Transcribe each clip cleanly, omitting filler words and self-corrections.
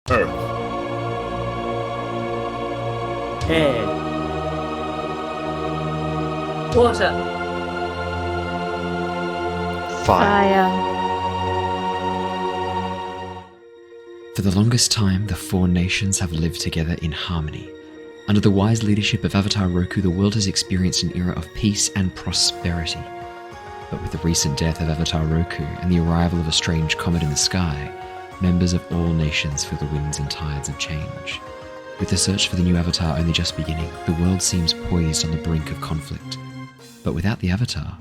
Earth. Air. Water. Fire. For the longest time, the four nations have lived together in harmony. Under the wise leadership of Avatar Roku, the world has experienced an era of peace and prosperity. But with the recent death of Avatar Roku and the arrival of a strange comet in the sky, members of all nations feel the winds and tides of change. With the search for the new Avatar only just beginning, the world seems poised on the brink of conflict. But without the Avatar,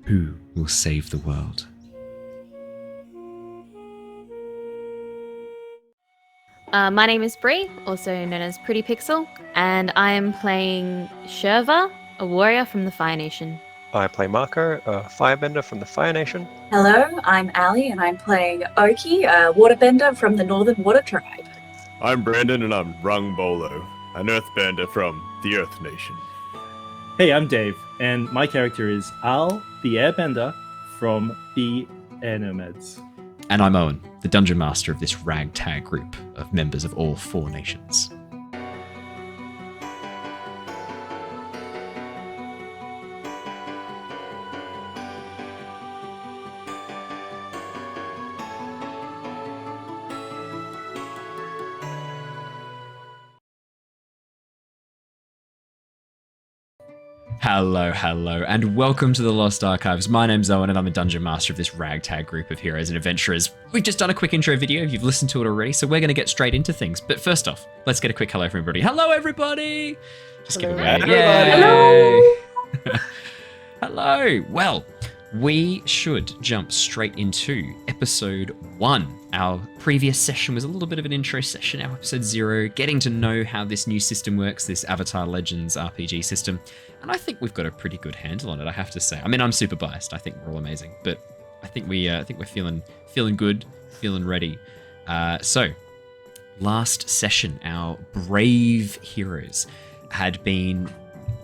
who will save the world? My name is Bree, also known as PrettiPixel, and I am playing Shurva, a warrior from the Fire Nation. I play Mako, a firebender from the Fire Nation. Hello, I'm Ali, and I'm playing Oki, a waterbender from the Northern Water Tribe. I'm Brandon, and I'm Rung-Bolo, an earthbender from the Earth Nation. Hey, I'm Dave, and my character is Al, the airbender from the Air Nomads. And I'm Owen, the dungeon master of this ragtag group of members of all four nations. Hello, and welcome to the Lost Archives. My name's Owen, and I'm a dungeon master of this ragtag group of heroes and adventurers. We've just done a quick intro video. You've listened to it already, so we're going to get straight into things. But first off, let's get a quick hello from everybody. Hello, everybody! Just give a wave. Hello. Hello! Well, we should jump straight into episode 1. Our previous session was a little bit of an intro session, our episode 0, getting to know how this new system works, this Avatar Legends RPG system. And I think we've got a pretty good handle on it, I have to say. I mean, I'm super biased. I think we're all amazing, but I think we're feeling good, feeling ready. So, last session, our brave heroes had been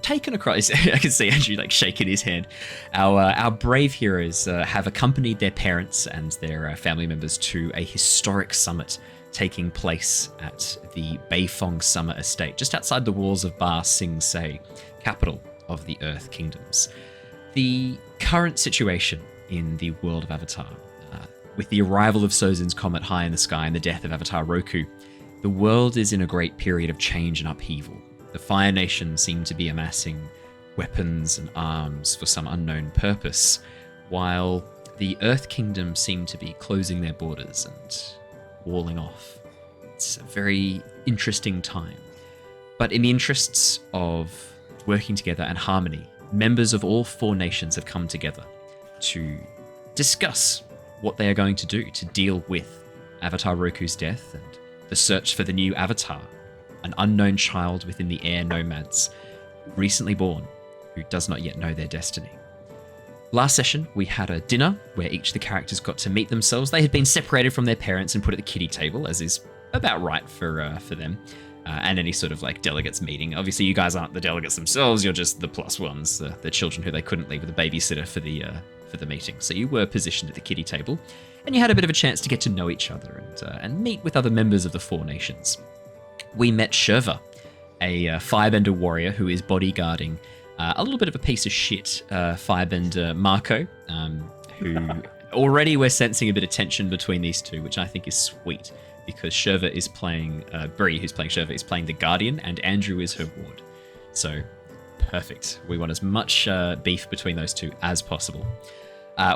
taken across. I can see Andrew like shaking his hand. Our brave heroes have accompanied their parents and their family members to a historic summit taking place at the Beifong Summer Estate, just outside the walls of Ba Sing Se, capital of the Earth Kingdoms. The current situation in the world of Avatar, with the arrival of Sozin's comet high in the sky and the death of Avatar Roku, the world is in a great period of change and upheaval. The Fire Nation seem to be amassing weapons and arms for some unknown purpose, while the Earth Kingdom seem to be closing their borders and walling off. It's a very interesting time. But in the interests of working together and harmony, members of all four nations have come together to discuss what they are going to do to deal with Avatar Roku's death and the search for the new Avatar, an unknown child within the Air Nomads, recently born, who does not yet know their destiny. Last session, we had a dinner where each of the characters got to meet themselves. They had been separated from their parents and put at the kiddie table, as is about right for them. And any sort of like delegates meeting. Obviously, you guys aren't the delegates themselves. You're just the plus ones, the children who they couldn't leave with a babysitter for the meeting. So you were positioned at the kiddie table, and you had a bit of a chance to get to know each other and meet with other members of the four nations. We met Shurva, a firebender warrior who is bodyguarding a little bit of a piece of shit firebender Mako, who already we're sensing a bit of tension between these two, which I think is sweet. Because Shurva is playing, Bree, who's playing Shurva, is playing the Guardian, and Andrew is her ward. So, perfect. We want as much beef between those two as possible.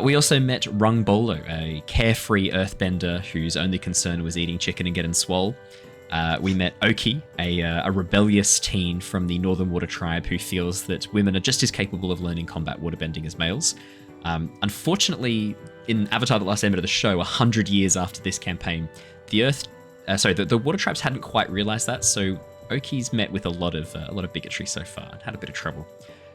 We also met Rung-Bolo, a carefree earthbender whose only concern was eating chicken and getting swole. We met Oki, a rebellious teen from the Northern Water Tribe who feels that women are just as capable of learning combat waterbending as males. Unfortunately, in Avatar The Last Airbender of the show, 100 years after this campaign, the Water Tribes hadn't quite realized that, so Oki's met with a lot of bigotry so far and had a bit of trouble.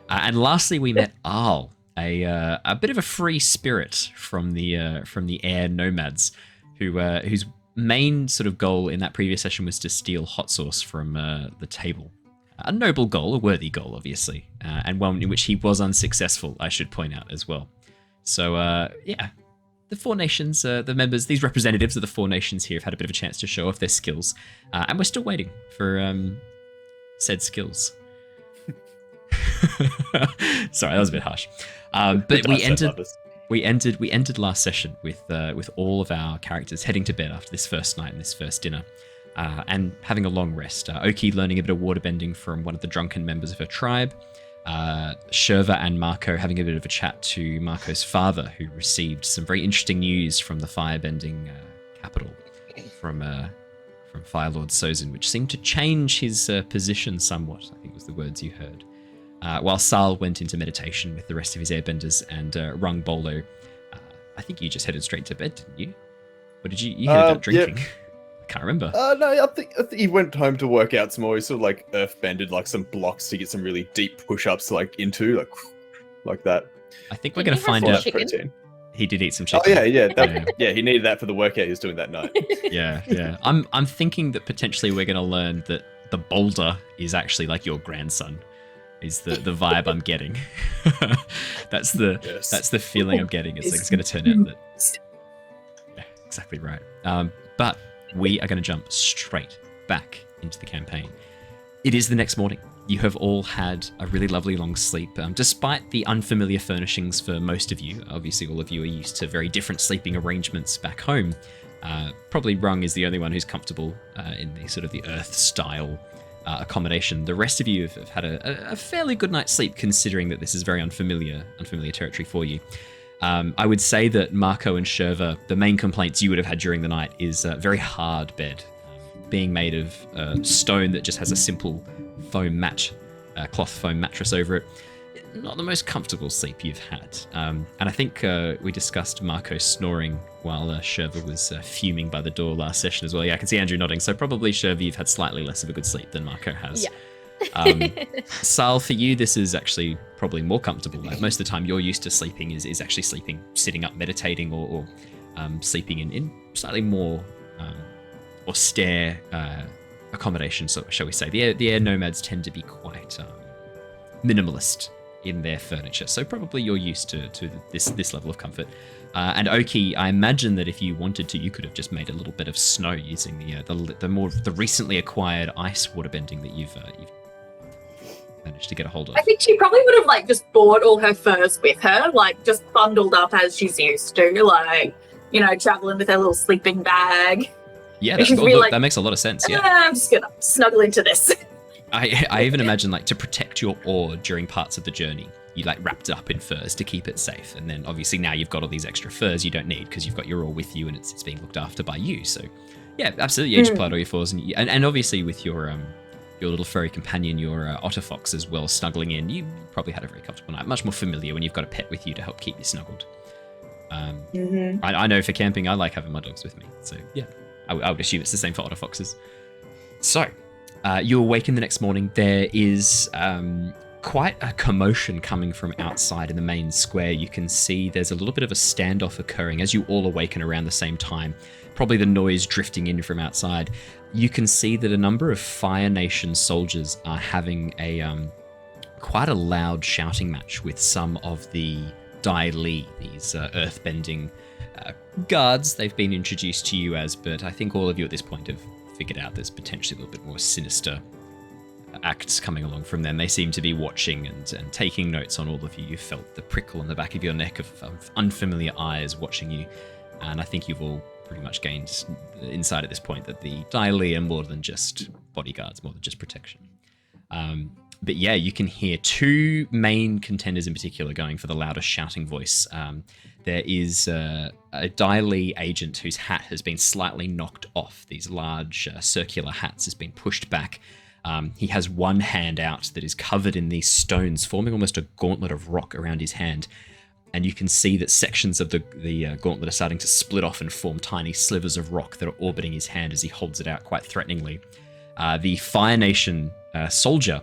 And lastly, we met Al, a bit of a free spirit from the Air Nomads, whose main sort of goal in that previous session was to steal hot sauce from the table. A noble goal, a worthy goal, obviously, and one in which he was unsuccessful, I should point out as well. So, yeah, the four nations, the members, these representatives of the four nations here have had a bit of a chance to show off their skills, and we're still waiting for said skills. Sorry, that was a bit harsh. But we ended last session with all of our characters heading to bed after this first night and this first dinner, and having a long rest. Oki learning a bit of waterbending from one of the drunken members of her tribe. Shurva and Mako having a bit of a chat to Mako's father, who received some very interesting news from the firebending capital from Fire Lord Sozin, which seemed to change his position somewhat, I think was the words you heard. While Sal went into meditation with the rest of his airbenders, and Rung-Bolo, I think you just headed straight to bed, didn't you? Or did you headed out drinking? Yep. I can't remember. No, I think he went home to work out some more. He sort of like earthbended like some blocks to get some really deep push-ups into, like that. I think we're going to find out. Protein. He did eat some chicken. Oh yeah. He needed that for the workout he was doing that night. Yeah. I'm thinking that potentially we're going to learn that the boulder is actually like your grandson. Is the vibe I'm getting. That's the feeling I'm getting. It's like it's going to turn out that. Yeah, exactly right. But we are going to jump straight back into the campaign. It is the next morning. You have all had a really lovely long sleep, despite the unfamiliar furnishings for most of you. Obviously, all of you are used to very different sleeping arrangements back home. Probably Rung is the only one who's comfortable in the sort of the Earth style accommodation. The rest of you have had a fairly good night's sleep, considering that this is very unfamiliar territory for you. I would say that Mako and Shurva, the main complaints you would have had during the night is a very hard bed, being made of stone that just has a simple cloth foam mattress over it. Not the most comfortable sleep you've had. And I think we discussed Mako snoring while Shurva was fuming by the door last session as well. Yeah, I can see Andrew nodding. So probably Shurva, you've had slightly less of a good sleep than Mako has. Yeah. Sal, for you, this is actually probably more comfortable. Like most of the time you're used to sleeping is actually sleeping, sitting up, meditating, or sleeping in slightly more austere accommodation, so shall we say. The air nomads tend to be quite minimalist in their furniture, so probably you're used to this level of comfort. And Oki, I imagine that if you wanted to, you could have just made a little bit of snow using the recently acquired ice waterbending that you've managed to get a hold of. I think she probably would have just brought all her furs with her, just bundled up as she's used to, traveling with her little sleeping bag. Yeah, that makes a lot of sense. Yeah, I'm just gonna snuggle into this. I even imagine to protect your ore during parts of the journey, you wrapped it up in furs to keep it safe, and then obviously now you've got all these extra furs you don't need because you've got your ore with you and it's being looked after by you. So yeah, absolutely, you supplied all your furs, and obviously with your little furry companion, your otter fox as well, snuggling in, you probably had a very comfortable night. Much more familiar when you've got a pet with you to help keep you snuggled. I know for camping I like having my dogs with me, so yeah, I would assume it's the same for otter foxes. So you awaken the next morning. There is quite a commotion coming from outside in the main square. You can see there's a little bit of a standoff occurring as you all awaken around the same time. Probably the noise drifting in from outside. You can see that a number of Fire Nation soldiers are having a quite a loud shouting match with some of the Dai Li, these earthbending guards they've been introduced to you as, but I think all of you at this point have figured out there's potentially a little bit more sinister acts coming along from them. They seem to be watching and taking notes on all of you. You felt the prickle on the back of your neck of unfamiliar eyes watching you, and I think you've all pretty much gained insight at this point that the Dai Li are more than just bodyguards, more than just protection. But yeah, you can hear two main contenders in particular going for the loudest shouting voice. There is a Dai Li agent whose hat has been slightly knocked off. These large circular hats has been pushed back. He has one hand out that is covered in these stones, forming almost a gauntlet of rock around his hand. And you can see that sections of the gauntlet are starting to split off and form tiny slivers of rock that are orbiting his hand as he holds it out quite threateningly. The Fire Nation soldier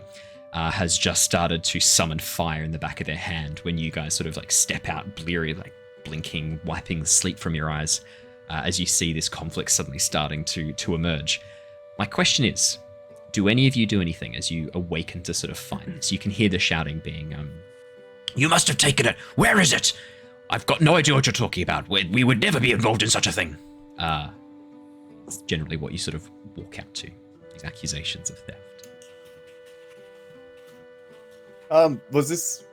has just started to summon fire in the back of their hand when you guys sort of step out, bleary, blinking, wiping the sleep from your eyes as you see this conflict suddenly starting to emerge. My question is, do any of you do anything as you awaken to sort of fight this? You can hear the shouting being, "You must have taken it! Where is it? I've got no idea what you're talking about. We would never be involved in such a thing. It's generally what you sort of walk out to, these accusations of theft. Was this...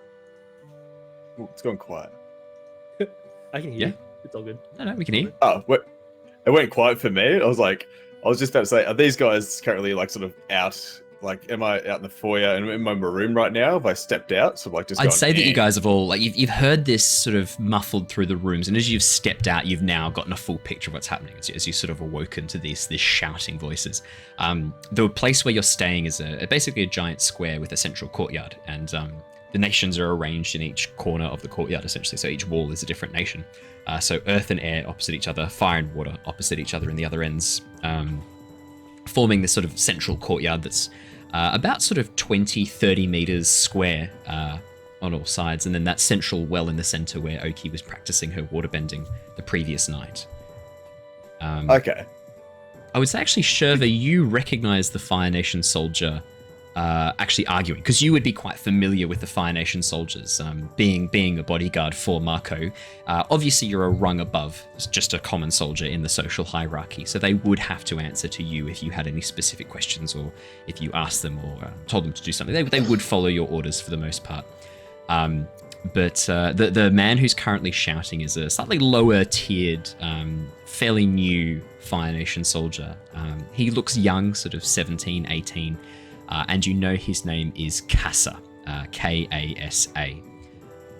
Ooh, it's gone quiet. I can hear Yeah. you. It's all good. No, we can hear you. Oh, it went quiet for me. I was just about to say, are these guys currently like sort of out? Like, am I out in the foyer and in my room right now? Have I stepped out? So like, just I'd gone, say that "Eh." you guys have all, like, you've heard this sort of muffled through the rooms, and as you've stepped out, you've now gotten a full picture of what's happening as you sort of awoken to this shouting voices. The place where you're staying is basically a giant square with a central courtyard, and the nations are arranged in each corner of the courtyard, essentially. So each wall is a different nation. So earth and air opposite each other, fire and water opposite each other in the other ends, forming this sort of central courtyard that's about sort of 20, 30 meters square on all sides. And then that central well in the center where Oki was practicing her waterbending the previous night. Okay. I would say actually, Shurva, you recognize the Fire Nation soldier actually arguing, because you would be quite familiar with the Fire Nation soldiers, being a bodyguard for Mako. Obviously, you're a rung above just a common soldier in the social hierarchy, so they would have to answer to you if you had any specific questions, or if you asked them or told them to do something. They would follow your orders for the most part. But the man who's currently shouting is a slightly lower tiered, fairly new Fire Nation soldier. He looks young, sort of 17, 18. And you know his name is Kasa, Kasa.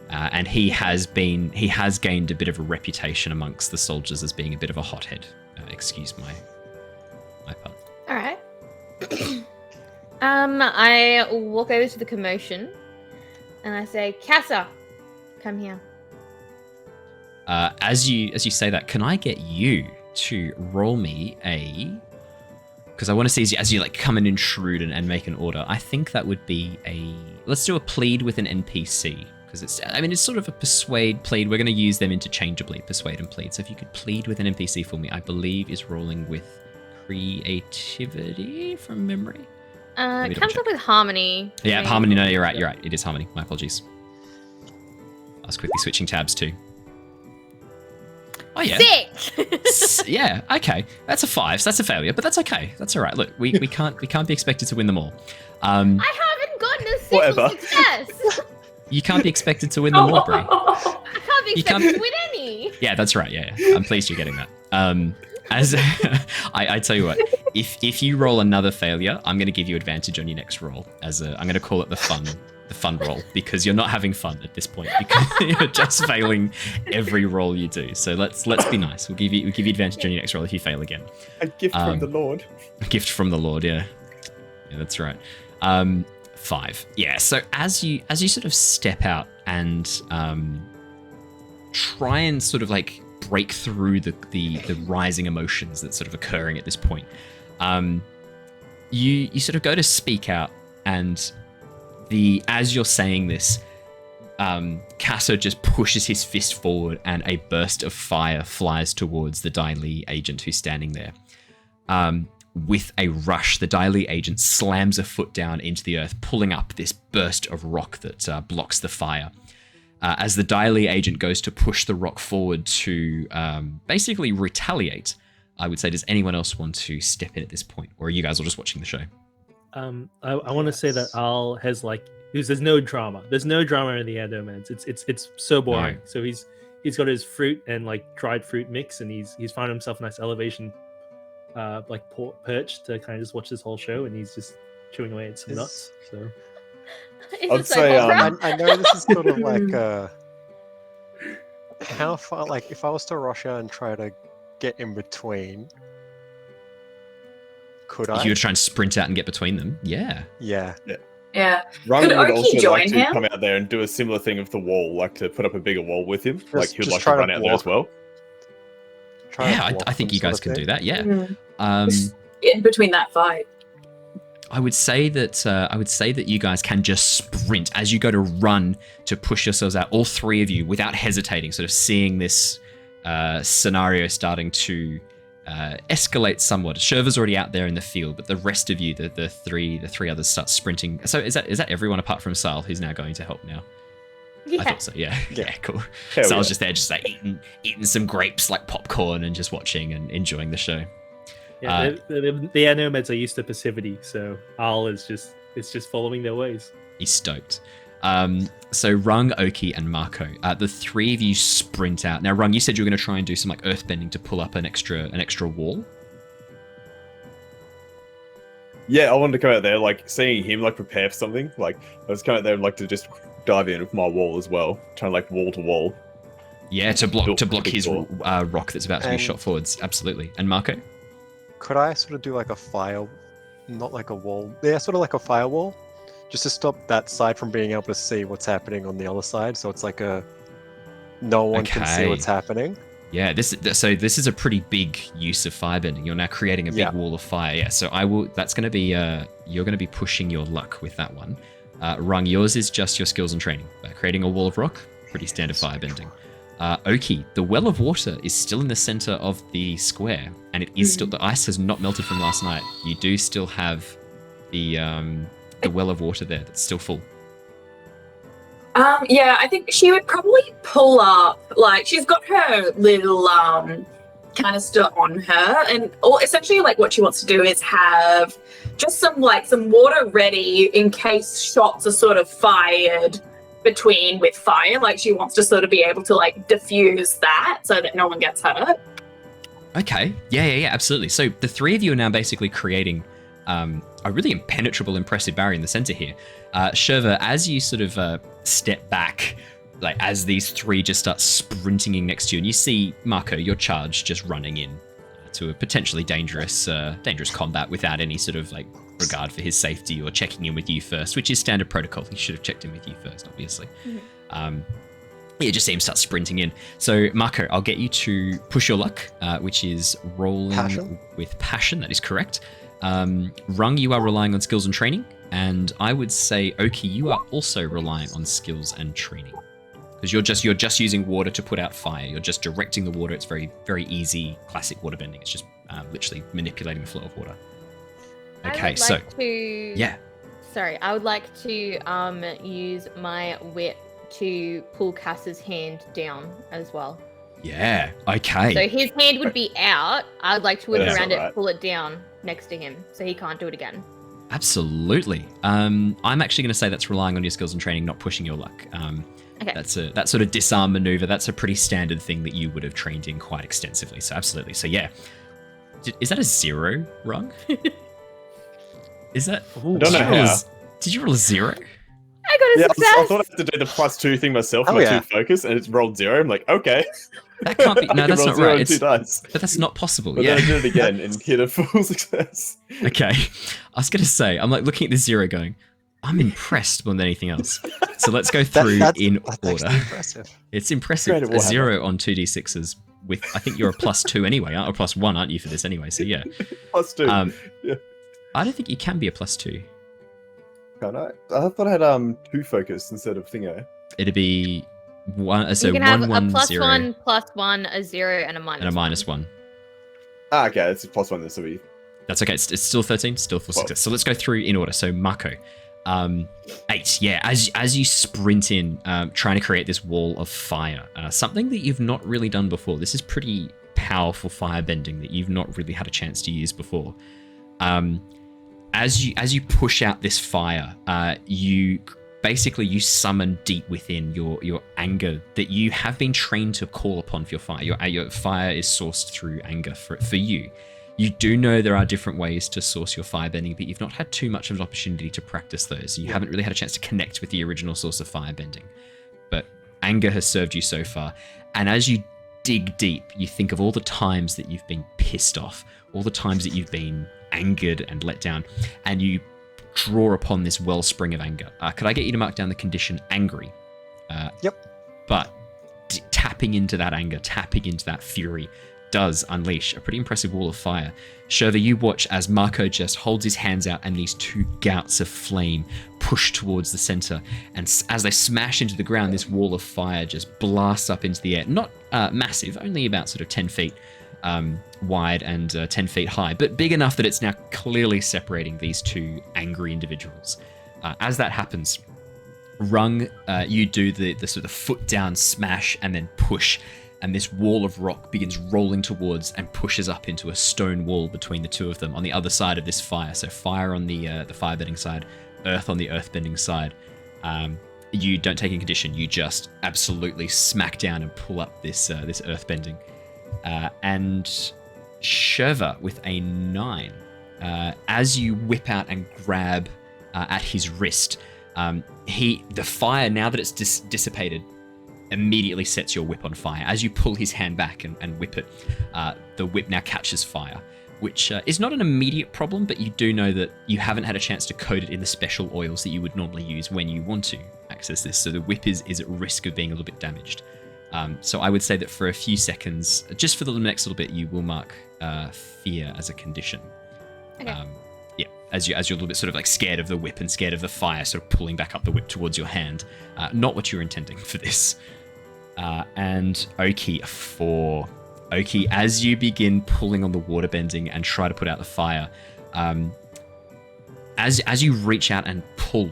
And he has gained a bit of a reputation amongst the soldiers as being a bit of a hothead. Excuse my part. All right. I walk over to the commotion and I say, Kasa, come here. As you say that, can I get you to roll me because I want to see as you like come and intrude and make an order. I think that would be let's do a plead with an NPC, because it's sort of a persuade plead. We're going to use them interchangeably, persuade and plead. So if you could plead with an NPC for me, I believe is rolling with creativity from memory. It comes up with harmony. Yeah, harmony. No, you're right. It is harmony. My apologies. I was quickly switching tabs too. Oh yeah. 6. Yeah. Okay. That's a 5. So that's a failure, but that's okay. That's all right. Look, we can't be expected to win them all. I haven't gotten a single Whatever. You success. can't be expected to win them all, Bree. I can't be expected to win any. Yeah, that's right. Yeah. I'm pleased you're getting that. As I tell you what, if you roll another failure, I'm going to give you advantage on your next roll. I'm going to call it the fun roll, because you're not having fun at this point, because you're just failing every roll you do. So let's be nice. We'll give you advantage on your next roll if you fail again. A gift from the Lord. A gift from the Lord, yeah. Yeah, that's right. 5. Yeah, so as you sort of step out and try and sort of like break through the rising emotions that's sort of occurring at this point, you sort of go to speak out, and as you're saying this, Kasa just pushes his fist forward and a burst of fire flies towards the Dai Li agent who's standing there. With a rush, the Dai Li agent slams a foot down into the earth, pulling up this burst of rock that blocks the fire. As the Dai Li agent goes to push the rock forward to basically retaliate, I would say, does anyone else want to step in at this point? Or are you guys all just watching the show? I want to say that Al has because there's no drama. There's no drama in the air domains. It's so boring. No. So he's got his fruit and dried fruit mix, and he's found himself a nice elevation, perch to kind of just watch this whole show, and he's just chewing away at some nuts. So I'd say I know this is sort of like how far, if I was to rush out and try to get in between, could I? If you were trying to sprint out and get between them, yeah. Yeah. Yeah. Rung Could would Oki also join like to him? come out there and do a similar thing with the wall, like to put up a bigger wall with him. He would just like to try to run out there as well. I think you guys can do that. Yeah. Just in between that fight. I would say that you guys can just sprint as you go to run to push yourselves out. All three of you, without hesitating, sort of seeing this scenario starting to escalate somewhat. Shurva's already out there in the field, but the rest of you, the three others, start sprinting. So is that everyone apart from Sal, who's now going to help now? I thought so. Yeah. Yeah. Cool. Hell So I was yeah. just there, just like eating some grapes like popcorn and just watching and enjoying the show. Yeah, the air nomads are used to passivity, so Al is just following their ways. He's stoked. So Rung, Oki, and Mako, the three of you sprint out. Now, Rung, you said you were going to try and do some like earthbending to pull up an extra wall. Yeah, I wanted to come out there, like seeing him like prepare for something. Like I was coming out there and like to just dive in with my wall as well, trying to like wall to wall. Yeah, to block his wall. rock that's about to be shot forwards. Absolutely. And Mako? Could I sort of do like a fire, not like a wall, yeah, sort of like a firewall, just to stop that side from being able to see what's happening on the other side. So it's like no one can see what's happening. Yeah, this is a pretty big use of firebending. You're now creating a big wall of fire. Yeah, so that's going to be you're going to be pushing your luck with that one. Rung, yours is just your skills and training. Creating a wall of rock, pretty standard firebending. Oki, the well of water is still in the center of the square, and it is still, the ice has not melted from last night. You do still have the well of water there that's still full. Yeah, I think she would probably pull up, like, she's got her little canister on her, and essentially, like, what she wants to do is have just some water ready in case shots are sort of fired with fire. Like, she wants to sort of be able to, like, diffuse that so that no one gets hurt. Okay. Yeah, absolutely. So the three of you are now basically creating a really impenetrable, impressive barrier in the center here. Shurva, as you sort of step back, like as these three just start sprinting in next to you, and you see Mako, your charge, just running in to a potentially dangerous combat without any sort of like regard for his safety or checking in with you first, which is standard protocol. He should have checked in with you first, obviously. You just see him start sprinting in. So Mako, I'll get you to push your luck, which is rolling with passion. That is correct. Rung, you are relying on skills and training, and I would say Oki, you are also relying on skills and training, because you're just using water to put out fire. You're just directing the water. It's very, very easy, classic water bending. It's just literally manipulating the flow of water. Okay, I would like to use my whip to pull Cass's hand down as well. Yeah. Okay. So his hand would be out. I would like to whip around alright. it, pull it down next to him, so he can't do it again. Absolutely. I'm actually going to say that's relying on your skills and training, not pushing your luck. Okay. That sort of disarm maneuver. That's a pretty standard thing that you would have trained in quite extensively. So absolutely. So yeah, is that a 0, Rung? Is that? I don't know how. Did you roll a 0? I got a Yeah, success. I thought I had to do the +2 thing myself for my 2 focus, and it's rolled 0. I'm like, okay. That can't be. No, I can that's roll not 0 right. and 2 dice. But that's not possible. But Yeah. then I did it again and hit a full success. Okay. I was going to say, I'm like looking at this 0 going, I'm impressed more than anything else. So let's go through in order. Impressive. It's impressive. Great at A Warhammer. 0 on 2d6s with, I think you're a +2 anyway, or +1, aren't you, for this anyway? So yeah. +2. Yeah. I don't think you can be a +2. Can't I? I thought I had 2 focus instead of thingo. It'd be 1, so you can 1, have 1, a +1, 0, +1, a 0, and a minus. and a -1. Ah, okay, it's a +1 this will be. That's okay. It's still 13, still full success. So let's go through in order. So Mako, 8. Yeah, as you sprint in, trying to create this wall of fire, something that you've not really done before. This is pretty powerful firebending that you've not really had a chance to use before. As you push out this fire, you summon deep within your anger that you have been trained to call upon for your fire. Your fire is sourced through anger for you. You do know there are different ways to source your firebending, but you've not had too much of an opportunity to practice those. You haven't really had a chance to connect with the original source of firebending. But anger has served you so far. And as you dig deep, you think of all the times that you've been pissed off, all the times that you've been angered and let down, and you draw upon this wellspring of anger. Could I get you to mark down the condition angry? Yep. But tapping into that anger, tapping into that fury does unleash a pretty impressive wall of fire. Shurva, you watch as Mako just holds his hands out and these 2 gouts of flame push towards the center. And as they smash into the ground, this wall of fire just blasts up into the air. Not massive, only about sort of 10 feet wide and 10 feet high, but big enough that it's now clearly separating these 2 angry individuals. As that happens, Rung, you do the sort of foot down smash and then push, and this wall of rock begins rolling towards and pushes up into a stone wall between the two of them on the other side of this fire. So fire on the firebending side, earth on the earthbending side. You don't take in condition. You just absolutely smack down and pull up this earthbending. And Shurva with a 9. As you whip out and grab at his wrist, the fire, now that it's dissipated, immediately sets your whip on fire. As you pull his hand back and whip it, the whip now catches fire, which is not an immediate problem, but you do know that you haven't had a chance to coat it in the special oils that you would normally use when you want to access this. So the whip is at risk of being a little bit damaged. So I would say that for a few seconds, just for the next little bit, you will mark fear as a condition. Okay. As you're a little bit sort of like scared of the whip and scared of the fire, sort of pulling back up the whip towards your hand. Not what you're intending for this. And Oki, 4. Oki, as you begin pulling on the water bending and try to put out the fire, as you reach out and pull,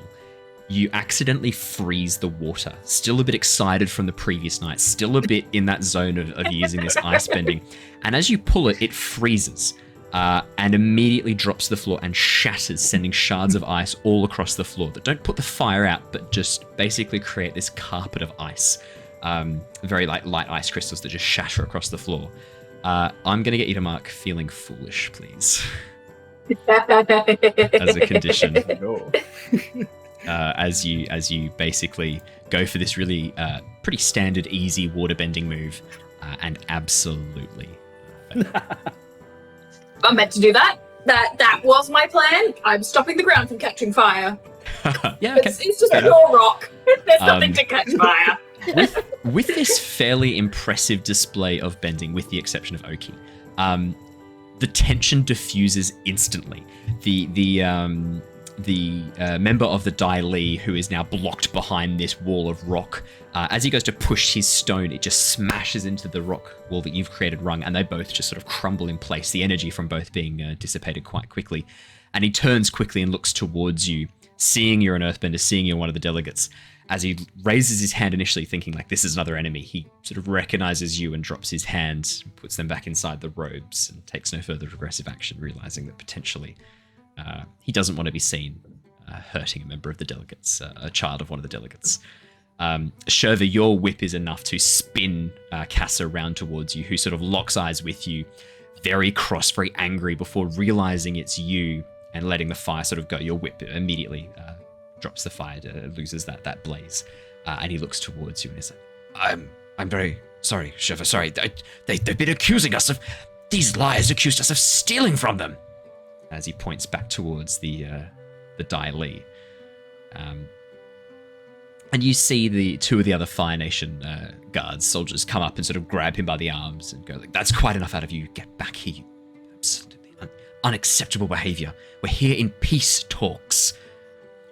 you accidentally freeze the water. Still a bit excited from the previous night, still a bit in that zone of using this ice bending. And as you pull it, it freezes. And immediately drops to the floor and shatters, sending shards of ice all across the floor that don't put the fire out, but just basically create this carpet of ice. Very light ice crystals that just shatter across the floor. I'm going to get you to mark feeling foolish, please. As a condition. No. As you basically go for this really pretty standard, easy waterbending move, and absolutely. I'm meant to do that. That was my plan. I'm stopping the ground from catching fire. Yeah, okay. It's just a raw rock. There's nothing to catch fire. With this fairly impressive display of bending, with the exception of Oki, the tension diffuses instantly. The member of the Dai Li, who is now blocked behind this wall of rock, as he goes to push his stone, it just smashes into the rock wall that you've created, Rung, and they both just sort of crumble in place, the energy from both being dissipated quite quickly. And he turns quickly and looks towards you, seeing you're an earthbender, seeing you're one of the delegates. As he raises his hand initially, thinking like this is another enemy, he sort of recognizes you and drops his hand, puts them back inside the robes, and takes no further aggressive action, realizing that potentially he doesn't want to be seen hurting a member of the delegates, a child of one of the delegates. Shurva, your whip is enough to spin Casa round towards you, who sort of locks eyes with you, very cross, very angry, before realizing it's you and letting the fire sort of go. Your whip immediately drops the fire, loses that blaze, and he looks towards you and is like, I'm very sorry, Shurva, sorry. They've been accusing us of, these liars accused us of stealing from them. As he points back towards the Dai Li. And you see the two of the other Fire Nation guards, soldiers, come up and sort of grab him by the arms and go, like, that's quite enough out of you. Get back here, you absolutely unacceptable behavior. We're here in peace talks.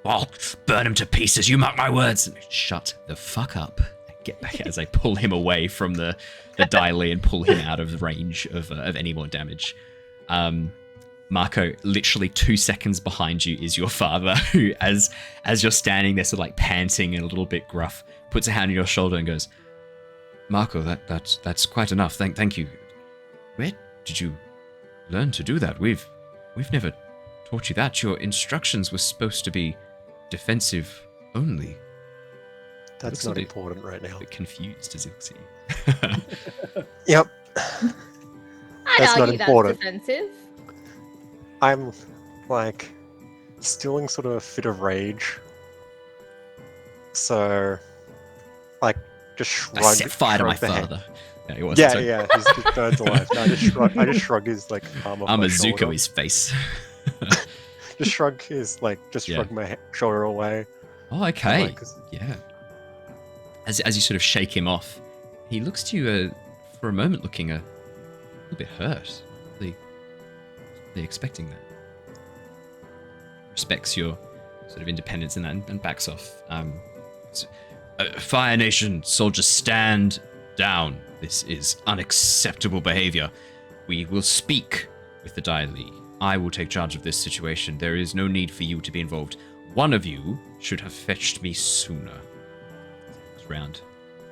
I'll burn him to pieces, you mark my words. And shut the fuck up. Get back as I pull him away from the Dai Li and pull him out of range of any more damage. Mako, literally 2 seconds behind you is your father, who, as you're standing there, sort of like panting and a little bit gruff, puts a hand on your shoulder and goes, Mako, that's quite enough. Thank you. Where did you learn to do that? We've never taught you that. Your instructions were supposed to be defensive only. That's not important right now. A bit confused as he looks at you. Yep. I'd That's not argue important. that's defensive. I'm, like, still in sort of a fit of rage. So, like, just shrug. I set fire to my shrug the hand. father. Yeah, he wasn't, so- Yeah, he's just burned alive. No, I just shrug his, like, arm off I'm my a shoulder. Zuko his face. Just shrug his, like, shrug my shoulder away. Oh, okay. Like, 'cause- Yeah. As you sort of shake him off, he looks to you for a moment looking a little bit hurt. Really expecting that. Respects your sort of independence in that and backs off. Fire Nation soldiers, stand down. This is unacceptable behavior. We will speak with the Dai Li. I will take charge of this situation. There is no need for you to be involved One of you should have fetched me sooner. It's round.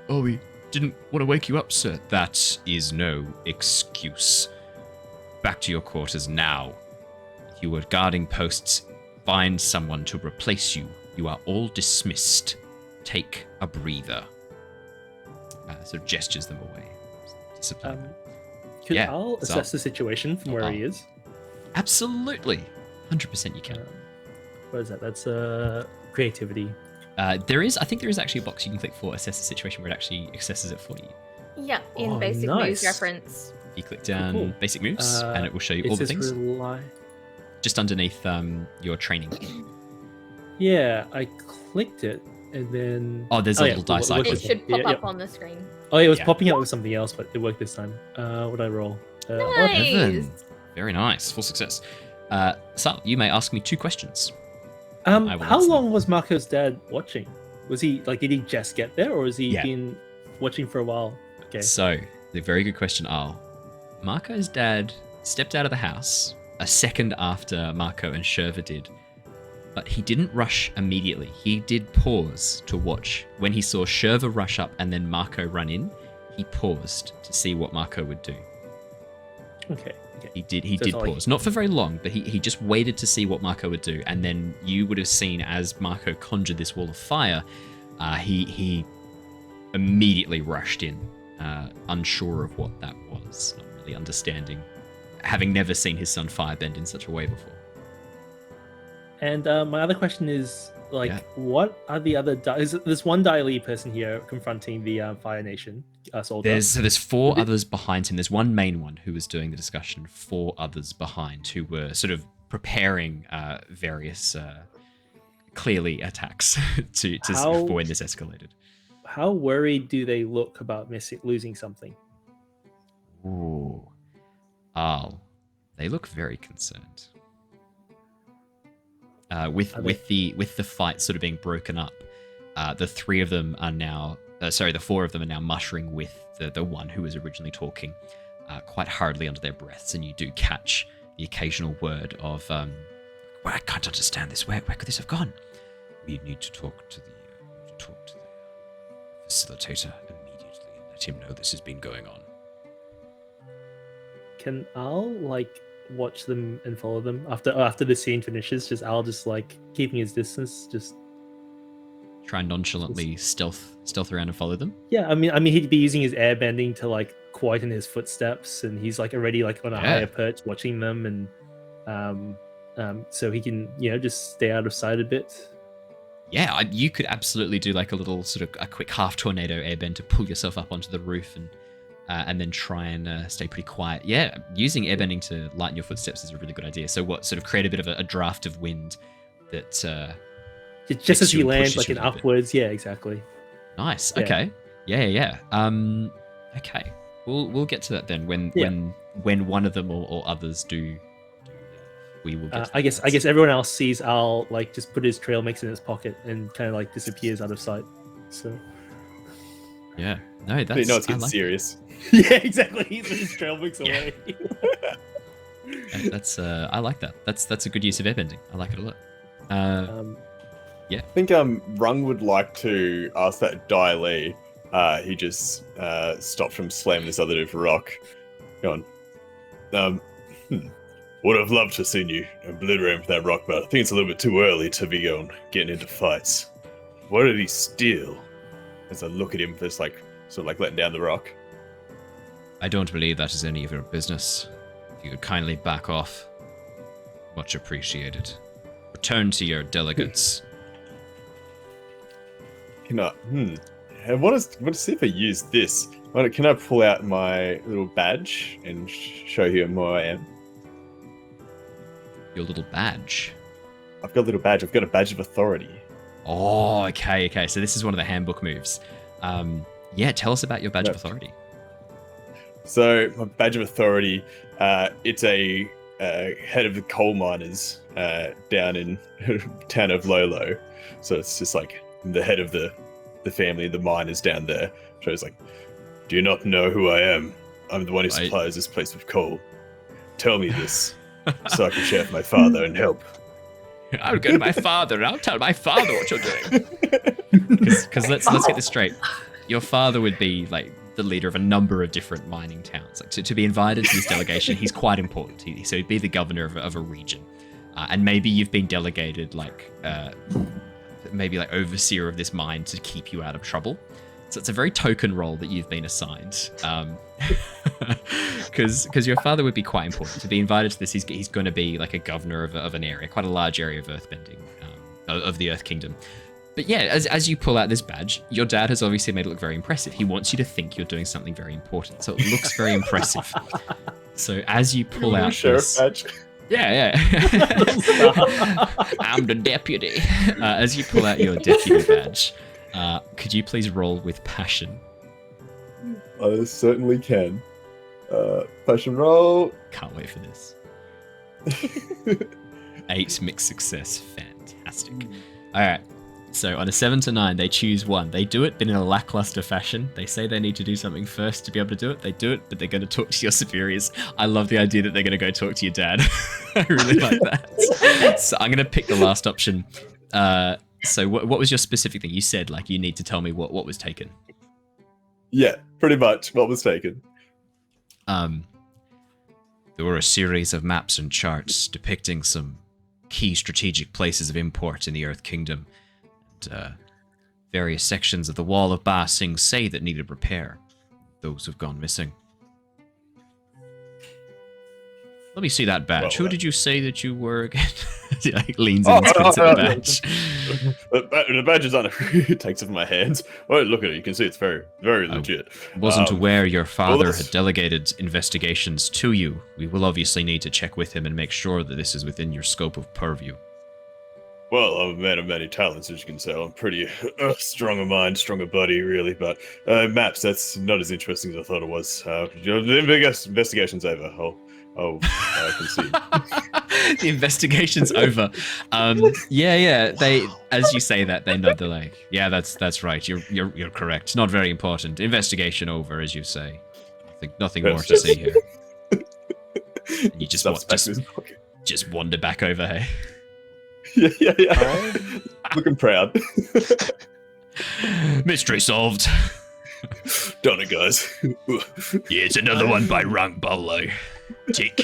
Oh, we didn't want to wake you up, sir. That is no excuse. Back to your quarters now. You were guarding posts. Find someone to replace you. You are all dismissed. Take a breather. Sort of gestures them away. Discipline. Could Yeah, Al assess the situation from where he is? Absolutely. 100% you can. What is that? That's creativity. I think there is actually a box you can click for assess the situation where it actually assesses it for you. Yeah, in Oh, basic nice. moves reference. You click down Cool. basic moves and it will show you all the things. Just underneath your training. Yeah, I clicked it and then. Oh, there's a little dice icon. It should pop Yeah, up yeah. on the screen. Oh, yeah, it was Yeah. popping up with something else, but it worked this time. What did I roll? Nice. 11. Very nice. Full success. Sal, you may ask me 2 questions. will How answer long was Marco's dad watching? Was he did he just get there, or has he Yeah. been watching for a while? Okay. So, the very good question, Al. Marco's dad stepped out of the house a second after Mako and Shurva did, but he didn't rush immediately. He did pause to watch. When he saw Shurva rush up and then Mako run in, he paused to see what Mako would do. Okay. He did So it's not pause. like- Not for very long, but he just waited to see what Mako would do. And then you would have seen as Mako conjured this wall of fire, he immediately rushed in, unsure of what that was, not really understanding, having never seen his son firebend in such a way before. And my other question is, Yeah. what are the other? There's one Daily person here confronting the Fire Nation soldier. There's 4 others behind him. There's one main one who was doing the discussion, 4 others behind who were sort of preparing various clearly attacks for when this escalated. How worried do they look about losing something? Ooh. Al, they look very concerned. With the fight sort of being broken up, the 3 of them are now, the 4 of them are now muttering with the one who was originally talking, quite hurriedly under their breaths, and you do catch the occasional word of, well, I can't understand this. Where could this have gone? We need to talk to the facilitator immediately and let him know this has been going on. Can Al watch them and follow them after the scene finishes? Just Al keeping his distance, just Try and nonchalantly stealth around and follow them. yeah. I mean he'd be using his airbending to quieten his footsteps, and he's already on a higher perch watching them, and so he can just stay out of sight a bit. Yeah, you could absolutely do a little sort of a quick half tornado airbend to pull yourself up onto the roof and then try and stay pretty quiet. Yeah, using airbending to lighten your footsteps is a really good idea. So sort of create a bit of a draft of wind that Just as you you and land, pushes you an a little bit. upwards. Yeah, exactly. Nice. Yeah. Okay. Yeah. Okay. We'll get to that then when one of them or others do. We will get. To I guess everyone else sees Al just put his trail mix in his pocket and kind of disappears out of sight. So Yeah. No, that's. You know it's I getting like serious. yeah, exactly. He's put his trail mix away. That's. I like that. That's a good use of airbending. I like it a lot. I think Rung would like to ask that Dai Li. He just stopped from slamming this other dude for rock. Go on. Would have loved to have seen you obliterate him with that rock, but I think it's a little bit too early to be getting into fights. What did he steal? As I look at him, just sort of letting down the rock. I don't believe that is any of your business. If you could kindly back off, much appreciated. Return to your delegates. Can I? I want to see if I use this. Can I pull out my little badge and show you who I am? Your little badge. I've got a little badge. I've got a badge of authority. Oh, okay. So this is one of the handbook moves. Yeah, tell us about your badge of authority. So my badge of authority, it's a head of the coal miners down in town of Lolo. So it's just the head of the family, the miners down there. So it's do you not know who I am? I'm the one who supplies this place with coal. Tell me this, so I can share with my father and help. I'll go to my father and I'll tell my father what you're doing. Because let's get this straight. Your father would be like the leader of a number of different mining towns. Like to be invited to this delegation, he's quite important. So he'd be the governor of a region, and maybe you've been delegated maybe like overseer of this mine to keep you out of trouble. So it's a very token role that you've been assigned. Because your father would be quite important. To be invited to this, he's going to be like a governor of an area, quite a large area of earthbending, of the Earth Kingdom. But yeah, as you pull out this badge, your dad has obviously made it look very impressive. He wants you to think you're doing something very important, so it looks very impressive. So as you pull out sheriff badge. Yeah. I'm the deputy. As you pull out your deputy badge, could you please roll with passion? I certainly can. Passion roll. Can't wait for this. 8 mixed success. Fantastic. All right. So on a 7 to 9, they choose one. They do it, but in a lackluster fashion. They say they need to do something first to be able to do it. They do it, but they're going to talk to your superiors. I love the idea that they're going to go talk to your dad. I really like that. So I'm going to pick the last option. So what was your specific thing? You said like you need to tell me what was taken. Yeah, pretty much what was taken. There were a series of maps and charts depicting some key strategic places of import in the Earth Kingdom. Various sections of the Wall of Ba Sing Se that needed repair. Those have gone missing. Let me see that badge. Who did you say that you were again? He like leans in and spits at the badge. The badge is on it. He takes it from my hands. Oh, look at it. You can see it's very, very legit. Wasn't aware your father had delegated investigations to you. We will obviously need to check with him and make sure that this is within your scope of purview. Well, I'm a man of many talents, as you can tell. I'm pretty strong of mind, strong of body, really. But maps, that's not as interesting as I thought it was. The investigation's over. I can see. The investigation's over. Yeah. They, as you say that, they nod. They're like, yeah, that's right. You're correct. Not very important. Investigation over, as you say. Nothing more to see here. And you just wander back over, hey. Yeah. Looking proud. Mystery solved. Done it, guys. Here's another one by Rung-Bolo. Tick.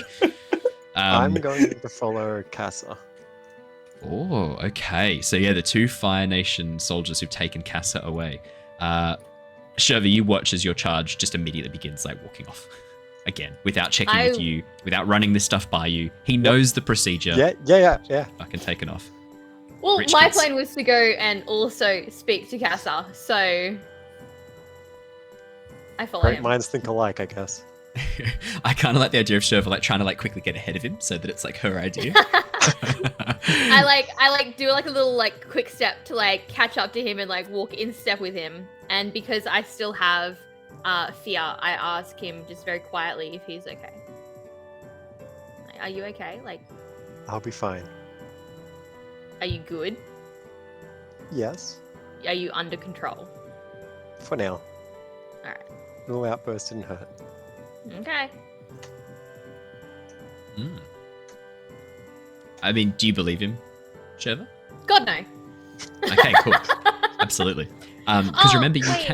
I'm going to follow Casa. Oh, okay. So yeah, the 2 Fire Nation soldiers who've taken Casa away. Shurva, you watch as your charge just immediately begins like walking off. Again, without checking with you, without running this stuff by you. He knows the procedure. Yeah. Fucking taken off. Well, Rich my kids. plan was to go and also speak to Casa, so I follow Great him. minds think alike, I guess. I kind of like the idea of Shurva like trying to like quickly get ahead of him so that it's like her idea. I do like a little like quick step to like catch up to him and like walk in step with him. And because I still have fear, I ask him just very quietly if he's okay. Like, are you okay? Like, I'll be fine. are you good? Yes, Are you under control? for now. Alright. Little outburst didn't hurt. Okay. I mean, do you believe him, Shurva? God, no. Okay, cool. Absolutely. Because remember, you wait.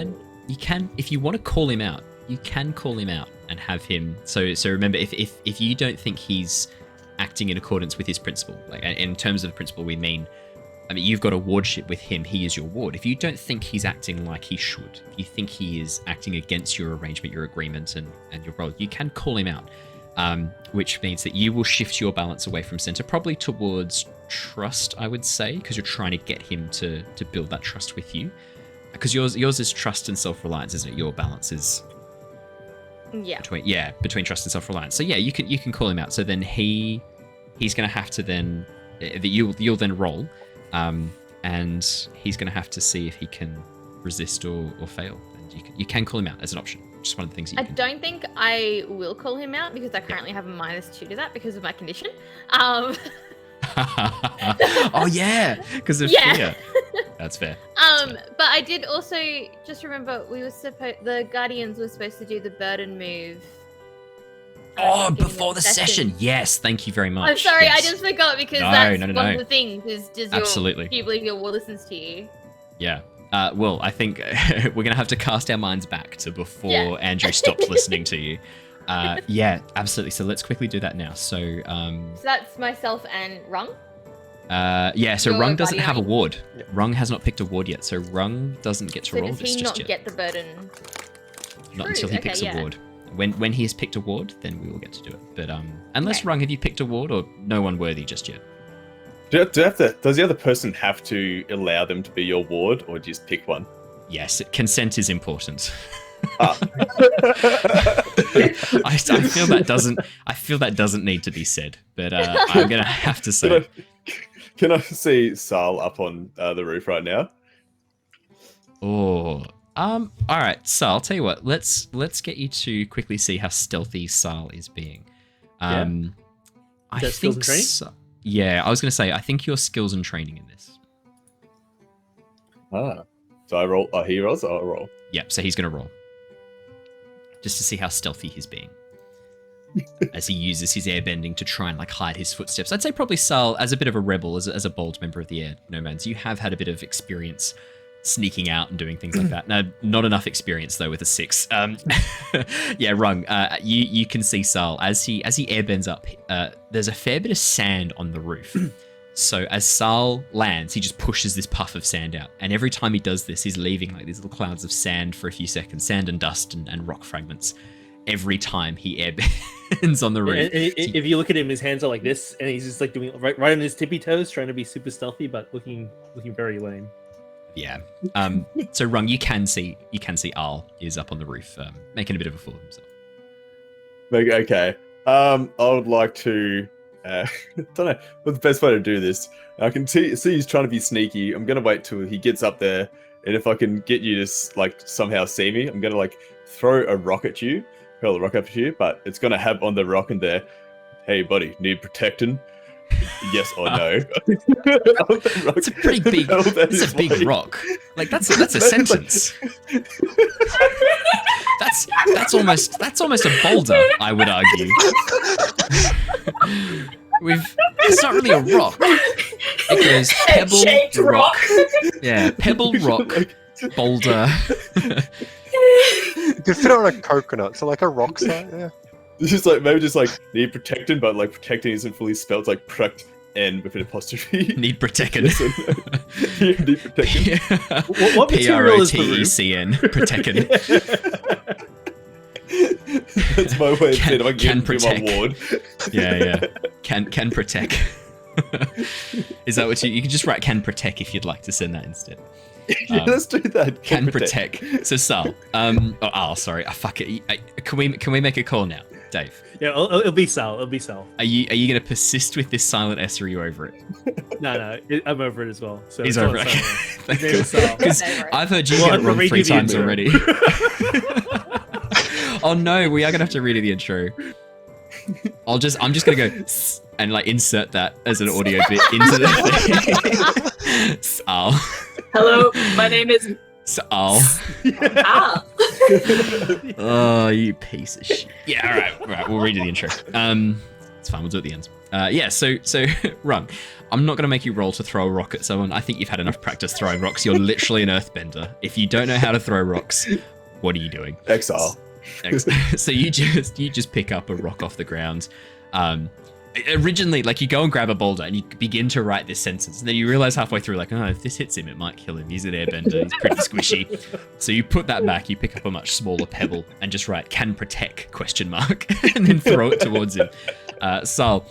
can, if you want to call him out, you can call him out and have him. So remember, if you don't think he's acting in accordance with his principle, like in terms of the principle, we mean, I mean, you've got a wardship with him. He is your ward. If you don't think he's acting like he should, if you think he is acting against your arrangement, your agreement, and your role, you can call him out. Which means that you will shift your balance away from center, probably towards trust, I would say, because you're trying to get him to build that trust with you. Because yours is trust and self-reliance, isn't it? Your balance is between trust and self-reliance. So yeah, you can call him out. So then he's going to have to then you'll then roll, and he's going to have to see if he can resist or fail. And you can call him out as an option. Just one of the things that you can do. Don't think I will call him out because I currently have a -2 to that because of my condition. Oh yeah, because of fear. That's fair. But I did also just remember the Guardians were supposed to do the burden move Oh, in before the session. Yes, thank you very much. I'm sorry, Yes. I just forgot because No, that's no, no, one no. of the things. Is does Absolutely. do you believe your wall listens to you? Yeah. Well, I think we're going to have to cast our minds back to before Yeah. Andrew stopped listening to you. Yeah, absolutely. So let's quickly do that now. So, So that's myself and Rung. yeah, so Your Rung doesn't buddy, have a aren't you? ward. Rung has not picked a ward yet, so Rung doesn't get to So roll does this he just not yet. get the burden? Not True, until he okay, picks yeah. a ward. When he has picked a ward, then we will get to do it. But unless Okay. Rung, have you picked a ward or no one worthy just yet? Does the other person have to allow them to be your ward, or do you just pick one? Yes, consent is important. Ah. I feel that doesn't need to be said, but I'm gonna have to say. Can I see Sal up on the roof right now? Oh, all right, Sal. I'll tell you what. Let's get you to quickly see how stealthy Sal is being. I that skills and training? Yeah, I was gonna say I think your skills and training in this. Ah, so I roll. Oh, he rolls. I'll roll. Yep. So he's gonna roll just to see how stealthy he's being. As he uses his airbending to try and like hide his footsteps. I'd say probably Sal, as a bit of a rebel, as a bold member of the Air Nomads, you have had a bit of experience sneaking out and doing things like that. No, not enough experience though with a 6. Yeah, Rung. You can see Sal as he airbends up. There's a fair bit of sand on the roof. So as Sal lands, he just pushes this puff of sand out, and every time he does this, he's leaving like these little clouds of sand for a few seconds, sand and dust and rock fragments. Every time he airbends on the roof. And if you look at him, his hands are like this, and he's just like doing right on his tippy toes, trying to be super stealthy, but looking very lame. Yeah. So Rung, you can see Al is up on the roof, making a bit of a fool of himself. Okay. I would like to. Don't know what's the best way to do this. I can see he's trying to be sneaky. I'm gonna wait till he gets up there, and if I can get you to like somehow see me, I'm gonna like throw a rock at you, hurl a rock up at you, but it's gonna have on the rock in there. Hey, buddy, need protecting? Yes or no? It's a pretty big. It's a big rock. Like that's a sentence. That's almost a boulder, I would argue. It's not really a rock. It goes pebble rock. Yeah, pebble rock, boulder. You could fit it on a coconut, so like a rock side. Yeah. This is like maybe just like need protecting, but like protecting isn't fully spelled. It's like protect N with an apostrophe. Need protecting. Need protecting. Yeah. What material is the roof? P-R-O-T-E-C-N. Protecting. That's my way of saying if I Can can get protect. my ward. Yeah. Can protect. Is that what you can just write can protect if you'd like to send that instead. Yeah, let's do that. Can protect. So Sal, Al, sorry, fuck it. Can we make a call now, Dave? Yeah, it'll be Sal. It'll be Sal. Are you going to persist with this silent S, or are you over it? No, I'm over it as well. So He's it's over not it. Sal. His name is Sal. Because Whatever. I've heard you Well, get it wrong redo 3 the times intro. already. Oh no, we are gonna have to redo the intro. I'm just gonna go and like insert that as an audio bit into the thing. Sal. Hello, my name is Sal. Al. Oh, you piece of shit. Yeah, all right, we'll redo the intro. It's fine, we'll do it at the end. Yeah, so Rung, I'm not gonna make you roll to throw a rock at someone. I think you've had enough practice throwing rocks. You're literally an earthbender. If you don't know how to throw rocks, what are you doing? Exile. So you just pick up a rock off the ground. Originally, like you go and grab a boulder and you begin to write this sentence, and then you realize halfway through, like, oh, if this hits him, it might kill him. He's an airbender. He's pretty squishy. So you put that back. You pick up a much smaller pebble and just write "can protect?" ? And then throw it towards him. Sal,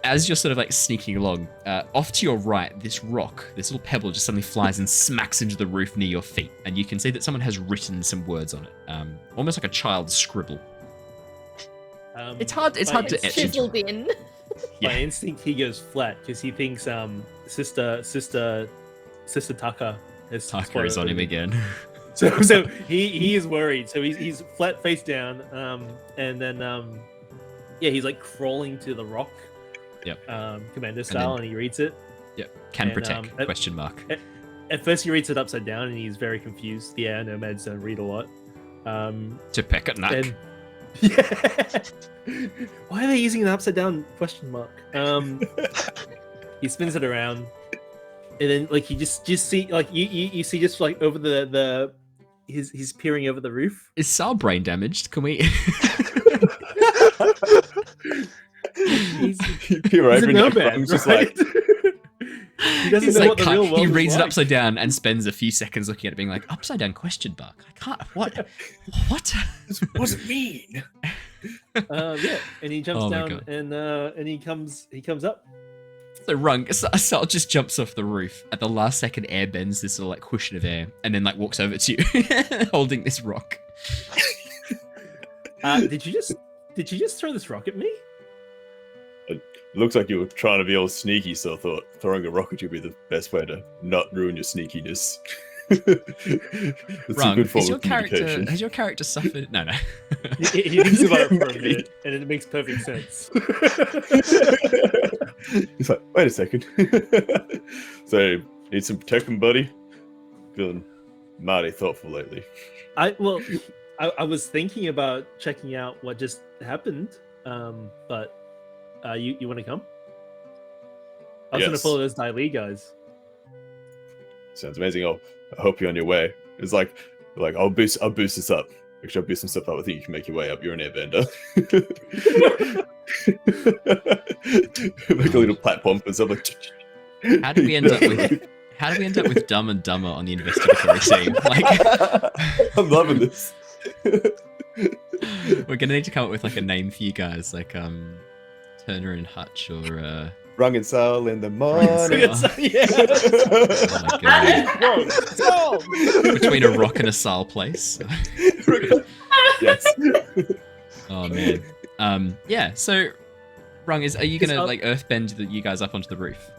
as you're sort of like sneaking along, off to your right, this rock, this little pebble, just suddenly flies and smacks into the roof near your feet, and you can see that someone has written some words on it, almost like a child's scribble. It's hard to etch into. Chiseled in. Yeah. By instinct, he goes flat because he thinks Sister Tucker has Tucker is on him again. So he is worried. So he's flat face down, and then he's like crawling to the rock. Yep. Commander style, and he reads it. Yep. Can And, protect ? At first, he reads it upside down, and he's very confused. Yeah, nomads don't read a lot. To peck at Knack. And Yeah. Why are they using an upside down question mark? He spins it around, and then like you just see like you see just like over the he's peering over the roof. Is Sal brain damaged? Can we? He's Peer over a and nomad, Rung's just right? like, He doesn't He's know like, what the real world he is reads it like. upside down and spends a few seconds looking at it, being like, upside down question mark. I can't. What? What? what does it mean? Yeah, and he jumps Oh my down God. and he comes up. So Sal just jumps off the roof at the last second, air bends this little like cushion of air, and then like walks over to you, holding this rock. Did you just throw this rock at me? It looks like you were trying to be all sneaky, so I thought throwing a rock at you would be the best way to not ruin your sneakiness. It's a Rung, good form has your of communication. character suffered? No. He thinks about it for a minute, and it makes perfect sense. He's like, wait a second. So, need some protection, buddy? Feeling mighty thoughtful lately. I was thinking about checking out what just happened, but you want to come? I was going to Yes. follow those Dai guys. Sounds amazing. I hope you're on your way. It's like I'll boost this up. Actually, I'll boost some stuff up. I think you can make your way up. You're an airbender. Make a little platform and stuff like. How did we end up with Dumb and Dumber on the investigatory team? Like, I'm loving this. we're gonna need to come up with like a name for you guys, like Turner and Hutch, or Rung and Sal in the morning. Yeah. oh my God. Between a rock and a Sal place. Yes. Oh man. Yeah. So, Rung, are you gonna I'll- like earthbend you guys up onto the roof?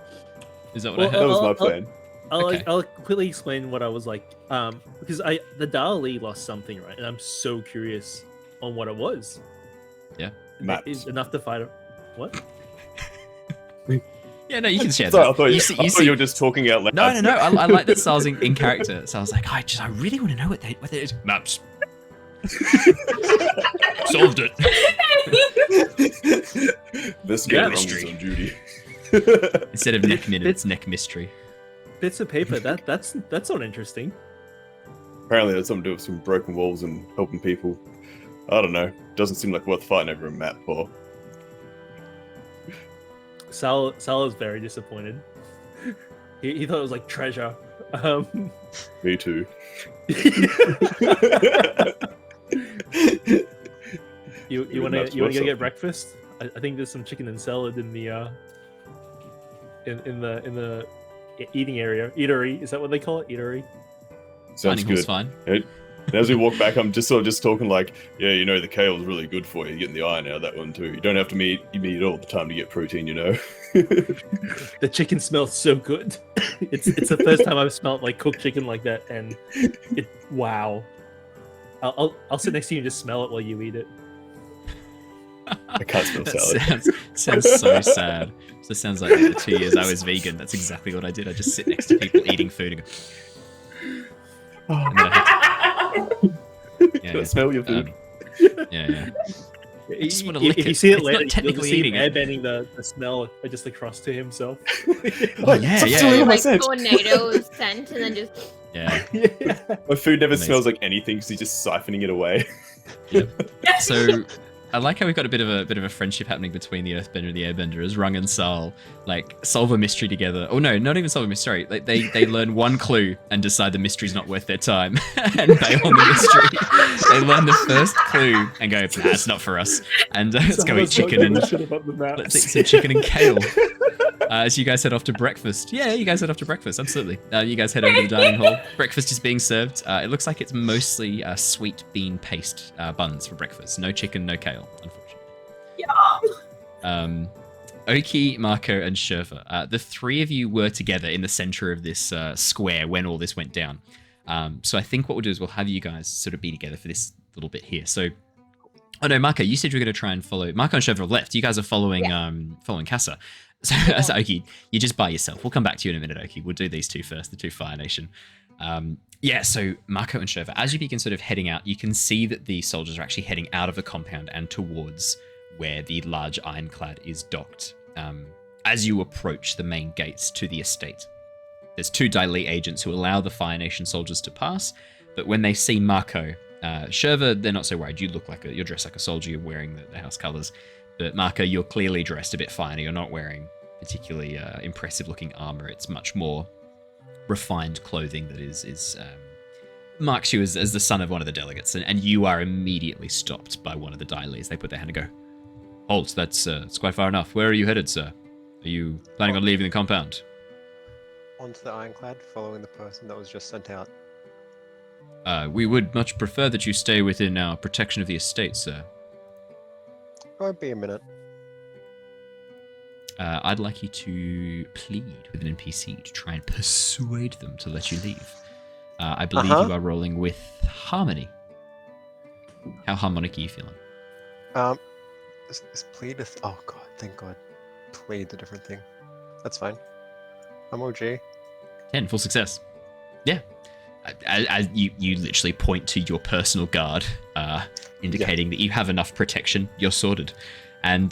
Is that what I Well, heard? That was my I'll- plan. Okay. I'll quickly explain what I was like, because the Dali lost something, right? And I'm so curious on what it was. Yeah. Maps. Is enough to fight. What? Yeah, no, you can share Sorry, I that. thought you, see- I thought you were just talking out loud. No. I like that Sal's in character. So I was like, I really want to know what they is. Maps. Solved it. This Yeah, guy Rung mystery. is on duty. Instead of neck minute, it's neck mystery. Bits of paper. That's not interesting. Apparently, that's something to do with some broken walls and helping people. I don't know. Doesn't seem like worth fighting over a map for. Sal is very disappointed. He thought it was like treasure. Me too. You Even want that's to go worth get something. breakfast? I think there's some chicken and salad in the in the eating area. Eatery, is that what they call it? Eatery. Sounds Dining hall's good. fine. And as we walk back, I'm just sort of just talking like, yeah, you know, the kale's really good for you. Getting the iron out of that one too. You don't have to eat it all the time to get protein, you know. The chicken smells so good. It's the first time I've smelled like cooked chicken like that, and wow. I'll sit next to you and just smell it while you eat it. I can't smell That salad. sounds so sad. So it sounds like the 2 years I was vegan. That's exactly what I did. I just sit next to people eating food and go. And then I Can I smell your food? yeah. I just wanna If lick you it. see it It's not later, you'll technically just see him eating it. airbending the smell just across to himself. Oh, yeah, stop yeah. stealing my Like scent. tornado scent, and then just Yeah. Yeah. My food never Amazing. smells like anything because he's just siphoning it away. So I like how we've got a bit of a friendship happening between the Earthbender and the Airbender as Rung and Sal like solve a mystery together. Oh no, not even solve a mystery. Like they learn one clue and decide the mystery's not worth their time and bail on the mystery. They learn the first clue and go, nah, it's not for us. And let's go eat chicken and let's eat some chicken and kale. As you guys head off to breakfast. Yeah, you guys head off to breakfast. Absolutely. You guys head over to the dining hall. Breakfast is being served. It looks like it's mostly sweet bean paste buns for breakfast. No chicken, no kale, unfortunately. Yeah. Oki, Mako, and Shurva. The three of you were together in the center of this square when all this went down. So I think what we'll do is we'll have you guys sort of be together for this little bit here. So, oh no, Mako, you said you were going to try and follow. Mako and Shurva have left. You guys are following following Casa. So, so Oki, you're just by yourself. We'll come back to you in a minute, Oki. We'll do these two first, the two Fire Nation. Yeah, so Mako and Shurva, as you begin sort of heading out, you can see that the soldiers are actually heading out of the compound and towards where the large ironclad is docked. As you approach the main gates to the estate, there's 2 Dai agents who allow the Fire Nation soldiers to pass, but when they see Mako, Shurva, they're not so worried. You look like you're dressed like a soldier, you're wearing the house colors, but Mako, you're clearly dressed a bit finer. You're not wearing particularly impressive looking armor. It's much more refined clothing that is marks you as the son of one of the delegates, and you are immediately stopped by one of the Dai. They put their hand and go, "Halt, it's quite far enough. Where are you headed, sir? Are you planning on leaving the compound?" Onto the ironclad, following the person that was just sent out. We would much prefer that you stay within our protection of the estate, sir. Won't be a minute. I'd like you to plead with an NPC to try and persuade them to let you leave. I believe you are rolling with harmony. How harmonic are you feeling? Is plead a oh god, thank god. Plead's a different thing. That's fine. I'm OG. 10, full success. Yeah. As you literally point to your personal guard, indicating that you have enough protection, you're sorted. And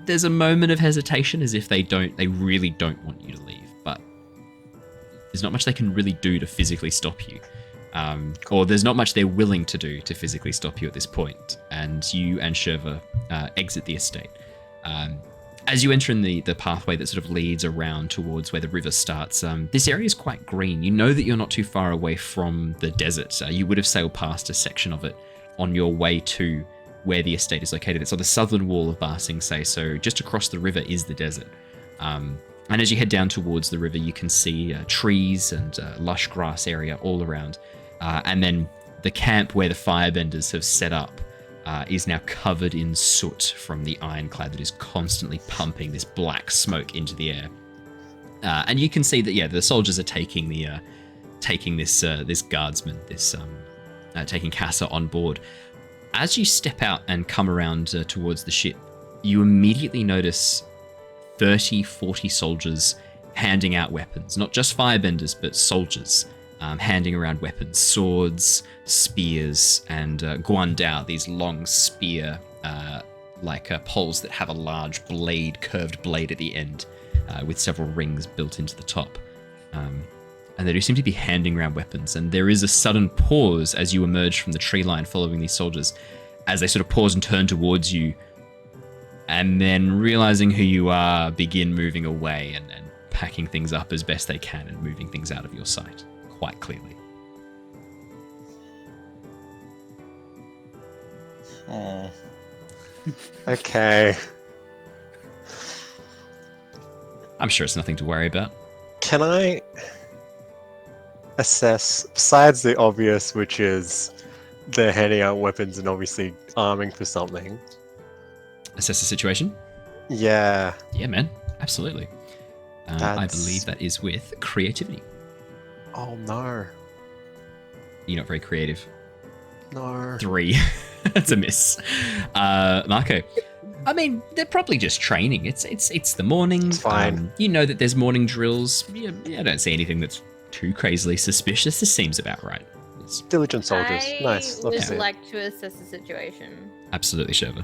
there's a moment of hesitation as if they really don't want you to leave, but there's not much they can really do to physically stop you. Or there's not much they're willing to do to physically stop you at this point. And you and Shurva exit the estate. As you enter in the pathway that sort of leads around towards where the river starts, this area is quite green. You know that you're not too far away from the desert. You would have sailed past a section of it on your way to where the estate is located. It's on the southern wall of Ba Sing Se, so just across the river is the desert. And as you head down towards the river, you can see trees and lush grass area all around. And then the camp where the firebenders have set up is now covered in soot from the ironclad that is constantly pumping this black smoke into the air. And you can see that, the soldiers are taking this guardsman, taking Casa on board. As you step out and come around towards the ship, you immediately notice 30, 40 soldiers handing out weapons. Not just firebenders, but soldiers handing around weapons, swords, spears, and guandao, these long spear poles that have a large curved blade at the end with several rings built into the top. And they do seem to be handing around weapons, and there is a sudden pause as you emerge from the tree line following these soldiers, as they sort of pause and turn towards you, and then realizing who you are, begin moving away and packing things up as best they can and moving things out of your sight quite clearly. Oh. Okay. I'm sure it's nothing to worry about. Can I assess, besides the obvious, which is they're handing out weapons and obviously arming for something? Assess the situation? Yeah. Yeah, man. Absolutely. I believe that is with creativity. Oh, no. You're not very creative. No. 3. That's a miss. Mako. I mean, they're probably just training. It's the morning. It's fine. You know that there's morning drills. Yeah, I don't see anything that's too crazily suspicious. This seems about right. It's diligent soldiers. Nice. I Love to would see it. like to assess the situation. absolutely Shurva.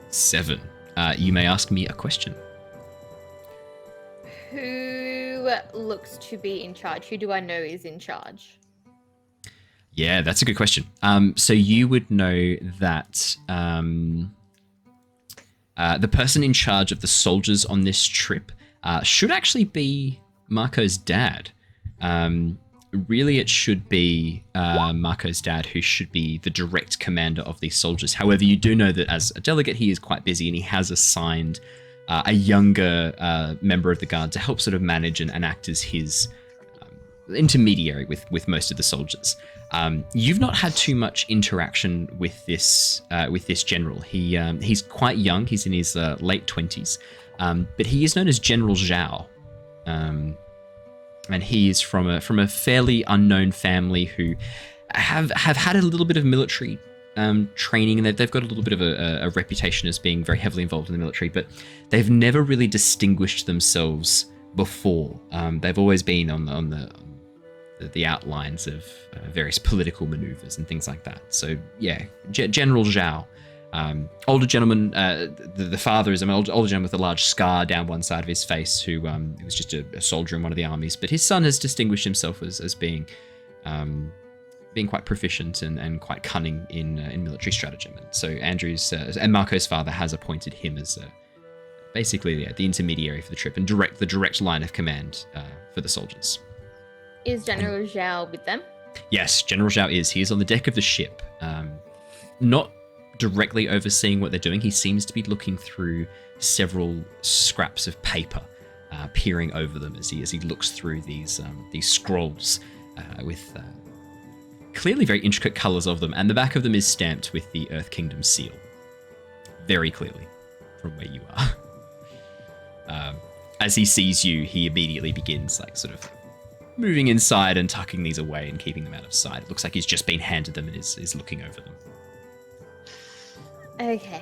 7. You may ask me a question. Who looks to be in charge? Who do I know is in charge? Yeah, that's a good question. So you would know that the person in charge of the soldiers on this trip should actually be Mako's dad. Really, it should be Mako's dad who should be the direct commander of these soldiers. However, you do know that as a delegate, he is quite busy and he has assigned a younger member of the guard to help sort of manage and act as his intermediary with most of the soldiers. You've not had too much interaction with this general. He's quite young. He's in his late 20s, but he is known as General Zhao, and he is from a fairly unknown family who have had a little bit of military training, and they've got a little bit of a reputation as being very heavily involved in the military, but they've never really distinguished themselves before. They've always been on the outlines of various political maneuvers and things like that. So yeah, General Zhao, older gentleman. The father is an older gentleman with a large scar down one side of his face, who was just a soldier in one of the armies. But his son has distinguished himself as being quite proficient and quite cunning in military stratagem. And so Andrew's and Marco's father has appointed him as basically the intermediary for the trip and the direct line of command for the soldiers. Is General Zhao with them? Yes, General Zhao is. He is on the deck of the ship, not directly overseeing what they're doing. He seems to be looking through several scraps of paper, peering over them as he looks through these scrolls with clearly very intricate colors of them, and the back of them is stamped with the Earth Kingdom seal, very clearly from where you are. As he sees you, he immediately begins sort of moving inside and tucking these away and keeping them out of sight. It looks like he's just been handed them and is looking over them. Okay.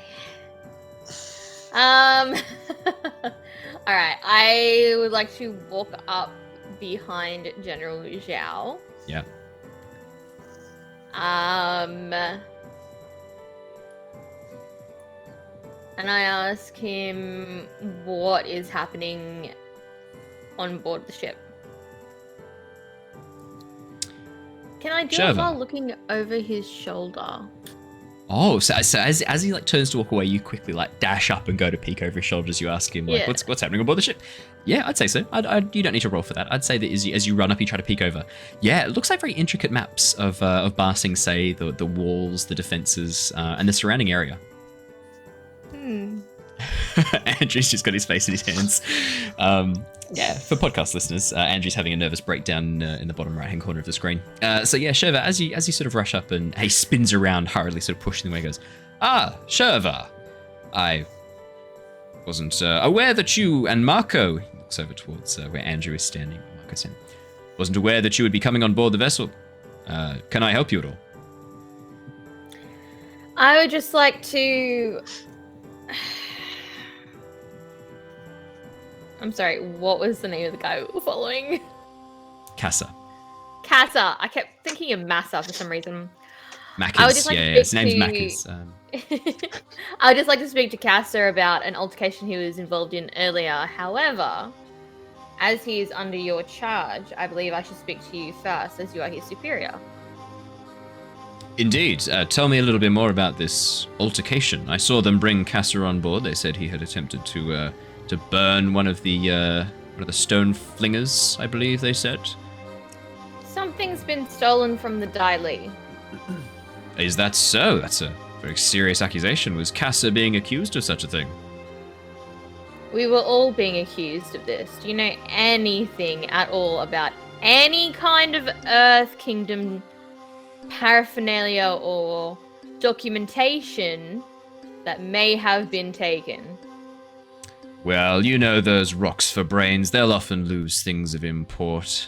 All right. I would like to walk up behind General Zhao. Yeah. And I ask him what is happening on board the ship. Can I do it while looking over his shoulder? Oh, so as he turns to walk away, you quickly dash up and go to peek over his shoulders. You ask him what's happening on board the ship. Yeah, I'd say so. You don't need to roll for that. I'd say that as you run up, you try to peek over. Yeah, it looks like very intricate maps of Ba Sing Se, the walls, the defenses, and the surrounding area. Andrew's just got his face in his hands. Yeah, for podcast listeners, Andrew's having a nervous breakdown in the bottom right-hand corner of the screen. So yeah, Shurva, as you sort of rush up and he spins around hurriedly, sort of pushing the way, goes, Shurva, I wasn't aware that you and Mako, he looks over towards where Andrew is standing, Marco's standing, wasn't aware that you would be coming on board the vessel. Can I help you at all? I would just like to... I'm sorry, what was the name of the guy we were following? Kassa. I kept thinking of Massa for some reason. Macas, his name's Macas. I would just like to speak to Kassa about an altercation he was involved in earlier. However, as he is under your charge, I believe I should speak to you first, as you are his superior. Indeed. Tell me a little bit more about this altercation. I saw them bring Kassa on board. They said he had attempted to burn one of the stone flingers, I believe they said. Something's been stolen from the Dai Li. Is that so? That's a very serious accusation. Was Kassa being accused of such a thing? We were all being accused of this. Do you know anything at all about any kind of Earth Kingdom paraphernalia or documentation that may have been taken? Well, you know those rocks for brains, they'll often lose things of import.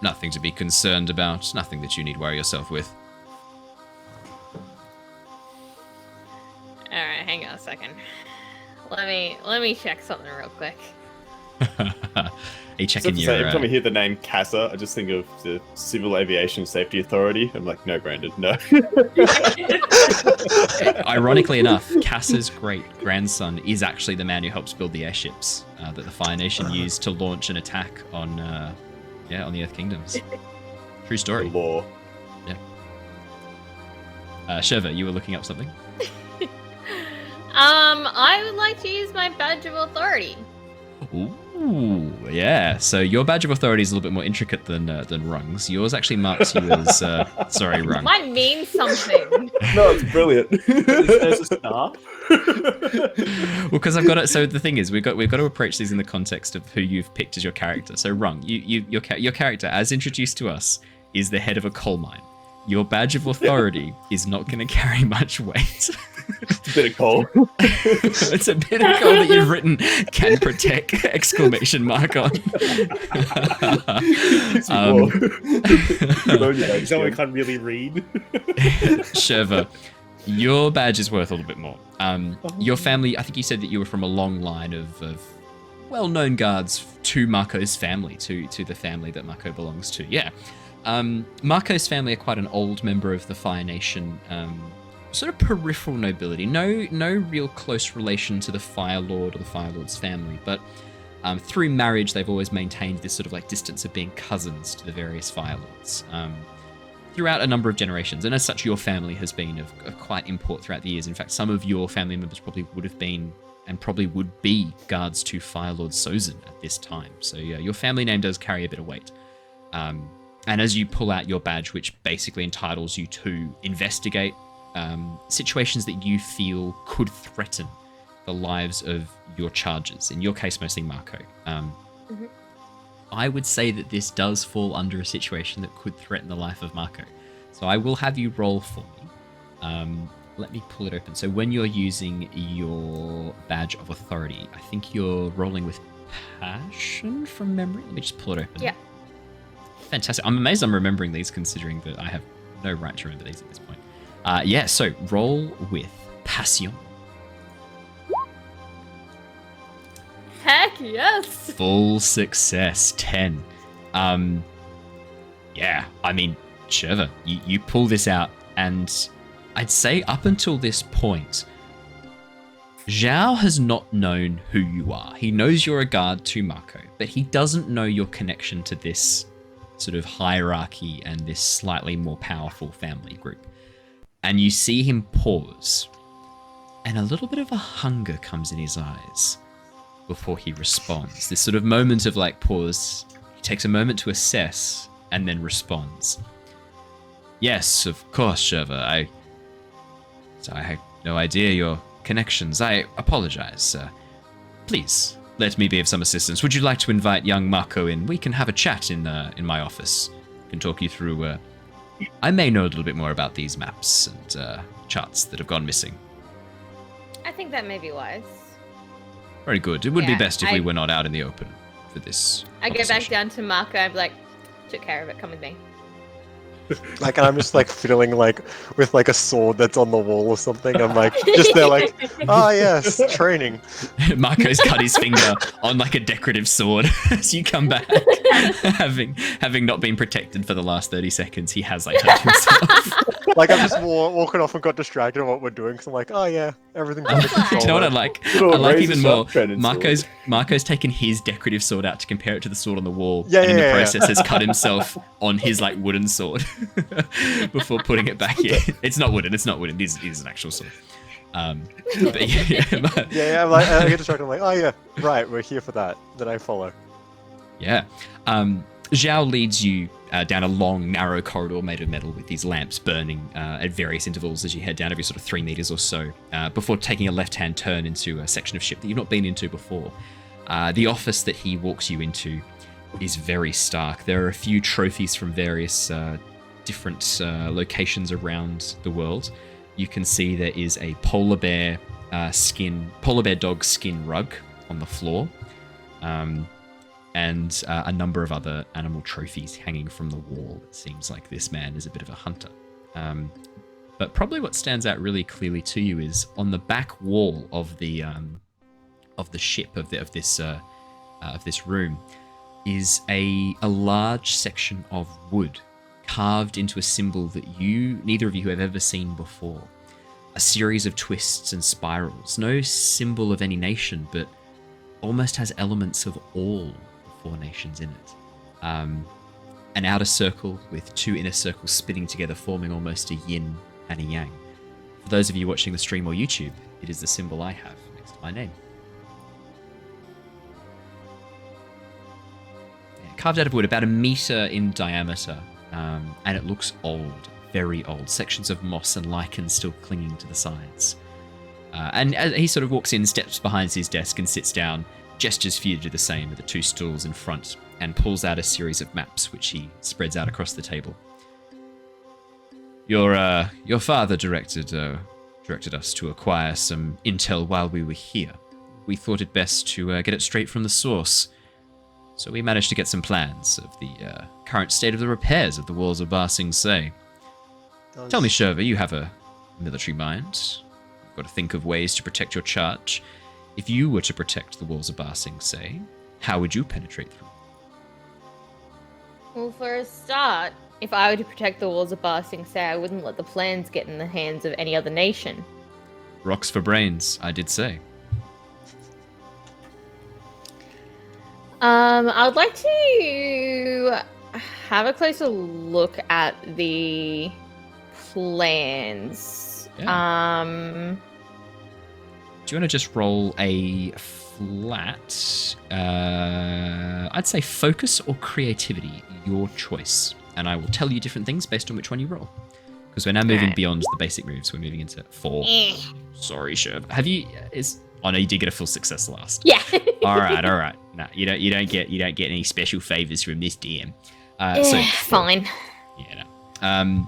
Nothing to be concerned about, nothing that you need worry yourself with. Alright, hang on a second. Let me check something real quick. Are you checking your... Every time I hear the name CASA, I just think of the Civil Aviation Safety Authority. I'm like, no, Brandon, no. Ironically enough, Cassa's great-grandson is actually the man who helps build the airships that the Fire Nation used to launch an attack on the Earth Kingdoms. True story. The law. Yeah. Shurva, you were looking up something? I would like to use my badge of authority. Ooh, yeah. So your badge of authority is a little bit more intricate than Rung's. Yours actually marks you as sorry, Rung. Mine means something. No, it's brilliant. There's a star. Well, because I've got it. So the thing is, we've got to approach these in the context of who you've picked as your character. So Rung, your character, as introduced to us, is the head of a coal mine. your badge of authority is not going to carry much weight. It's a bit of coal. It's a bit of coal that you've written "can protect!" exclamation mark on. Someone can't really read. Shurva, your badge is worth a little bit more. Your family, I think you said that you were from a long line of well-known guards to Mako's family, to the family that Mako belongs to. Yeah. Mako's family are quite an old member of the Fire Nation, sort of peripheral nobility. No real close relation to the Fire Lord or the Fire Lord's family, but through marriage, they've always maintained this sort of like distance of being cousins to the various Fire Lords throughout a number of generations. And as such, your family has been of quite import throughout the years. In fact, some of your family members probably would have been and probably would be guards to Fire Lord Sozin at this time. So yeah, your family name does carry a bit of weight. And as you pull out your badge, which basically entitles you to investigate situations that you feel could threaten the lives of your charges, in your case, mostly Mako. I would say that this does fall under a situation that could threaten the life of Mako. So I will have you roll for me. Let me pull it open. So when you're using your badge of authority, I think you're rolling with passion from memory. Let me just pull it open. Yeah. Fantastic. I'm amazed I'm remembering these, considering that I have no right to remember these at this point. Yeah, so roll with passion. Heck yes. Full success, 10. Yeah, I mean, Shurva, you pull this out, and I'd say up until this point, Zhao has not known who you are. He knows you're a guard to Mako, but he doesn't know your connection to this sort of hierarchy and this slightly more powerful family group. And you see him pause, and a little bit of a hunger comes in his eyes before he responds. This sort of moment of like pause. He takes a moment to assess and then responds. Yes, of course, Shurva. I had no idea your connections. I apologize. Please, let me be of some assistance. Would you like to invite young Mako in? We can have a chat in my office. I can talk you through... I may know a little bit more about these maps and charts that have gone missing. I think that may be wise. Very good. It would be Yeah, best if we were not out in the open for this I go back conversation. down to Mako. I'm like, took care of it. Come with me. Like, I'm just like fiddling like with like a sword that's on the wall or something. I'm like just there like, ah yes, training. Marco's cut his finger on like a decorative sword as you come back. having not been protected for the last 30 seconds, he has like hurt himself. Like I'm just walking off and got distracted on what we're doing. So I'm like, oh yeah, everything's under control. Do you know what I now." like? Little I like razor even more. sharp training sword. Marco's taken his decorative sword out to compare it to the sword on the wall, Yeah, and in the yeah, yeah. process has cut himself on his like wooden sword before putting it back in. It's not wooden. It is an actual sword. But Yeah, I'm like, I get distracted. I'm like, oh yeah, right, we're here for that. Then I follow. Yeah. Zhao leads you down a long, narrow corridor made of metal with these lamps burning at various intervals as you head down every sort of 3 meters or so, before taking a left-hand turn into a section of ship that you've not been into before. The office that he walks you into is very stark. There are a few trophies from various different locations around the world. You can see there is a polar bear dog skin rug on the floor. And a number of other animal trophies hanging from the wall. It seems like this man is a bit of a hunter. But probably what stands out really clearly to you is on the back wall of the ship of this room is a large section of wood carved into a symbol that neither of you have ever seen before. A series of twists and spirals. No symbol of any nation, but almost has elements of all 4 nations in it. An outer circle with 2 inner circles spinning together, forming almost a yin and a yang. For those of you watching the stream or YouTube, it is the symbol I have next to my name. Yeah, carved out of wood, about 1 meter in diameter, and it looks old, very old. Sections of moss and lichen still clinging to the sides. And as he sort of walks in, steps behind his desk and sits down, gestures for you to do the same at the 2 stools in front, and pulls out a series of maps which he spreads out across the table. Your father directed us to acquire some intel while we were here. We thought it best to get it straight from the source. So we managed to get some plans of the current state of the repairs of the walls of Ba Sing Se. Tell me, Shurva, you have a military mind. You've got to think of ways to protect your charge. If you were to protect the walls of Ba Sing Se, how would you penetrate through? Well, for a start, if I were to protect the walls of Ba Sing Se, I wouldn't let the plans get in the hands of any other nation. Rocks for brains, I did say. I'd like to have a closer look at the plans. Yeah. Do you want to just roll a flat, I'd say focus or creativity, your choice. And I will tell you different things based on which one you roll. Because we're now moving beyond the basic moves. We're moving into 4. Sorry, Shurva. Have you, oh no, you did get a full success last. Yeah. all right. No, you don't get any special favors from this DM. Fine. Yeah. No.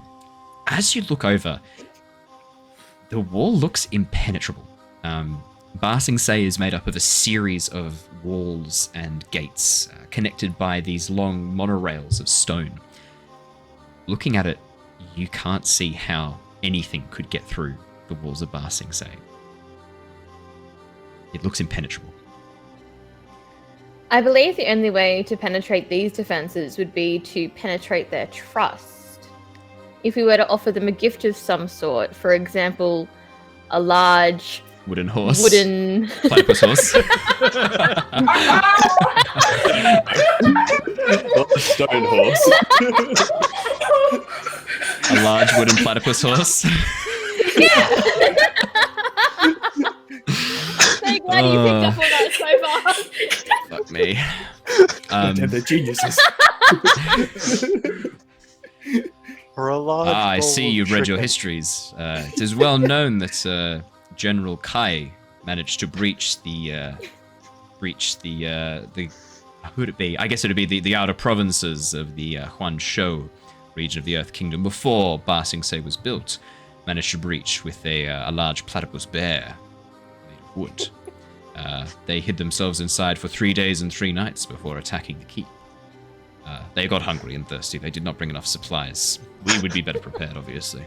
As you look over, the wall looks impenetrable. Ba Sing Se is made up of a series of walls and gates connected by these long monorails of stone. Looking at it, you can't see how anything could get through the walls of Ba Sing Se. It looks impenetrable. I believe the only way to penetrate these defenses would be to penetrate their trust. If we were to offer them a gift of some sort, for example, a large wooden horse. Platypus horse. Not the stone horse. A large wooden platypus horse. Yeah. So glad you picked up on that so far. Fuck me. They're geniuses. I see you've read your histories. It is well known that General Kai managed to breach the who would it be? I guess it would be the outer provinces of the Huanshou region of the Earth Kingdom before Ba Sing Se was built. Managed to breach with a large platypus bear made of wood. They hid themselves inside for 3 days and 3 nights before attacking the keep. They got hungry and thirsty. They did not bring enough supplies. We would be better prepared, obviously.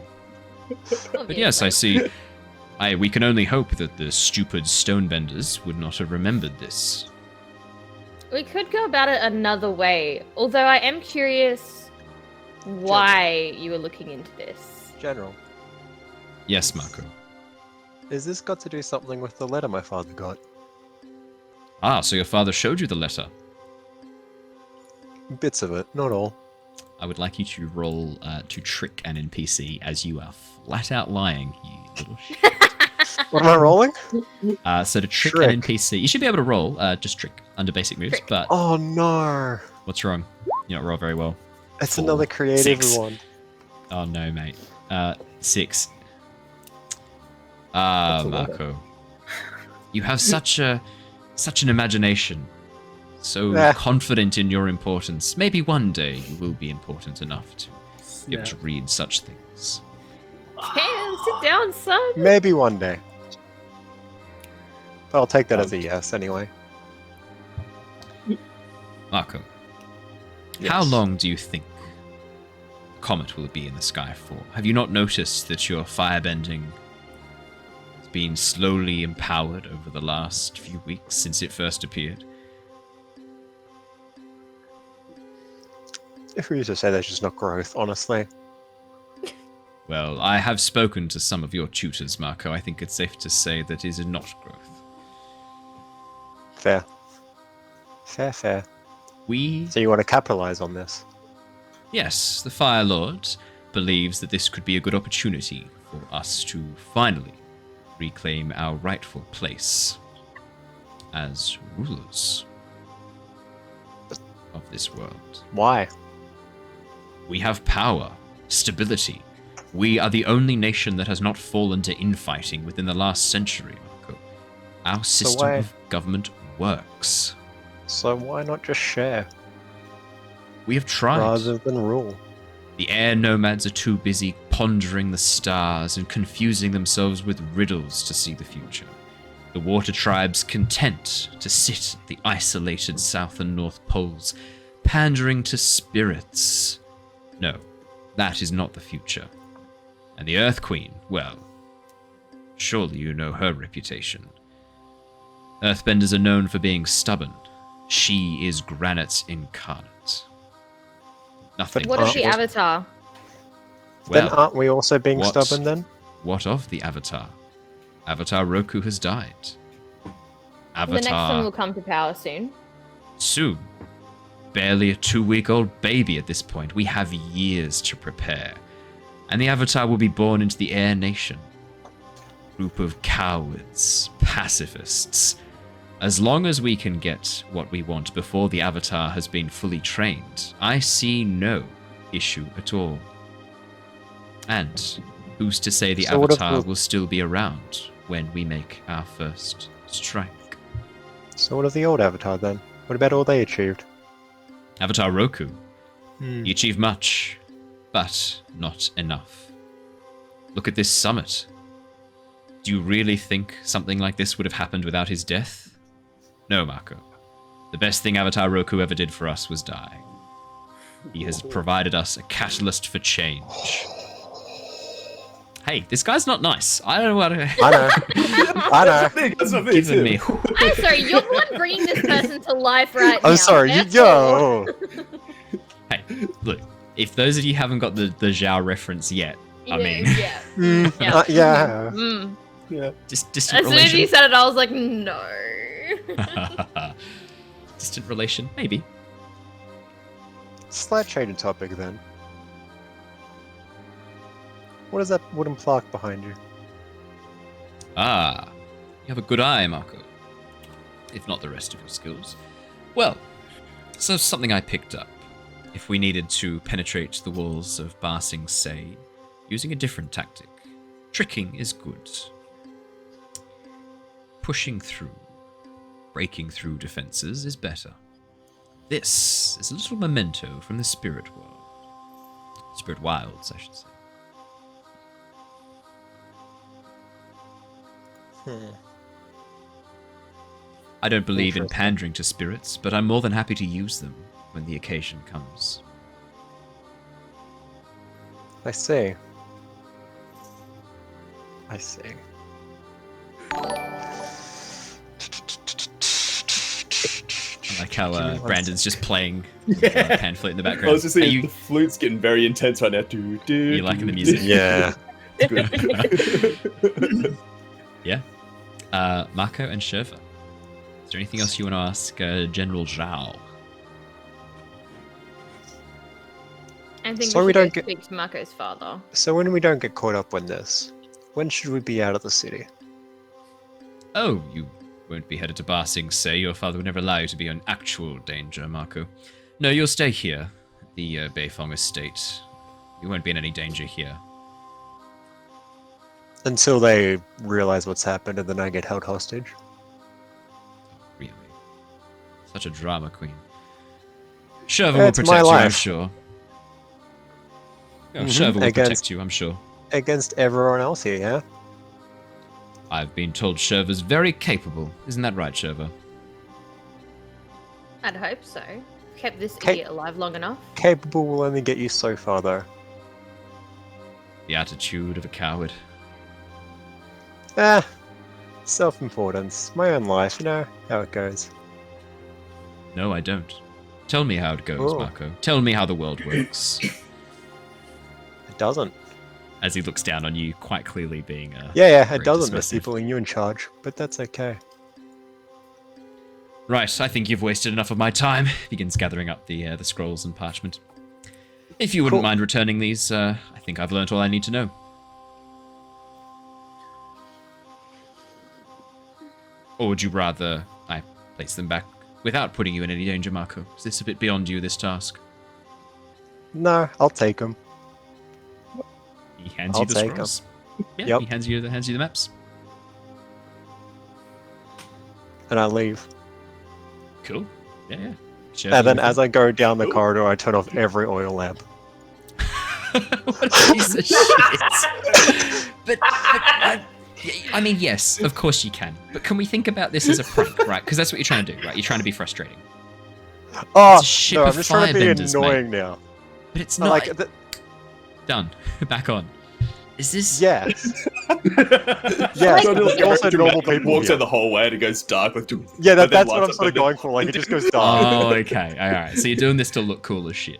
But yes, I see. We can only hope that the stupid stonebenders would not have remembered this. We could go about it another way, although I am curious why you were looking into this. General. Yes, Mako. Is this got to do something with the letter my father got? Ah, so your father showed you the letter. Bits of it, not all. I would like you to roll to trick an NPC as you are flat out lying, you little shit. What am I rolling? So to trick an NPC, you should be able to roll just trick under basic moves, but... Oh no! What's wrong? You don't roll very well. It's 4, another creative 6. one. Oh no, mate. 6. Ah, Mako. You have such an imagination. So confident in your importance. Maybe one day you will be important enough to be able to read such things. Damn, sit down, son. Maybe one day. But I'll take that as a yes anyway. Mako, Yes. how long do you think the comet will be in the sky for? Have you not noticed that your firebending has been slowly empowered over the last few weeks since it first appeared? If we were to say there's just not growth, honestly. Well, I have spoken to some of your tutors, Mako. I think it's safe to say that it is not growth. Fair. Fair. We... So you want to capitalize on this? Yes, the Fire Lord believes that this could be a good opportunity for us to finally reclaim our rightful place as rulers of this world. Why? We have power, stability. We are the only nation that has not fallen to infighting within the last century, Mako. Our system of government works. So why not just share? We have tried. Rather than rule. The air nomads are too busy pondering the stars and confusing themselves with riddles to see the future. The water tribes content to sit at the isolated south and north poles, pandering to spirits. No, that is not the future. And the Earth Queen, well, surely you know her reputation. Earthbenders are known for being stubborn. She is granite incarnate. Nothing. What of the Avatar? Then Well, aren't we also being what- stubborn then? what of the Avatar? Avatar Roku has died. The next one Avatar will come to power soon. soon. Barely a 2-week-old baby at this point. We have years to prepare. And the Avatar will be born into the Air Nation. Group of cowards, pacifists. As long as we can get what we want before the Avatar has been fully trained, I see no issue at all. And who's to say the So what if Avatar the- will still be around when we make our first strike? So what of the old Avatar then? What about all they achieved? Avatar Roku. He achieved much, but not enough. Look at this summit. Do you really think something like this would have happened without his death? No, Mako. The best thing Avatar Roku ever did for us was die. He has provided us a catalyst for change. Hey, this guy's not nice. I don't know what to... I know. I know. That's not me, Giving too. me... I'm sorry, you're the one bringing this person to life right now. I'm sorry, you therefore- go. Hey, look. If those of you haven't got the Zhao reference yet, I mean... yeah. Yeah. Yeah. Mm. Yeah. Distant As soon as relation. you said it, I was like, no. Distant relation, maybe. Slight change in topic then. What is that wooden plaque behind you? Ah, you have a good eye, Mako. If not the rest of your skills. Well, so something I picked up. If we needed to penetrate the walls of Ba Sing Se using a different tactic, tricking is good. Pushing through, breaking through defenses is better. This is a little memento from the spirit world. Spirit wilds, I should say. I don't believe in Interesting. pandering to spirits, but I'm more than happy to use them when the occasion comes. I see. I see. I like how Give me one Brandon's just playing Yeah. pan flute in the I background. was just Are saying, you, the flute's getting very intense right now. You liking the music? Yeah. Good. yeah? Mako and Shurva. Is there anything else you want to ask General Zhao? I think So we we should don't go get- speak to Mako's father. So when we don't get caught up in this, when should we be out of the city? Oh, you won't be headed to Ba Sing Se. Your father would never allow you to be in actual danger, Mako. No, you'll stay here, the Beifong estate. You won't be in any danger here. Until they realize what's happened and then I get held hostage. Really. Such a drama queen. Shurva Yeah, will it's my protect you, I'm life. sure. Oh, Mhm, Shurva will against- protect you, I'm sure. Against everyone else here, yeah? I've been told Shurva's very capable. Isn't that right, Shurva? I'd hope so. Kept this Ca- idiot alive long enough. Capable will only get you so far though. The attitude of a coward. Ah, self-importance. My own life, you know how it goes. No, I don't. Tell me how it goes, Oh. Mako. Tell me how the world works. It doesn't. As he looks down on you, quite clearly being Yeah, very it doesn't with dismissive. people and you in charge, but that's okay. Right, I think you've wasted enough of my time. Begins gathering up the scrolls and parchment. If you wouldn't Cool. mind returning these, I think I've learnt all I need to know. Or would you rather I place them back without putting you in any danger, Mako? Is this a bit beyond you, this task? No, I'll take them. He hands I'll you the take 'em. scrolls. Yeah, Yep. he hands you the maps. And I leave. Cool. Yeah, yeah. Share And then them as I go down the corridor, I turn off every oil lamp. What a piece of shit. But I mean, yes, of course you can. But can we think about this as a prank, right? Because that's what you're trying to do, right? You're trying to be frustrating. Oh, It's a ship no, of I'm just trying to be firebenders, annoying mate. now. But it's I not. like Done. Back on. Is this... Yeah. Yeah, Like, also normal people walks here. down the hallway and it goes dark. Like, Yeah, but then that's what lights I'm up sort of and then- going for. Like, it just goes dark. Oh, okay. All right. So you're doing this to look cool as shit.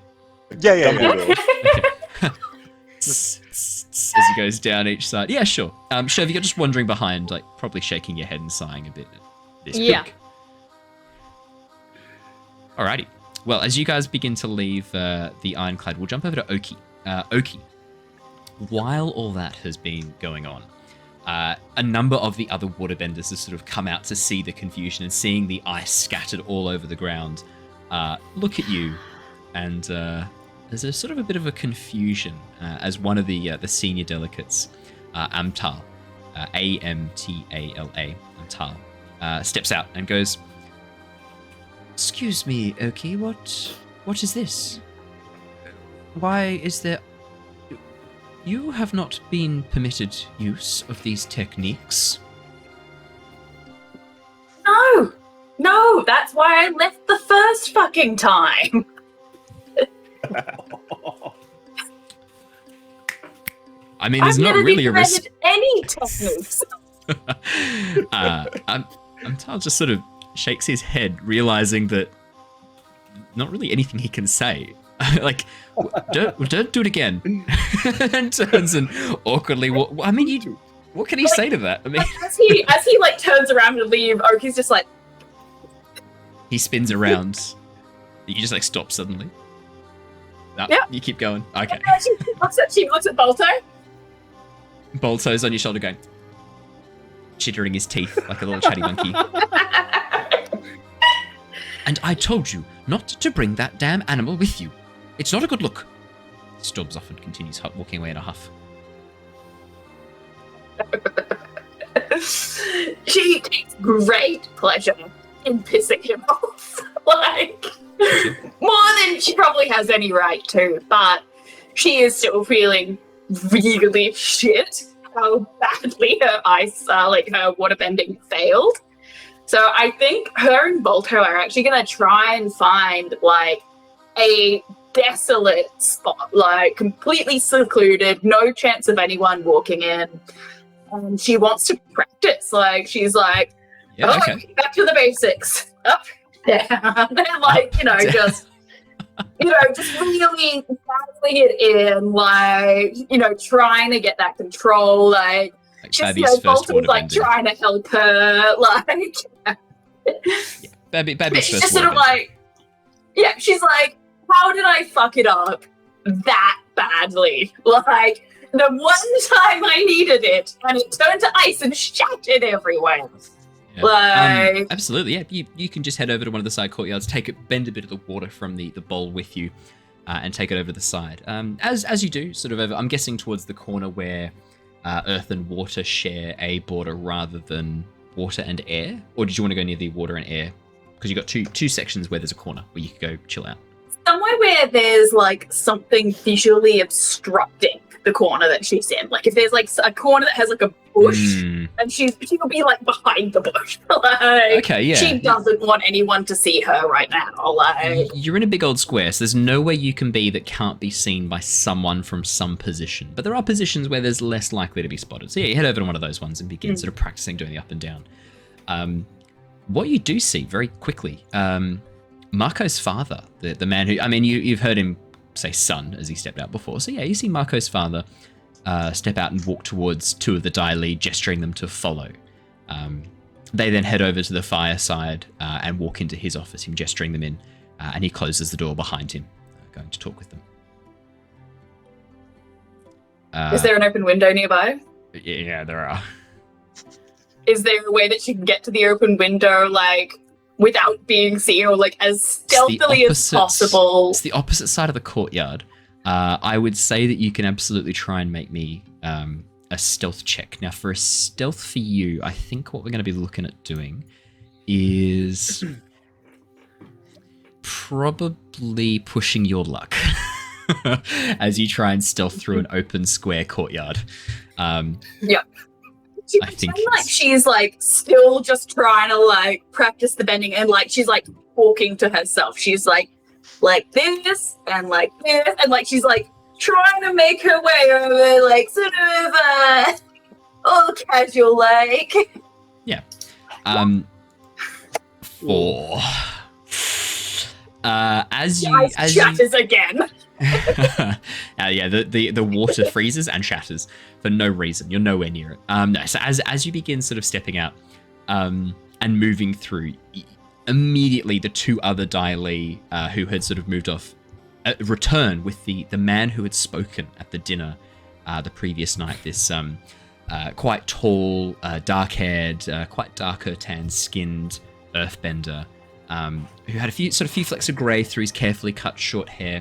Yeah. Dumbledore. As he goes down each side. Yeah, sure. Shurva, you're just wandering behind, like probably shaking your head and sighing a bit at this. Yeah. Pink. Alrighty. Well, as you guys begin to leave the Ironclad, we'll jump over to Oki. Oki, while all that has been going on, a number of the other waterbenders have sort of come out to see the confusion and seeing the ice scattered all over the ground. Look at you, and there's a sort of a bit of a confusion as one of the senior delegates, Amtal, Amtala, Amtal, steps out and goes, "Excuse me, Oki, what is this? Why is there... You have not been permitted use of these techniques." No, that's why I left the first fucking time. I mean, there's I've not never really been a permitted any techniques. Amtal just sort of shakes his head, realizing that not really anything he can say. Like, don't do it again. And turns and awkwardly. I mean, what can he say to that? I mean, as he like turns around to leave, Oki's just like, he spins around. You just like stop suddenly. No, Yeah. You keep going. Okay. she looks at Bolto. Bolto's on your shoulder going, chittering his teeth like a little chatty monkey. "And I told you not to bring that damn animal with you. It's not a good look." Storms off and continues walking away in a huff. She takes great pleasure in pissing him off. Like, more than she probably has any right to, but she is still feeling really shit how badly her her waterbending failed. So I think her and Bolto are actually going to try and find, like, a desolate spot, like, completely secluded, no chance of anyone walking in. And she wants to practice. Like, she's like, Yeah, okay. back to the basics. Up, down. And, like, just really battling it in, like, trying to get that control, like just, Babby's first Bolton's, like, waterbender. trying to help her, like... Babby's She's first just sort of waterbender. like, she's like, how did I fuck it up that badly? Like, the one time I needed it, and it turned to ice and shattered everywhere. Yeah. Like, Absolutely, yeah. You can just head over to one of the side courtyards, bend a bit of the water from the bowl with you, and take it over the side. As you do, sort of over, I'm guessing towards the corner where earth and water share a border rather than water and air, or did you want to go near the water and air? Because you've got two sections where there's a corner where you could go chill out. somewhere where there's, like, something visually obstructing the corner that she's in. Like, if there's, like, a corner that has, like, a bush, and she'll be, like, behind the bush. Like, Okay, yeah. she doesn't want anyone to see her right now. Like, You're in a big old square, so there's nowhere you can be that can't be seen by someone from some position. But there are positions where there's less likely to be spotted. So yeah, you head over to one of those ones and begin sort of practicing doing the up and down. What you do see very quickly, Mako's father, the man who, I mean, you've heard him say son as he stepped out before. So yeah, you see Mako's father step out and walk towards two of the Daili, gesturing them to follow. They then head over to the fireside and walk into his office, him gesturing them in, and he closes the door behind him, going to talk with them. is there an open window nearby? Yeah, there are. Is there a way that she can get to the open window, like, without being seen, or, like, as stealthily as possible? It's the opposite side of the courtyard. I would say that you can absolutely try and make me a stealth check. Now, for a stealth for you, I think what we're going to be looking at doing is probably pushing your luck. as you try and stealth through an open square courtyard. She I think pretend like she's like still just trying to like practice the bending, and like she's like talking to herself. She's like this and like this, and like she's like trying to make her way over, like sort of all casual like. Yeah. 4. As you shatters again. Yeah, the water freezes and shatters for no reason. You're nowhere near it. No, so as you begin sort of stepping out and moving through, immediately the 2 other Dai Li who had sort of moved off return with the man who had spoken at the dinner the previous night. This quite tall, dark-haired, quite darker tan-skinned earthbender who had a few flecks of grey through his carefully cut short hair.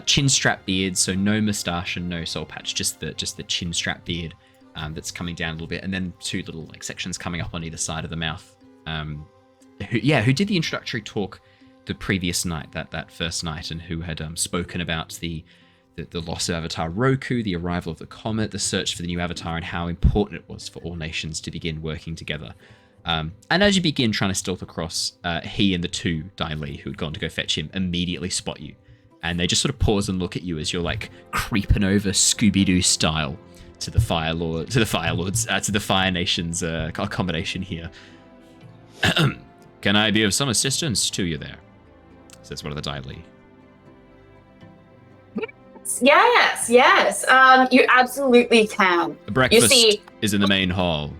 Chin strap beard, so no moustache and no soul patch, just the chin strap beard that's coming down a little bit, and then 2 little like sections coming up on either side of the mouth. Who did the introductory talk the previous night, that first night, and who had spoken about the loss of Avatar Roku, the arrival of the comet, the search for the new Avatar, and how important it was for all nations to begin working together. And as you begin trying to stealth across, he and the 2 Dai Li who had gone to go fetch him immediately spot you. And they just sort of pause and look at you as you're like creeping over Scooby-Doo style to the Fire Nation's accommodation here. Can I be of some assistance to you there? Says one of the Dai Li. Yes. You absolutely can. The breakfast You see, is in the main hall.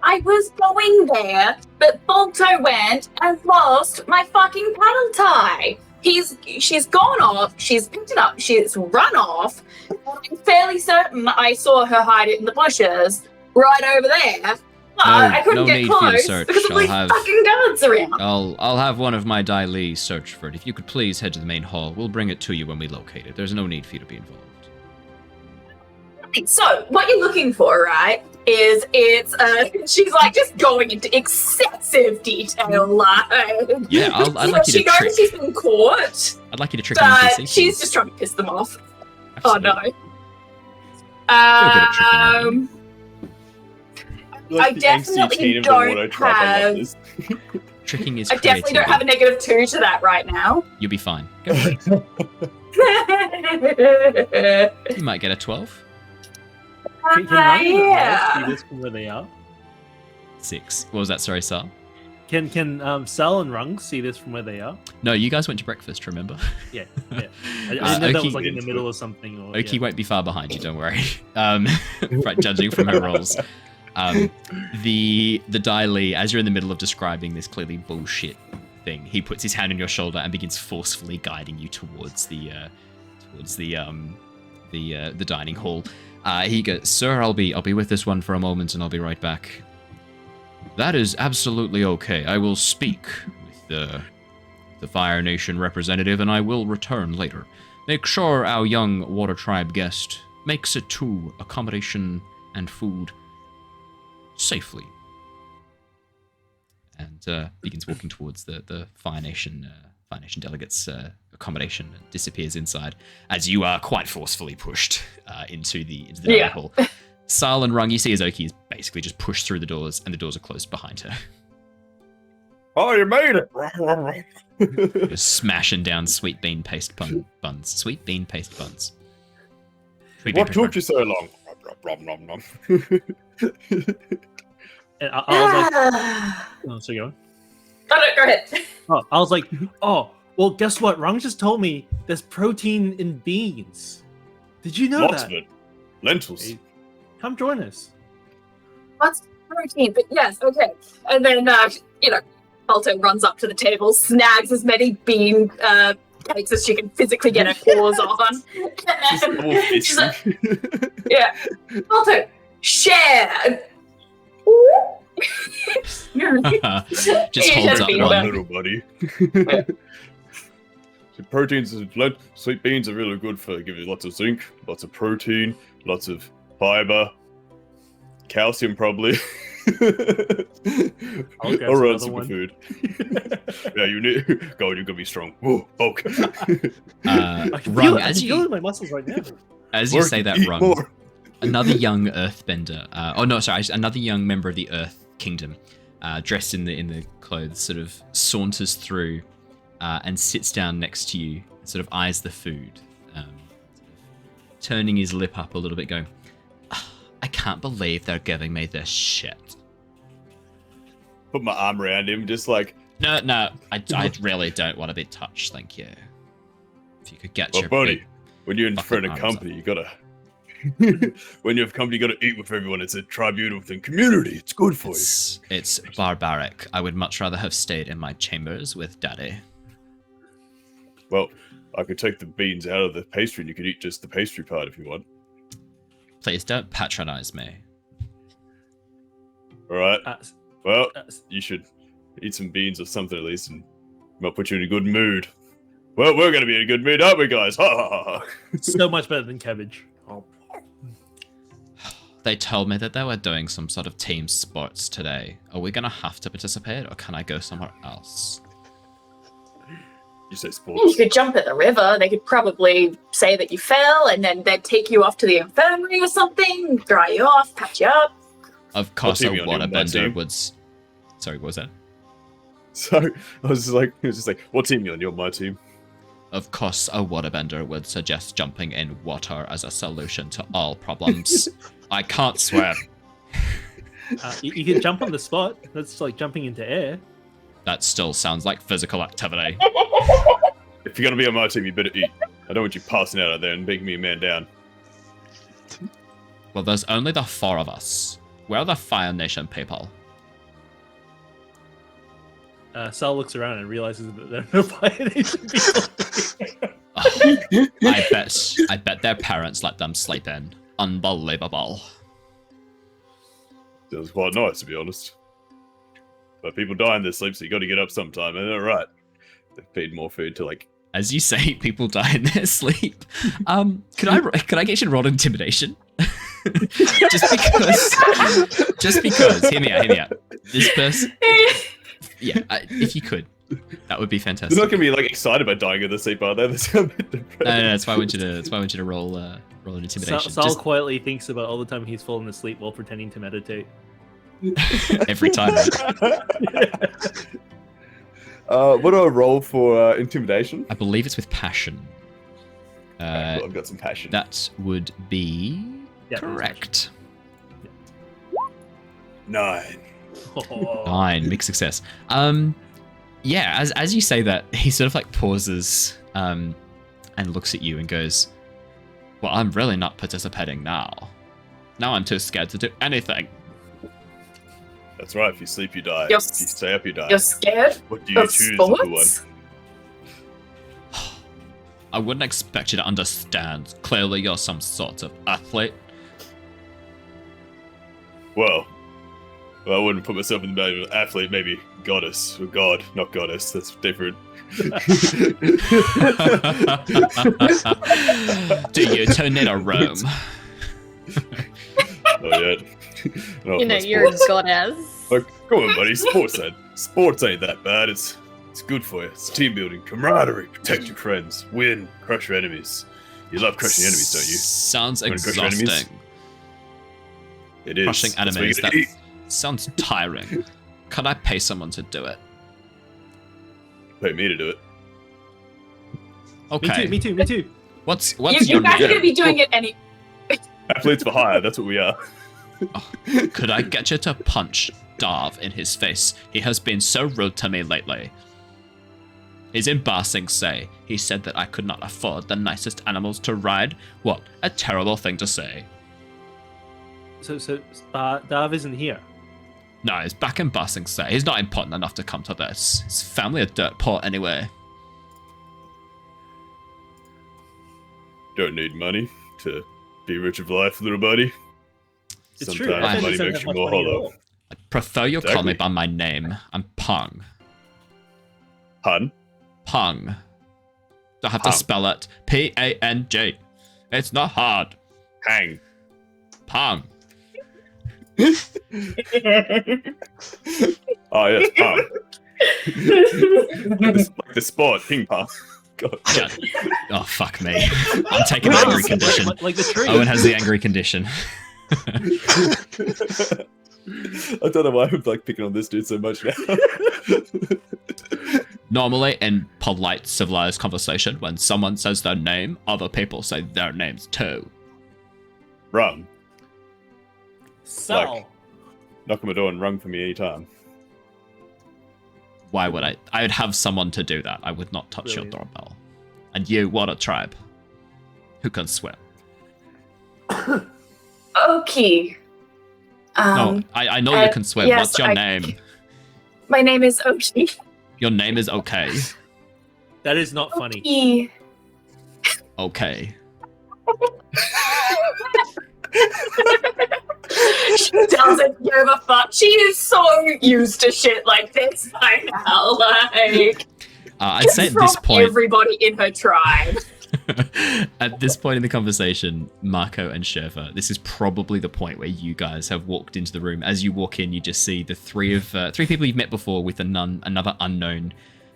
I was going there, but Balto went and lost my fucking paddle tie. She's gone off, she's picked it up, she's run off. I'm fairly certain I saw her hide it in the bushes right over there. But I couldn't get close because of these fucking guards around. I'll have one of my Dai Li search for it. If you could please head to the main hall, we'll bring it to you when we locate it. There's no need for you to be involved. So, what you're looking for, right, is she's like just going into excessive detail, like. Yeah, I'd like you to she knows she's been caught. I'd like you to trick an NPC. But she's just trying to piss them off. Absolutely. Oh no. I definitely don't have. Tricking is I definitely don't have a -2 to that right now. You'll be fine. Go for it. You might get a 12. Can Rung see this from where they are? 6. What was that? Sorry, Sal. Can Sal and Rung see this from where they are? No, you guys went to breakfast, remember? Yeah. I didn't know that was like in the middle or something. Or, Oki won't be far behind you, don't worry. Right, judging from her rolls. The Dai Li, as you're in the middle of describing this clearly bullshit thing, he puts his hand on your shoulder and begins forcefully guiding you towards the dining hall. He goes, "Sir, I'll be with this one for a moment, and I'll be right back." "That is absolutely okay. I will speak with the Fire Nation representative, and I will return later. Make sure our young Water Tribe guest makes it to accommodation and food safely." And begins walking towards the Fire Nation delegates' accommodation, and disappears inside as you are quite forcefully pushed into the dining hall. Sal and Rung, you see as Oki is basically just pushed through the doors, and the doors are closed behind her. "Oh, you made it!" Just smashing down sweet bean paste buns. Sweet bean paste buns. What took you so long? And I was like, "Oh, so go on." Oh, no, go ahead. Oh, I was like, "Oh, well, guess what? Rung just told me there's protein in beans. Did you know Lots that? of it. Lentils. Hey, come join us." What's protein? But yes, okay. And then, Balto runs up to the table, snags as many bean cakes as she can physically get her claws on. She's like, yeah. Balto, share! Just holds up one. Little buddy. Proteins, sweet beans are really good for giving you lots of zinc, lots of protein, lots of fiber, calcium probably. I'll grab I'll run another one. superfood. Yeah, you need. Go, you gotta be strong. Whoa, bulk. I can Rung, feel it. I as can feel it you in my muscles right now. as you say that, Eat Rung, more. another young Earthbender. Another young member of the Earth Kingdom, dressed in the clothes, sort of saunters through and sits down next to you. And sort of eyes the food, turning his lip up a little bit, going, "I can't believe they're giving me this shit." Put my arm around him, just like, No, I really don't want to be touched, thank you. If you could get well, your buddy, big when you're in fucking front of arms company, you gotta. When you have company, you gotta eat with everyone. It's a tribunal thing. Community. It's good for you. It's barbaric. I would much rather have stayed in my chambers with Daddy. Well, I could take the beans out of the pastry, and you could eat just the pastry part if you want. Please don't patronize me. All right. Uh, Well, uh, you should eat some beans or something at least, and might put you in a good mood. Well, we're gonna be in a good mood, aren't we, guys? Ha ha ha ha. so much better than cabbage. Oh. They told me that they were doing some sort of team sports today. Are we gonna have to participate, or can I go somewhere else? You say You sports. could jump at the river. They could probably say that you fell, and then they'd take you off to the infirmary or something, dry you off, patch you up. Of course, a team are you on, my waterbender team? would. Sorry, what was that? So I was just like, what team you on? You're on my team. Of course, a waterbender would suggest jumping in water as a solution to all problems. I can't swear. You can jump on the spot. That's like jumping into air. That still sounds like physical activity. If you're gonna be on my team, you better eat. I don't want you passing out there and making me a man down. Well, there's only the 4 of us. We're the Fire Nation people. Sal looks around and realizes that there are no Fire Nation people. Oh, I bet their parents let them sleep in. Unbelievable. Sounds quite nice, to be honest. But people die in their sleep, so you got to get up sometime. And they're right. They feed more food to like. As you say, people die in their sleep. Could I get you to roll intimidation? just because. Hear me out. This person. Yeah, if you could, that would be fantastic. They're not gonna be like excited about dying in the sleep, are they? That's gonna be depressing. No, that's why I want you to roll an intimidation. Sal Just quietly thinks about all the time he's fallen asleep while pretending to meditate. every time. What do I roll for intimidation? I believe it's with passion. Alright, well, I've got some passion. That would be Yeah, correct. 9. 9, big success. Yeah, as you say that, he sort of like pauses and looks at you and goes, "Well, I'm really not participating now. Now I'm too scared to do anything." That's right. If you sleep, you die. You're If you stay up, you die. You're scared What do you of choose, little one? sports? I wouldn't expect you to understand. Clearly, you're some sort of athlete. Well, I wouldn't put myself in the bag of an athlete. Maybe goddess or god, not goddess. That's different. Do you tornado Rome? Oh yeah. No, You know, not you're a sports. goddess. Like, come on, buddy. Sports ain't that bad. It's good for you. It's team building, camaraderie, protect your friends, win, crush your enemies. You love crushing enemies, don't you? Sounds Wanna crush your enemies? exhausting. It is. Crushing That's what enemies. you That gotta eat. sounds tiring. Can I pay someone to do it? Pay me to do it. Okay. Me too. What's You your guys are name? going to be doing it any. Athletes for hire. That's what we are. Could I get you to punch Darv in his face? He has been so rude to me lately. He's in Ba Sing Se. He said that I could not afford the nicest animals to ride. What a terrible thing to say. So Dav isn't here. No, he's back in Ba Sing Se. He's not important enough to come to this. His family are dirt poor anyway. Don't need money to be rich of life, little buddy. It's true. Sometimes I money don't makes have you much more money at hollow. all. I prefer you call me Exactly. by my name. I'm Pong. Hun? Pong. I have to Pong. spell it. P-A-N-G. It's not hard. Hang. Pong. Oh yes, palm. Like the sport, ping pong. God. Yeah. Oh, fuck me. I'm taking the angry condition. Like the tree. Owen has the angry condition. I don't know why I'm like picking on this dude so much now. Normally, in polite, civilized conversation, when someone says their name, other people say their names too. Rung. Sal. Like, knock on my door and rung for me anytime. Why would I? I would have someone to do that. I would not touch Brilliant. your doorbell. And you, what a tribe. Who can swear? Okay. No, I know you can swear. yes, What's your name? My name is Ochi. Your name is okay. That is not funny. Ochi. Okay. She doesn't give a fuck. She is so used to shit like this by now. Like, I'd say at from this point, everybody in her tribe. at this point in the conversation, Mako and Shurva, this is probably the point where you guys have walked into the room. As you walk in, you just see the three people you've met before with another unknown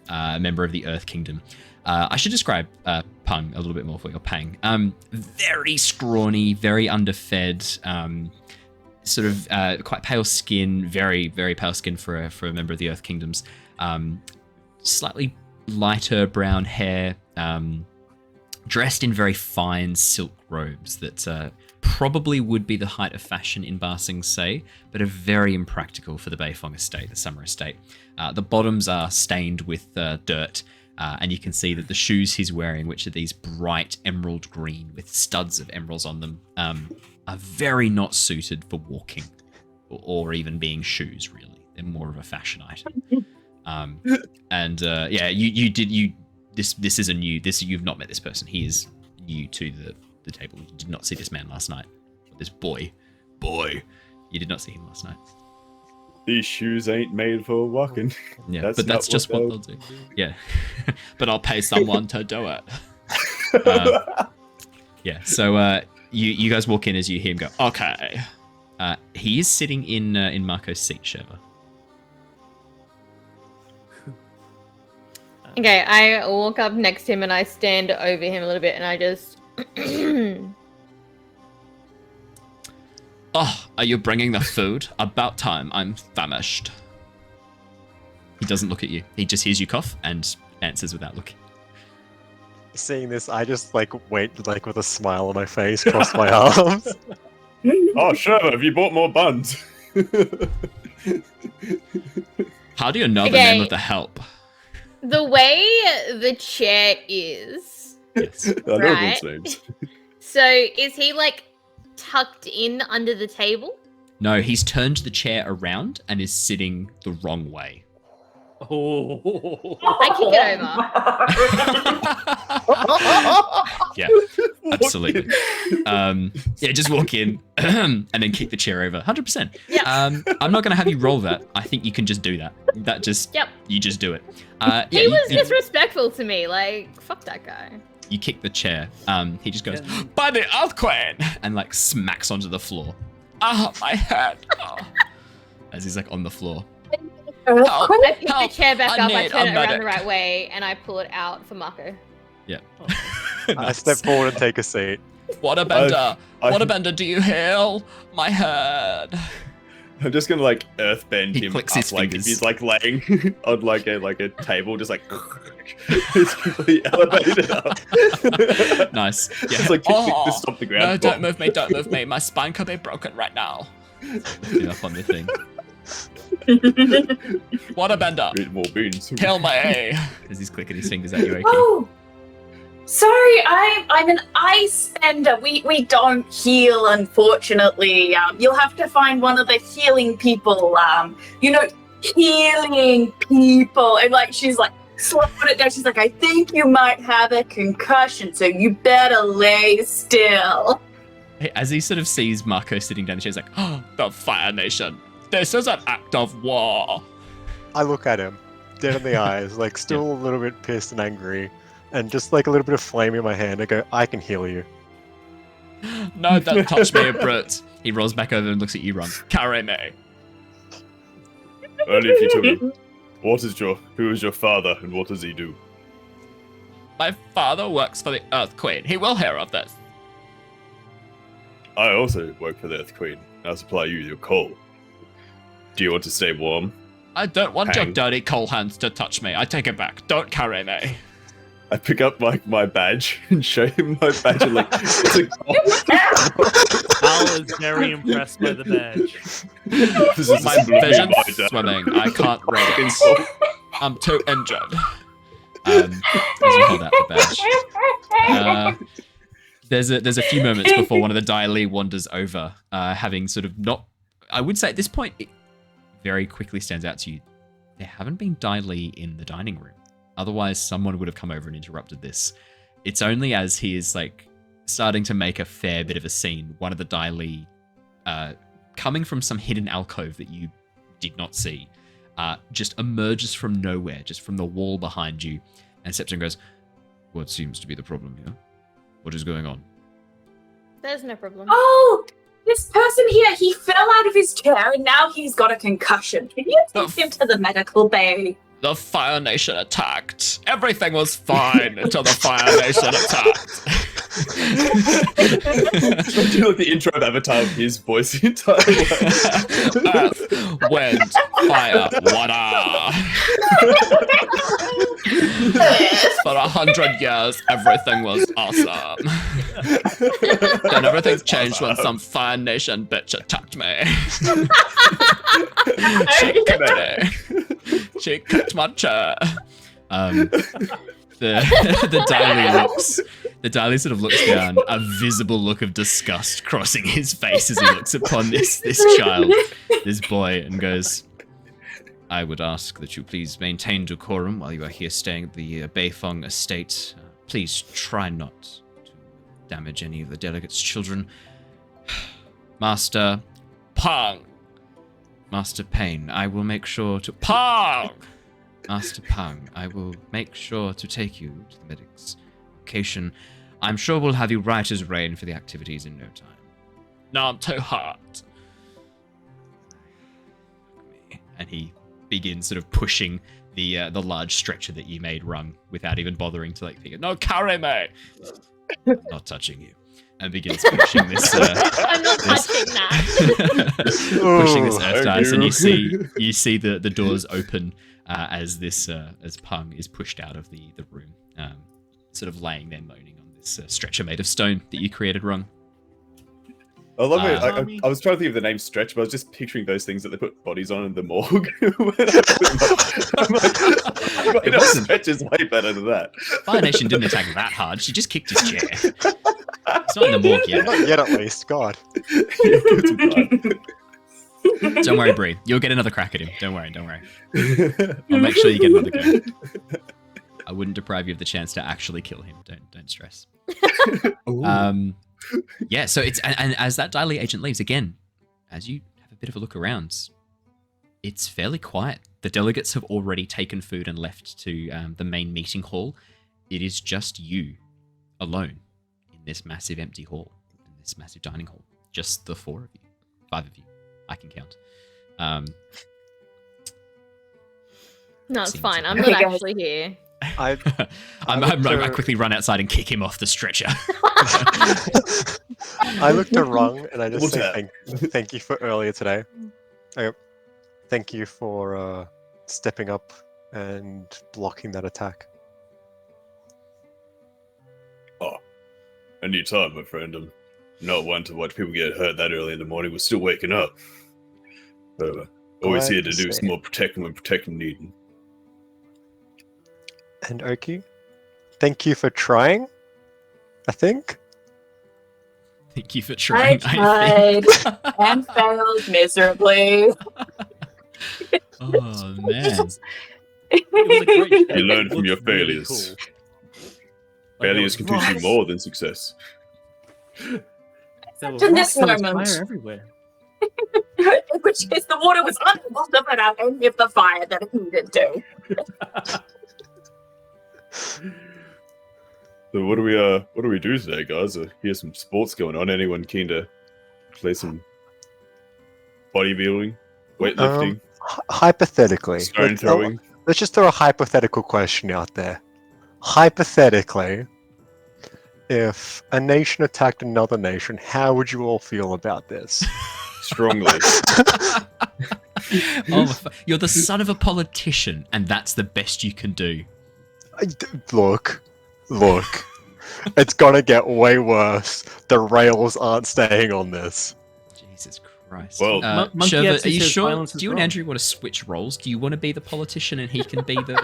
member of the Earth Kingdom. I should describe Pung a little bit more for you, or Pang. Very scrawny, very underfed, sort of quite pale skin, very, very pale skin for a member of the Earth Kingdoms. Slightly lighter brown hair, dressed in very fine silk robes that probably would be the height of fashion in Ba Sing Se, but are very impractical for the Beifong estate, the summer estate. The bottoms are stained with dirt, and you can see that the shoes he's wearing, which are these bright emerald green with studs of emeralds on them, are very not suited for walking or even being shoes, really. They're more of a fashion item. This is a new. You've not met this person. He is new to the table. You did not see this man last night. This boy, you did not see him last night. These shoes ain't made for walking. Yeah, but that's just what they'll do. Yeah, but I'll pay someone to do it. Yeah. So you guys walk in as you hear him go. Okay. He is sitting in Marco's seat, Shurva. Okay, I walk up next to him and I stand over him a little bit and I just... Oh, are you bringing the food? About time, I'm famished. He doesn't look at you. He just hears you cough and answers without looking. Seeing this, I just like wait like with a smile on my face, cross my arms. Oh, Shurva, have you bought more buns? How do you know the name of the help? The way the chair is, Yes. I know Right. those names. so is he like tucked in under the table? No, he's turned the chair around and is sitting the wrong way. Oh. I kick it over. Yeah, absolutely. Yeah, just walk in and then kick the chair over. 100%. Yep. I'm not going to have you roll that. I think you can just do that. That just, Yep. you just do it. He was disrespectful to me. Like, fuck that guy. You kick the chair. He just goes, by the earthquake! And like smacks onto the floor. Ah, my head. Oh. As he's like on the floor. I pick the Help, chair back I up, I need turn a it around the medic. right way, and I pull it out for Mako. Yeah. I Nice. step forward and take a seat. Waterbender, I- Waterbender, do you heal my head? I'm just gonna like earthbend He him clicks up, his like fingers. if he's like laying on like a table, just like he's completely elevated up. Nice. Yeah. Just like to stop the ground. No, don't move me, don't move me. My spine could be broken right now. Get up on the thing. Waterbender, Eat more beans. heal me. As he's clicking his fingers at you, Aki. Oh, sorry, I'm an ice bender. We don't heal, unfortunately. You'll have to find one of the healing people. Healing people. And like she's like slowing it down. She's like, I think you might have a concussion, so you better lay still. As he sort of sees Mako sitting down, she's like, oh, the Fire Nation. This is an act of war. I look at him, dead in the eyes, like still a little bit pissed and angry, and just like a little bit of flame in my hand. I go, I can heal you. No, don't touch me, brute. He rolls back over and looks at you, Rung. Kareme. Only if you tell me, who is your father and what does he do? My father works for the Earth Queen. He will hear of this. I also work for the Earth Queen. I supply you your coal. Do you want to stay warm? I don't want your Hang. dirty coal hands to touch me. I take it back. Don't carry me. I pick up my badge and show him my badge and like, it's a coal. Al is very impressed by the badge. This is My a symbol of me and vision's my dad. swimming. I can't read it. I'm too injured. As you hold out the badge. There's a few moments before one of the Dai Li wanders over, having sort of not... I would say at this point, it very quickly stands out to you. There haven't been Dai Li in the dining room. Otherwise, someone would have come over and interrupted this. It's only as he is like starting to make a fair bit of a scene, one of the Dai Li, coming from some hidden alcove that you did not see, just emerges from nowhere, just from the wall behind you, and steps in and goes, "What seems to be the problem here? What is going on?" There's no problem. Oh, this person here, he fell out of his chair and now he's got a concussion. Can you take him to the medical bay? The Fire Nation attacked. Everything was fine until the Fire Nation attacked. I do like the intro of Avatar of his voice the entire way. Earth, wind, fire, water. For 100 years, everything was awesome. Then everything changed when some Fire Nation bitch attacked me. She kicked my chair. The Dai Li sort of looks down, a visible look of disgust crossing his face as he looks upon this child, this boy, and goes, "I would ask that you please maintain decorum while you are here staying at the Beifong estate. Please try not to damage any of the delegates' children. Master Pang! Master Payne, I will make sure to... Pang! Master Pang, I will make sure to take you to the medic's location. I'm sure we'll have you right as rain for the activities in no time. No, I'm too hot." And he begins sort of pushing the large stretcher that you made, Rung, without even bothering to like pick it. "No, carry me!" "Not touching you." And begins pushing this. I'm not touching that. Pushing this earth thank dice, and you. you see the doors open as Pung is pushed out of the room, sort of laying there moaning on this stretcher made of stone that you created, Rung. I love it. I was trying to think of the name Stretch, but I was just picturing those things that they put bodies on in the morgue. I'm like, Stretch is way better than that. Fire Nation didn't attack that hard. She just kicked his chair. It's not in the morgue yet. Not yet, at least. God. Don't worry, Bree. You'll get another crack at him. Don't worry. I'll make sure you get another go. I wouldn't deprive you of the chance to actually kill him. Don't stress. Yeah, so it's and as that Dai Li agent leaves, again, as you have a bit of a look around, it's fairly quiet. The delegates have already taken food and left to the main meeting hall. It is just you alone in this massive empty hall, in this massive dining hall. Just the 5 of you. I can count. No, it's Seems fine. I'm okay, not guys. actually here. I quickly run outside and kick him off the stretcher. I looked at Rung and I just What's say thank you for earlier today. Thank you for stepping up and blocking that attack. Oh, any time, my friend. I'm not one to watch people get hurt that early in the morning. We're still waking up. But always Glad here to to do see some more protecting when protecting needed. And Oki, thank you for trying, I think. Thank you for I trying. tried and failed miserably. Oh man. You learn from your failures. Failures can teach you more than success. Except in this moment. Fire everywhere. Which is the water was unable to put out any of the fire that it needed to. So what do we do today, guys? Here's some sports going on. Anyone keen to play some bodybuilding, weightlifting, Hypothetically, stone throwing. let's just throw a hypothetical question out there. Hypothetically, if a nation attacked another nation, how would you all feel about this? Strongly. You're the son of a politician, and that's the best you can do. Look, it's gonna get way worse. The rails aren't staying on this. Jesus Christ. Well, Monkey Shurva, actually are you says sure? violence is Do you and wrong. Andrew want to switch roles? Do you want to be the politician and he can be the...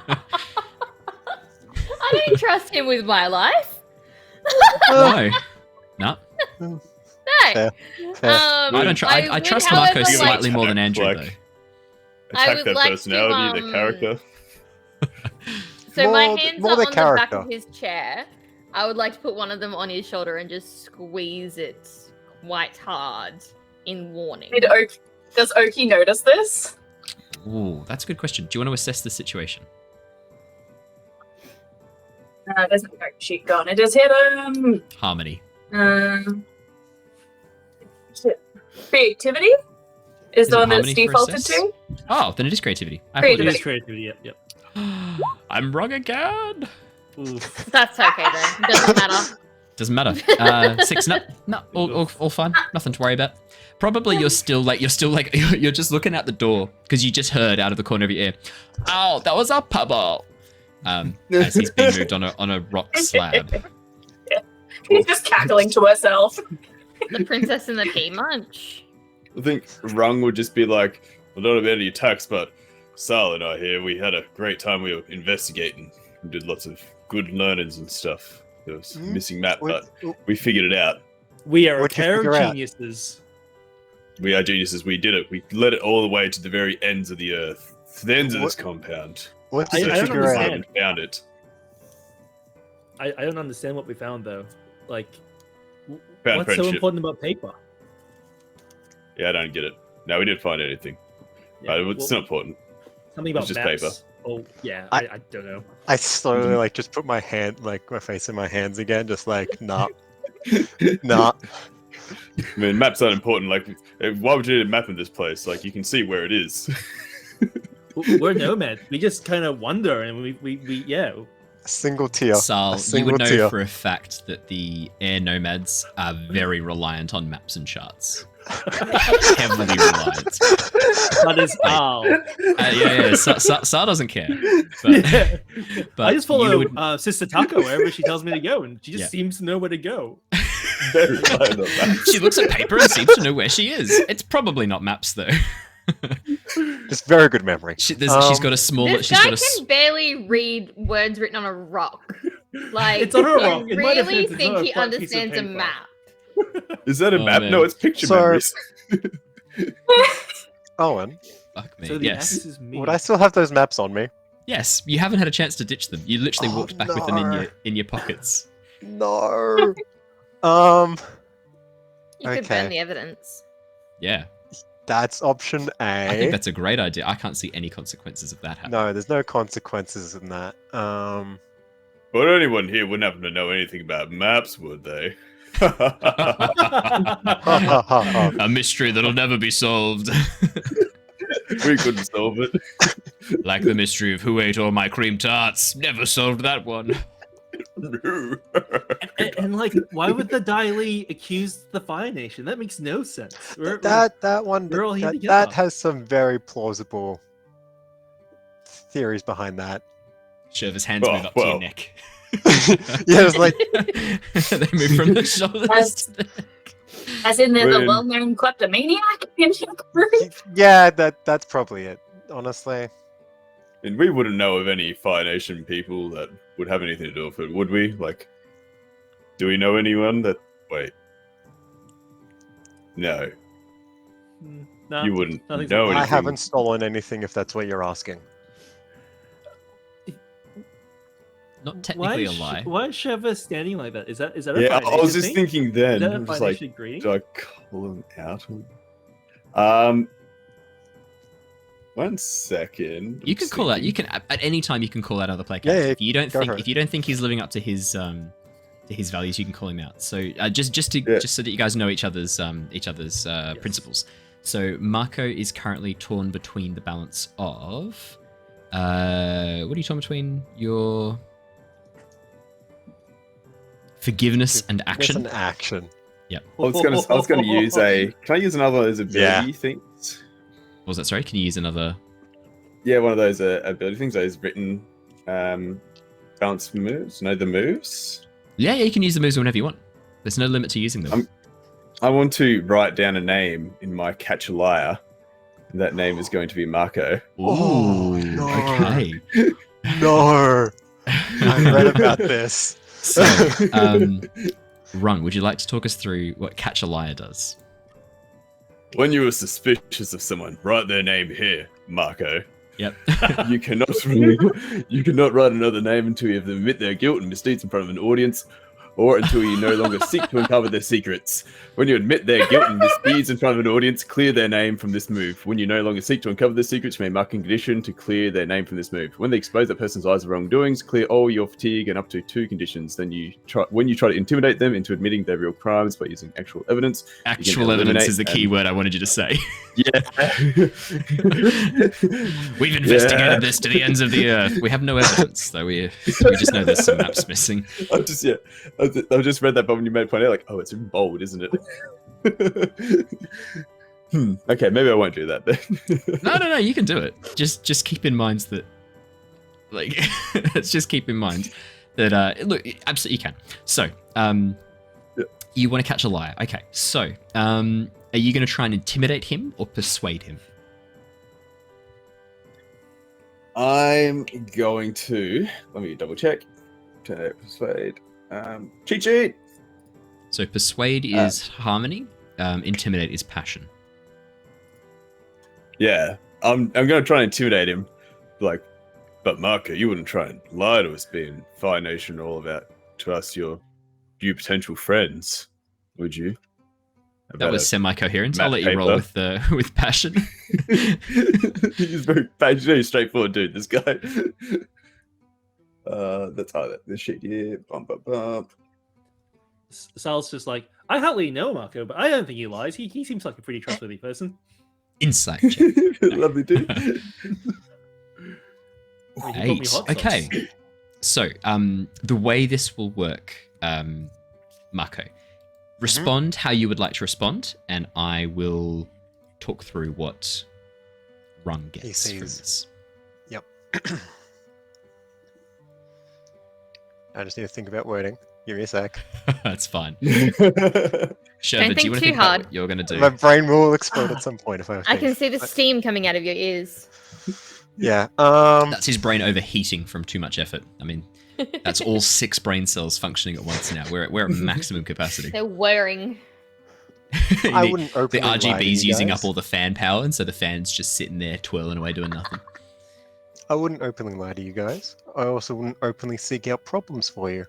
I don't trust him with my life. No. No. No. Fair. I don't trust. I would, trust however, Mako slightly like- more than Andrew, like- though. I Attack would their like to, personality, their character. So my More- hands more are the on the back character. of his chair. I would like to put one of them on his shoulder and just squeeze it quite hard in warning. Does Oki notice this? Ooh, that's a good question. Do you want to assess the situation? There's no character sheet gone. It just hit him. Harmony. Creativity is Is the it one that's harmony for defaulted assess? to. Oh, then it is creativity. I Creativity. It is apologize. creativity. Yep. I'm wrong again. Oof. That's okay then. Doesn't matter. Doesn't matter. 6. No, all fine. Nothing to worry about. Probably you're just looking out the door because you just heard out of the corner of your ear, "Oh, that was a pebble." As he's being moved on a rock slab. She's just cackling to herself. The princess and the pea munch. I think Rung would just be like, I don't know about any attacks, but Sal and I here, we had a great time. We were investigating. We did lots of good learnings and stuff. There was a missing map, but we figured it out. We are a What'd you pair figure of out? geniuses. We are geniuses. We did it. We led it all the way to the very ends of the earth. To the ends of this compound. What I did you don't figure out? understand. And found it. I don't understand what we found though. Like, Found what's so friendship. important about paper? Yeah, I don't get it. No, we didn't find anything. It's not important. Something about it's just maps. paper. Oh yeah, I- I don't know. I slowly like just put my face in my hands again, just like nah. I mean, maps aren't important. Like, why would you need a map of this place? Like, you can see where it is. We're nomads. We just kind of wander, and we yeah. A single tier. Sal, A you single would know tier. for a fact that the air nomads are very reliant on maps and charts. Heavily reliant. That is Al. Yeah. Sal doesn't care. But, but I just you follow would- Sister Taco wherever she tells me to go, and she just Yeah. seems to know where to go. Very reliant on maps. She looks at paper and seems to know where she is. It's probably not maps though. Just very good memory. She's got a small. This She's guy got a. can barely read words written on a rock. Like, It's on a I rock. In my really defense, it's think not a he flat piece of understands a paper. map. Is that a Oh, map? man. No, it's picture So- memories. Owen, Fuck me. So the Yes. X is me. would I still have those maps on me? Yes. You haven't had a chance to ditch them. You literally Oh, walked back with them no. in your pockets. No. You could Okay. burn the evidence. Yeah. That's option A. I think that's a great idea. I can't see any consequences of that happening. No, there's no consequences in that. But anyone here wouldn't happen to know anything about maps, would they? A mystery that'll never be solved. We couldn't solve it. Like the mystery of who ate all my cream tarts. Never solved that one. And like, why would the Daily accuse the Fire Nation? That makes no sense. that one we're all here that together. has some very plausible theories behind that. Shurva's hands move up to your neck. Yeah, it's like They move from the shoulders As- to the neck. As in, they're the When- well-known kleptomaniac in your group. yeah, that's probably it. Honestly, And we wouldn't know of any Fire Nation people that would have anything to do with it, would we? Like, do we know anyone that... Wait. No, No, you wouldn't nothing's- know anything. I haven't stolen anything. If that's what you're asking. Not technically a lie. Why is Shurva standing like that? Is that a Yeah, Fire I was Nation just thing? thinking Is then. that a I'm Fire just like, Nation greeting? do I call him out? 1 second. You can call out. You can at any time. You can call out other player Yeah, characters. yeah, If you don't go think for it. if you don't think he's living up to his values, you can call him out. So just so that you guys know each other's principles. So Mako is currently torn between the balance of... what are you torn between? Your... Forgiveness and It's action? an action. Yep. I was gonna use a. Can I use another as ability Yeah. things? What was that? Sorry, can you use another... Yeah, one of those ability things. Those written balanced moves. No, the moves. Yeah, you can use the moves whenever you want. There's no limit to using them. I want to write down a name in my catch a liar. That name is going to be Mako. Oh, Ooh, no. okay. No! I read about this. So, Rung, would you like to talk us through what Catch a Liar does? When you are suspicious of someone, write their name here, Mako. Yep. You cannot write another name until you have them admit their guilt and misdeeds in front of an audience, or until you no longer seek to uncover their secrets. When you admit their guilt and misdeeds in front of an audience, clear their name from this move. When you no longer seek to uncover their secrets, you may mark a condition to clear their name from this move. When they expose that person's eyes of wrongdoings, clear all your fatigue and up to 2 conditions. Then when you try to intimidate them into admitting their real crimes by using actual evidence. Actual evidence is the key word I wanted you to say. Yeah. We've investigated this to the ends of the earth. We have no evidence, though. We just know there's some maps missing. I just read that, but when you made a point out, like, oh, it's in bold, isn't it? Okay, maybe I won't do that then. No, you can do it. Just keep in mind that, like, let's just keep in mind that, look, absolutely you can. So, you want to catch a liar. Okay, so, are you going to try and intimidate him or persuade him? I'm going to, let me double check. Persuade. Cheat sheet. So persuade is harmony, intimidate is passion. Yeah, I'm gonna try and intimidate him, like, but Mako, you wouldn't try and lie to us, being Fire Nation, all about to us, your potential friends, would you? That was semi-coherent. map I'll let you roll with with passion. He's very straightforward dude. This guy. That's how the shit. Yeah, bump. Sal's just like, I hardly know Mako, but I don't think he lies. He seems like a pretty trustworthy person. Insight check. Lovely dude. I mean, he got me 8. hot Okay. sauce. So, the way this will work, Mako, respond how you would like to respond, and I will talk through what Rung gets from this. Yep. I just need to think about wording. Give me a sec. That's fine. Don't Shurva, do you think want to too think hard. about what you're going to do? My brain will explode at some point if I. I can see the steam coming out of your ears. Yeah. That's his brain overheating from too much effort. I mean, that's all 6 brain cells functioning at once now. We're at maximum capacity. They're whirring. I wouldn't The openly lie to RGB's you using guys. up all the fan power, and so the fan's just sitting there twirling away doing nothing. I wouldn't openly lie to you guys. I also wouldn't openly seek out problems for you.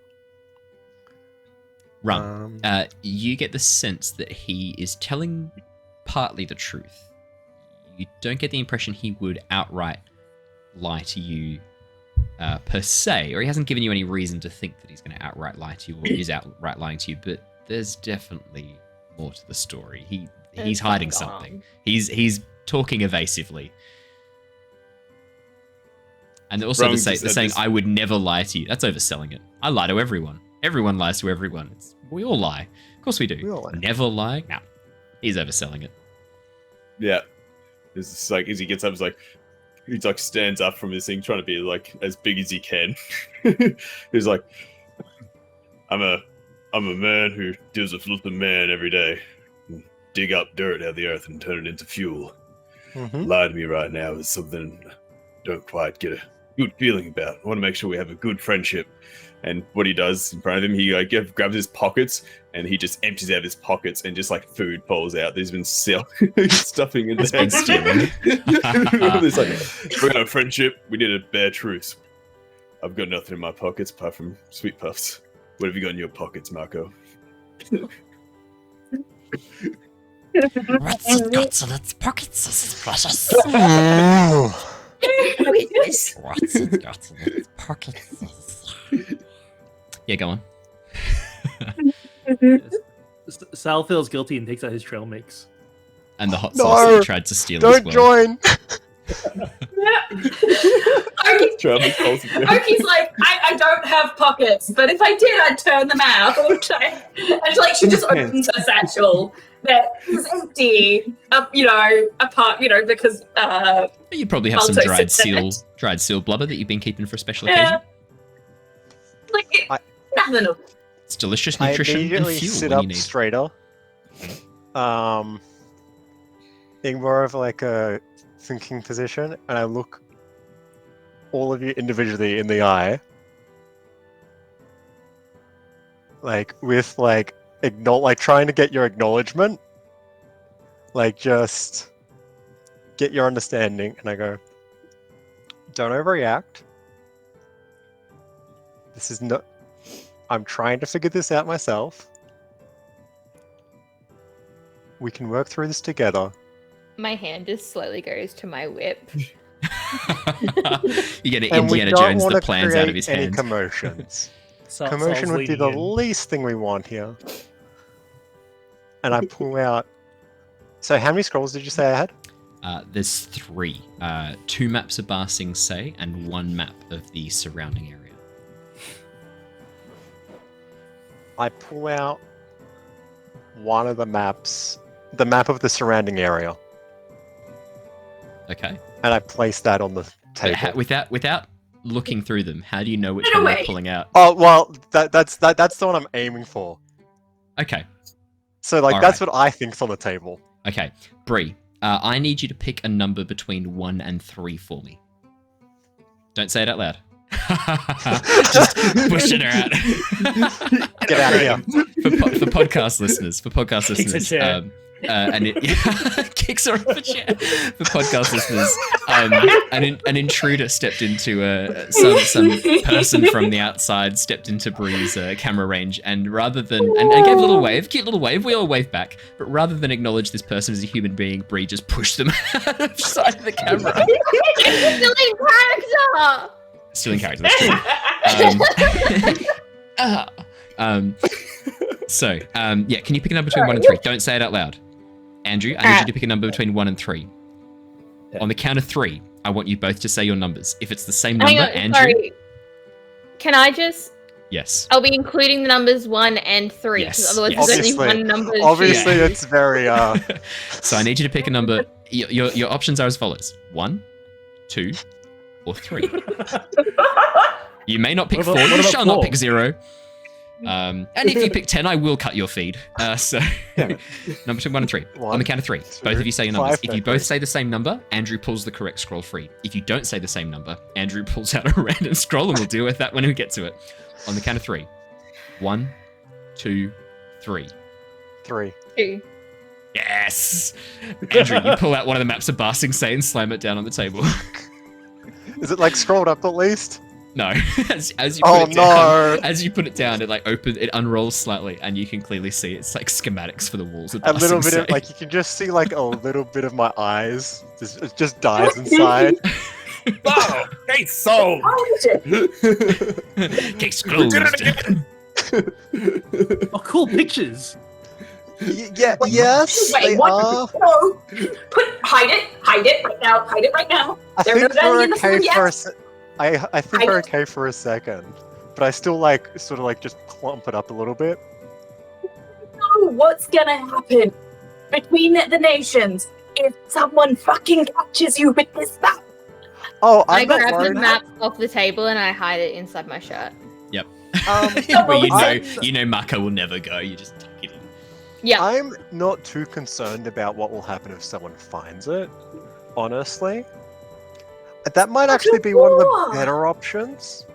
Rung, you get the sense that he is telling partly the truth. You don't get the impression he would outright lie to you per se, or he hasn't given you any reason to think that he's going to outright lie to you or is outright lying to you, but there's definitely more to the story. He's hiding something. He's talking evasively. And also Rung the just said saying, this- I would never lie to you. That's overselling it. I lie to everyone. Everyone lies to everyone. We all lie. Of course we do. We all lie. Never lie? No. He's overselling it. Yeah. It's just like as he gets up, he stands up from his thing, trying to be like as big as he can. He's like, I'm a man who deals with little man every day. Dig up dirt out of the earth and turn it into fuel. Mm-hmm. Lie to me right now is something I don't quite get a good feeling about. I want to make sure we have a good friendship. And what he does in front of him, he grabs his pockets and he just empties out his pockets and just like food falls out. There's been stuffing in He's there. been stealing. It's like, we're gonna have friendship. We need a bare truce. I've got nothing in my pockets apart from sweet puffs. What have you got in your pockets, Mako? What's it got in its pockets? This is precious. What's it got in its pockets? Yeah, go on. Sal feels guilty and takes out his trail mix. And the hot sauce that No! you tried to steal as Don't well. join! Oki's like, I don't have pockets, but if I did, I'd turn them out. And like, she just opens her satchel that is empty, apart, because You probably have some Maltose is dried seal blubber that you've been keeping for a special yeah, occasion. like nothing of It's delicious I nutrition and immediately fuel sit when up you need. straighter. In more of like a thinking position, and I look all of you individually in the eye, like with like trying to get your acknowledgement, like just get your understanding, and I go, don't overreact. This is not. I'm trying to figure this out myself. We can work through this together. My hand just slowly goes to my whip. You get an And we Indiana don't Jones want that to plans out of create his any hands. commotions. Saul's Commotion would be the leaning in. least thing we want here. And I pull out. So, how many scrolls did you say I had? There's 3. 2 maps of Ba Sing Se and 1 map of the surrounding area. I pull out one of the maps, the map of the surrounding area, Okay. and I place that on the But table. without looking through them, how do you know which No one you're way. pulling out? Oh well, that's the one I'm aiming for. Okay. So like All that's right. what I think's on the table. Okay. Bree, I need you to pick a number between 1 and 3 for me. Don't say it out loud. Just pushing her out. Get out of here. For podcast listeners, Kicks a chair. And it kicks her off a chair. For podcast listeners, an intruder stepped into some person from the outside stepped into Bree's camera range, and rather than and gave a little wave, cute little wave, we all wave back. But rather than acknowledge this person as a human being, Bree just pushed them out of sight of the camera. Still in character! Still in character. That's true. Yeah, can you pick a number between 1 and 3? Don't say it out loud. Andrew, I need you to pick a number between 1 and 3. On the count of 3, I want you both to say your numbers. If it's the same number, Hang on, Andrew. sorry. Can I just... Yes. I'll be including the numbers 1 and 3, because Yes, otherwise yes. there's only one number. to Obviously, choose. it's very So I need you to pick a number. Your options are as follows: 1, 2, or 3. You may not pick What 4. about- You what about shall not 4? pick 0. And if you pick 10, I will cut your feed. So, number between 1 and 3. On the count of 3, both of you say your numbers. If you both say the same number, Andrew pulls the correct scroll free. If you don't say the same number, Andrew pulls out a random scroll, and we'll deal with that when we get to it. On the count of 3. 1, 2, 3. 3. 2. Yes! Andrew, you pull out one of the maps of Ba Sing Se and slam it down on the table. Is it like scrolled up at least? No, as you put Oh it down, no! as you put it down, it unrolls slightly, and you can clearly see it's like schematics for the walls of A Ba little Sing bit of Se. like you can just see like a little bit of my eyes. It just dies inside. Oh, hey, Saul! Oh, shit. Case closed. Oh, cool pictures. Yeah. Yes. Wait, They what? are. No. Hide it right now. Hide it right now. I They're think not we're in the okay food yet. for I think I we're know. okay for a second, but I still like sort of like just clump it up a little bit. Know what's gonna happen between the nations if someone fucking catches you with this map. Oh, I I'm not grab the worried. map off the table and I hide it inside my shirt. Where you know Mako will never go. You just tuck it in. Yeah. I'm not too concerned about what will happen if someone finds it. Honestly, that might actually be one of the better options.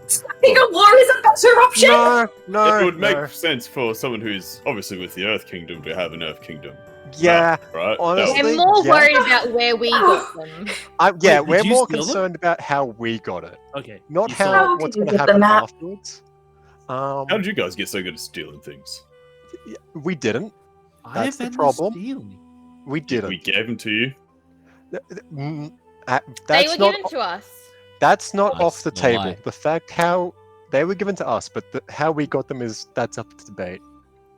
Starting a war is a better option. No, It would make no. sense for someone who's obviously with the Earth Kingdom to have an Earth Kingdom. Yeah, Right? honestly, I'm more yeah. worried about where we got them. Yeah, Wait, we're did you more steal them? concerned about how we got it, Okay. not You how How what's did going you to get the happen map? afterwards. How did you guys get so good at stealing things? We didn't. That's the I've been problem. stealing. We didn't. We gave them to you. Mm, They that's were not. given to us. That's not That's off the a table. lie. The fact how they were given to us, but how we got them is that's up to debate.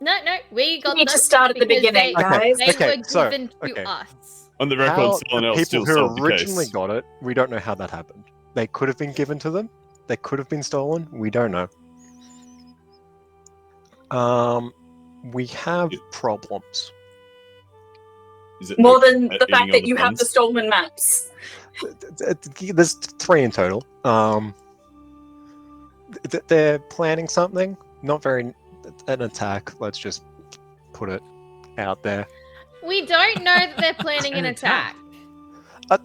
No, we got We need them to start at the because beginning, they, guys. they Okay, were so, given to okay. us. On the record, How someone the else people still who solved the originally case. got it, we don't know how that happened. They could have been given to them. They could have been stolen. We don't know. We have problems. Is it More okay than the eating fact on that you have funds? the stolen maps. There's 3 in total. They're planning something. Not very an attack. Let's just put it out there. We don't know that they're planning an attack.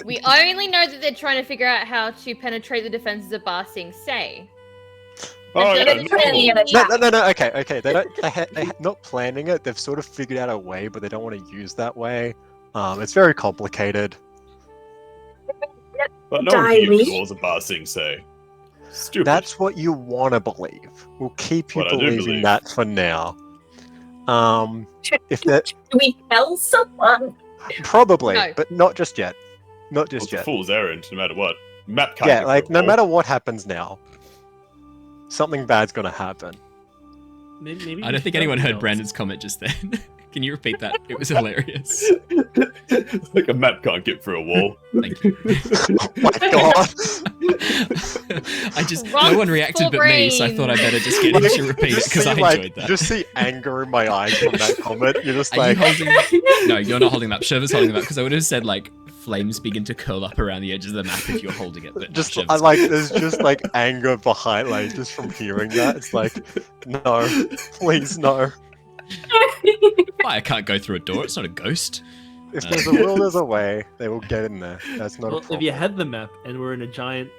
We only know that they're trying to figure out how to penetrate the defenses of Ba Sing Se. Oh, They're yeah, planning an no. attack. No. Okay. They're not planning it. They've sort of figured out a way, but they don't want to use that way. It's very complicated. But no one can Diley. give towards a passing, say. Stupid. That's what you want to believe. We'll keep you What I do believing believe. that for now. If that Should we tell someone? probably, No. but not just yet. Not Well, just it's a yet. fool's errand, no matter what. Map can't Yeah, give like her a no wall. matter what happens now, something bad's gonna happen. Maybe I don't think anyone heard Brandon's comment just then. Can you repeat that? It was hilarious. Like a map can't get through a wall. Thank you. Oh my god! No one reacted but me, so I thought I better just get him to repeat it because I enjoyed that. You just see anger in my eyes from that comment. You're just Are like, you holding? No, you're not holding that. Shurva's holding that because I would have said like flames begin to curl up around the edges of the map if you're holding it. But just no, I Shurva's like there's just like anger behind, like just from hearing that. It's like, no, please no. Why, I can't go through a door. It's not a ghost. If there's a will, there's a way. They will get in there. That's not a Well, problem. if you had the map and we're in a giant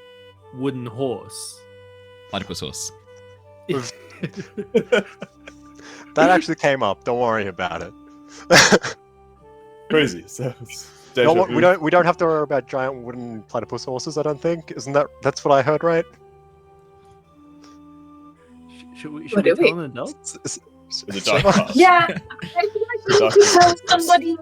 wooden horse, Platypus horse. That actually came up. Don't worry about it. Crazy. So, We don't have to worry about giant wooden platypus horses. I don't think. Isn't that's what I heard, right? should we What do we- tell an adult? It's a dark path. Yeah, I feel like we Dark should tell somebody.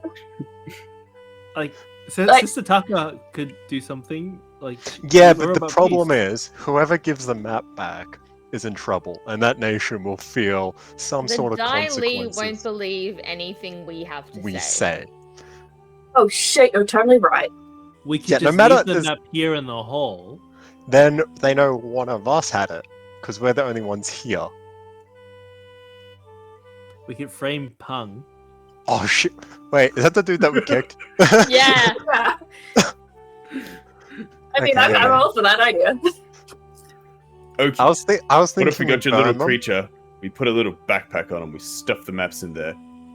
Like, Like- Sister Taka could do something. Like, Yeah, give her but the about problem peace. is, whoever gives the map back is in trouble, and that nation will feel some The sort of Dai Li consequences. won't believe anything we have to we say. say. Oh shit, you're totally right. We could Yeah, no just matter- leave the there's- map here in the hall. Then they know one of us had it, because we're the only ones here. We could frame Pung. Oh shit! Wait, is that the dude that we kicked? Yeah. I mean, Okay. I'm all for that idea. Okay. I was thinking. What if we we got your little burn them. creature, we put a little backpack on him, we stuff the maps in there,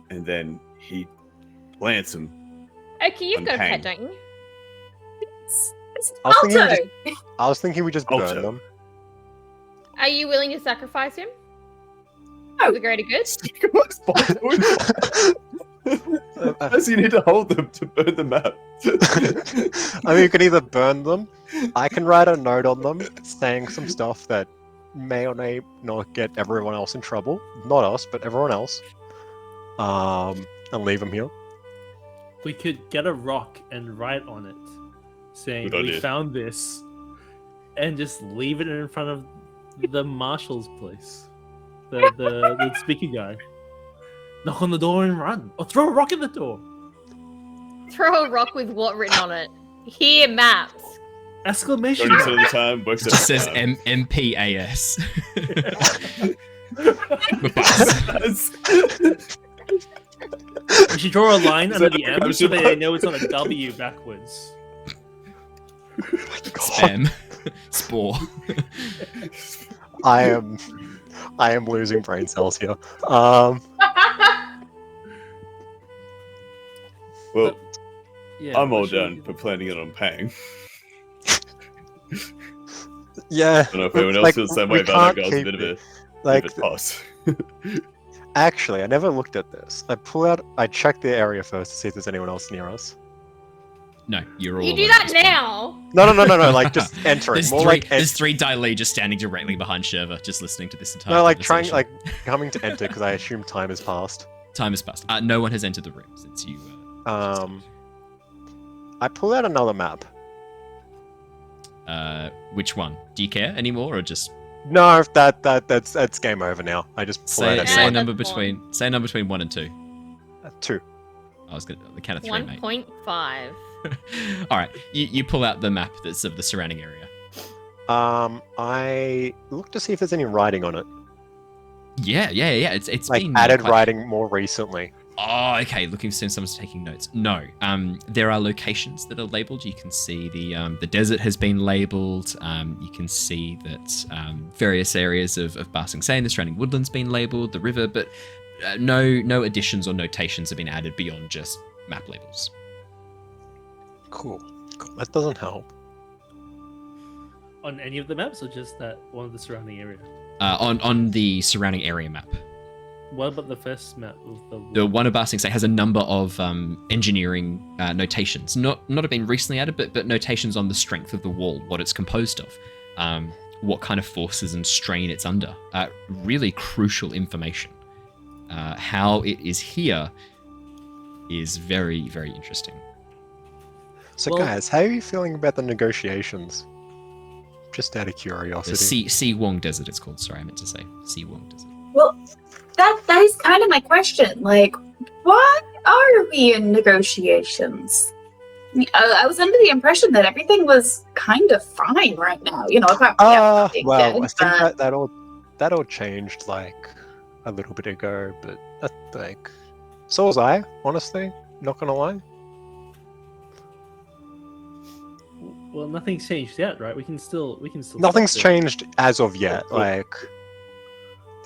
and then he plants them. Okay, you've got a Unhang. pet, don't you? It's I was thinking we Alto. I was thinking we just burn Alto. them. Are you willing to sacrifice him? No. For the greater good? Does you need to hold them to burn the map? I mean, you can either burn them. I can write a note on them saying some stuff that may or may not get everyone else in trouble. Not us, but everyone else. And leave them here. We could get a rock and write on it, saying Good we idea. found this, and just leave it in front of the marshal's place. The speaker guy. Knock on the door and run, or throw a rock in the door. Throw a rock with what written on it? Here, maps. Exclamation! 30% of the time, works It just every says time. MPAS. We should draw a line Is under that the a M so caption that they mark? know it's on a W backwards. Spam. Spore. I am losing brain cells here. Well, Yeah, I'm all what should we done do? for planning it on paying. Yeah. I don't know if anyone else like, feels the same we way about that. can't Guys, a keep bit of it. a Like, bit of a toss. actually, I never looked at this. I checked the area first to see if there's anyone else near us. No, you're all You do alone that at this point. now. No, like just entering. There's More three, like there's three Dai Li just standing directly behind Shurva, just listening to this entire no, like trying, conversation. like coming to enter because I assume time has passed. Time has passed. No one has entered the room since you... I pull out another map. Which one? Do you care anymore, or just No, that's game over now. I just pull Say, out say a a number That's between say a number between 1 and 2. 2. I was gonna the count of 3, mate. 1.5. All right, you pull out the map that's of the surrounding area. I look to see if there's any writing on it. Yeah. It's Like been added quite- writing more recently. Oh, okay. Looking to see if someone's taking notes. No. There are locations that are labelled. You can see the desert has been labelled. You can see that various areas of Ba Sing Se and the surrounding woodlands been labelled. The river, but no additions or notations have been added beyond just map labels. Cool. That doesn't help. On any of the maps, or just that one of the surrounding area? On the surrounding area map. What about the first map of The one of Ba Sing Se has a number of engineering notations. Not have been recently added, but notations on the strength of the wall, what it's composed of, what kind of forces and strain it's under. Really crucial information. How it is here is very, very interesting. So, Well- guys, how are you feeling about the negotiations? Just out of The curiosity. Si Wong Desert, it's called. Sorry, I meant to say Si Wong Desert. Well, that is kind of my question. Like, why are we in negotiations? I mean, I was under the impression that everything was kind of fine right now. You know, apart from everything Well, dead, I think but- that all changed like a little bit ago, but like, so was I. Honestly, not gonna lie. Well, nothing's changed yet, right? We can still. Nothing's stop it. changed as of yet. Cool. Like,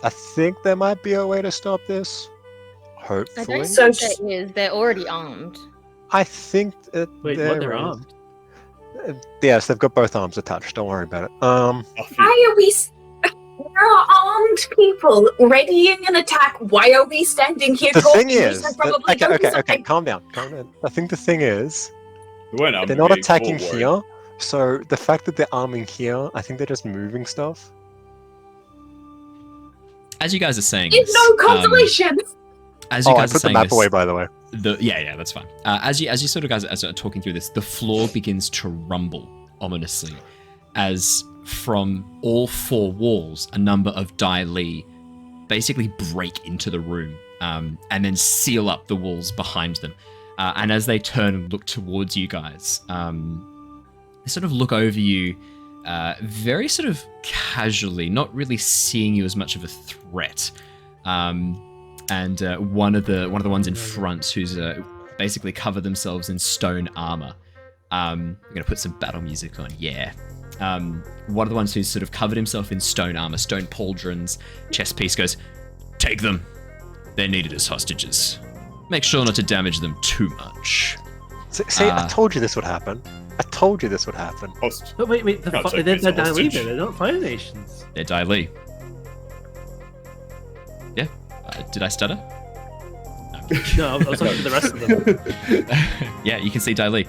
I think there might be a way to stop this. I Hopefully, don't So think there is. They're already armed. I think that Wait, there what? They're is- armed. Yes, they've got both arms attached. Don't worry about it. Why are we? There are armed people readying an attack. Why are we standing here The talking? thing is, They're probably okay, doing okay, something. calm down. I think the thing is, We weren't they're not attacking here. So the fact that they're arming here, I think they're just moving stuff. As you guys are saying, It's this, no consolation. as you Oh, I guys are put the saying map this, away, by the way. yeah, that's fine. As you sort of guys are talking through this, the floor begins to rumble ominously, as from all 4 walls, a number of Dai Li basically break into the room and then seal up the walls behind them. And as they turn and look towards you guys, they sort of look over you, very sort of casually, not really seeing you as much of a threat. And one of the ones in front, who's basically covered themselves in stone armor. I'm gonna put some battle music on. Yeah. One of the ones who's sort of covered himself in stone armor, stone pauldrons, chest piece, goes, "Take them. They're needed as hostages. Make sure not to damage them too much." See, I told you this would happen. I told you this would happen. Host. But wait, Can't take they're these as Dai Li, hostage. they're not Fire Nations. They're Dai Li. Yeah. Did I stutter? No, I was talking to the rest of them. Yeah, you can see Dai Li.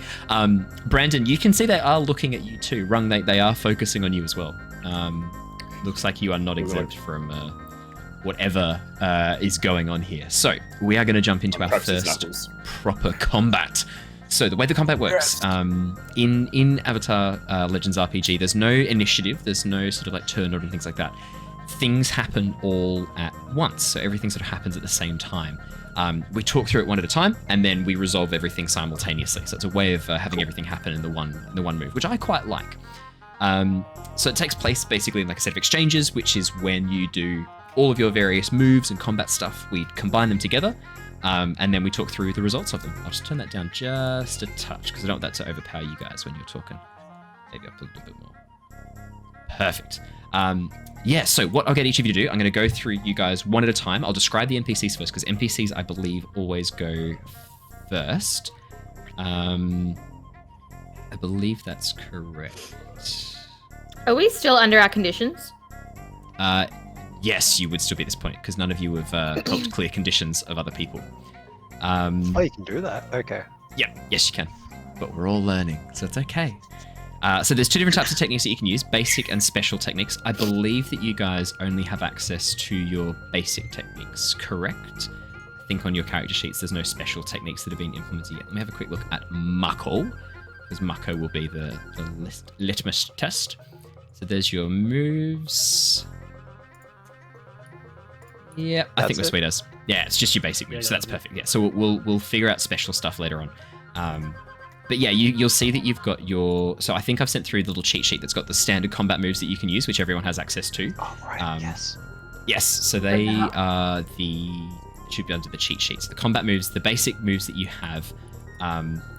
Brandon, you can see they are looking at you too. Rung, they are focusing on you as well. Looks like you are not exempt from whatever is going on here. So we are going to jump into our Perhaps his first knuckles. proper combat. So the way the combat works, in Avatar Legends RPG, there's no initiative, there's no sort of like turn order and things like that. Things happen all at once, so everything sort of happens at the same time. We talk through it one at a time, and then we resolve everything simultaneously. So it's a way of having everything happen in the one move, which I quite like. So it takes place basically in like a set of exchanges, which is when you do all of your various moves and combat stuff. We combine them together, and then we talk through the results of them. I'll just turn that down just a touch because I don't want that to overpower you guys when you're talking. Maybe up a little bit more. Perfect. Yeah, so what I'll get each of you to do, I'm going to go through you guys one at a time. I'll describe the NPCs first, because NPCs, I believe, always go first. I believe that's correct. Are we still under our conditions? Yes, you would still be at this point, because none of you have helped clear conditions of other people. Oh, you can do that. Okay. Yeah, yes, you can. But we're all learning, so it's okay. So there's 2 different types of techniques that you can use, basic and special techniques. I believe that you guys only have access to your basic techniques, correct? I think on your character sheets there's no special techniques that have been implemented yet. Let me have a quick look at Mako, because Mako will be the litmus test. So there's your moves. Yeah, I think we're sweet as. Yeah, it's just your basic moves, so that's perfect. Yeah, so we'll figure out special stuff later on. But yeah, you'll see that you've got your. So I think I've sent through the little cheat sheet that's got the standard combat moves that you can use, which everyone has access to. Oh right, yes. Yes, so they are should be under the cheat sheets. The combat moves, the basic moves that you have.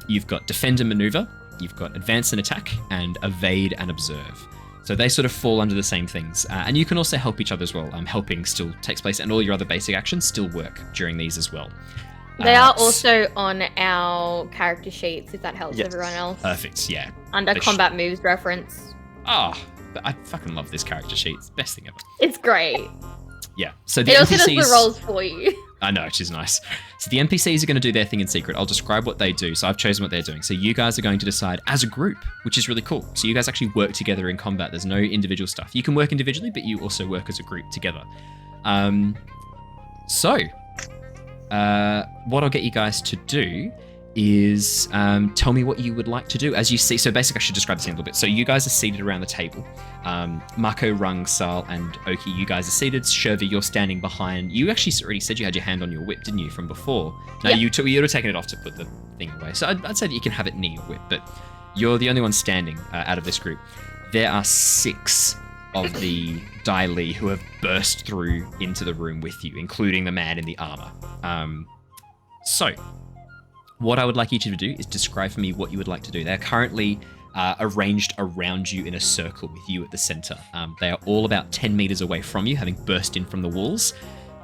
You've got defend and maneuver. You've got advance and attack, and evade and observe. So they sort of fall under the same things. And you can also help each other as well. Helping still takes place, and all your other basic actions still work during these as well. They are also on our character sheets, if that helps everyone else. Perfect, yeah. Under combat moves reference. But I fucking love this character sheet. It's the best thing ever. It's great. Yeah. So the it also NPCs, does the rolls for you. I know, which is nice. So the NPCs are going to do their thing in secret. I'll describe what they do. So I've chosen what they're doing. So you guys are going to decide as a group, which is really cool. So you guys actually work together in combat. There's no individual stuff. You can work individually, but you also work as a group together. What I'll get you guys to do is tell me what you would like to do. As you see, so basically I should describe this in a little bit. So you guys are seated around the table. Mako, Rung, Sal, and Oki, you guys are seated. Shurva, you're standing behind. You actually already said you had your hand on your whip, didn't you, from before? No, you'd have taken it off to put the thing away. So I'd say that you can have it near your whip, but you're the only one standing out of this group. There are 6 of the Dai Li who have burst through into the room with you, including the man in the armor. So, what I would like each of you to do is describe for me what you would like to do. They're currently arranged around you in a circle with you at the center. They are all about 10 meters away from you, having burst in from the walls,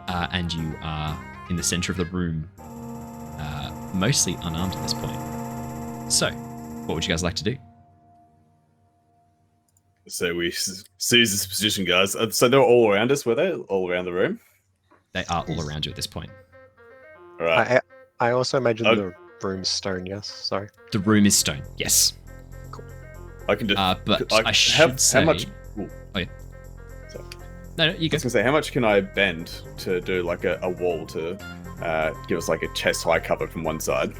and you are in the center of the room, mostly unarmed at this point. So, what would you guys like to do? So we seize this position, guys. So they're all around us, were they? All around the room? They are all around you at this point. All right. I also imagine the room's stone, yes? Sorry. The room is stone, yes. Cool. I can do. But I should say... How much? Oh, yeah. No, you go. I was gonna say, how much can I bend to do like a wall to give us like a chest high cover from one side?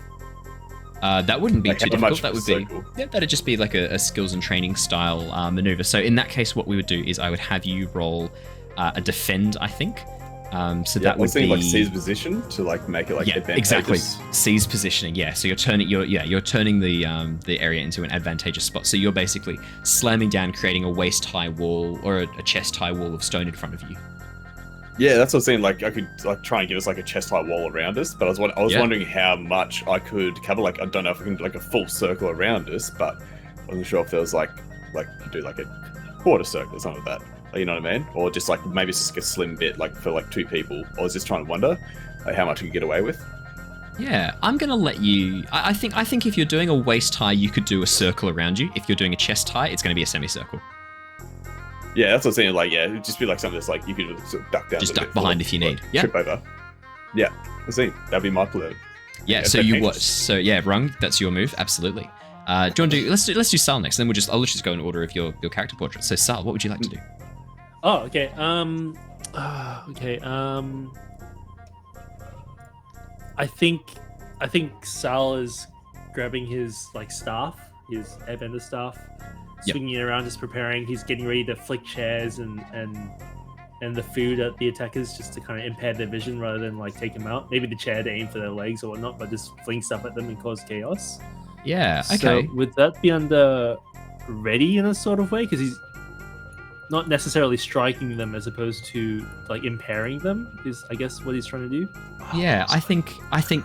That wouldn't be too difficult. That would be that'd just be like a skills and training style maneuver. So in that case, what we would do is I would have you roll a defend, I think. So that would be like seize position to like make it like advantageous. Exactly. Seize positioning. Yeah. So you're turning the area into an advantageous spot. So you're basically slamming down, creating a waist high wall or a chest high wall of stone in front of you. Yeah, that's what I was saying. Like, I could like try and give us like a chest high wall around us, but I was wondering how much I could cover. Like, I don't know if I can do like a full circle around us, but I wasn't sure if there was like do like a quarter circle or something like that. You know what I mean? Or just like maybe it's just like a slim bit, like for like 2 people. I was just trying to wonder like, how much you could get away with. Yeah, I'm gonna let you. I think if you're doing a waist high, you could do a circle around you. If you're doing a chest high, it's gonna be a semicircle. Yeah, that's what I'm saying. Like, yeah, it'd just be like something that's like you could sort of duck down. Just duck behind if you need. Yeah. Trip over. Yeah, I see. That'd be my plan. Yeah. So you what? So yeah, Rung, that's your move. Absolutely. Do you want to do? Let's do Sal next. Then I'll just go in order of your character portrait. So Sal, what would you like to do? Oh, okay. I think Sal is grabbing his like staff, his airbender staff, swinging it around, just preparing. He's getting ready to flick chairs and the food at the attackers just to kind of impair their vision rather than like take them out. Maybe the chair to aim for their legs or whatnot, but just fling stuff at them and cause chaos. Yeah. Okay. So would that be under ready in a sort of way? Because he's not necessarily striking them as opposed to like impairing them is I guess what he's trying to do. Yeah, I think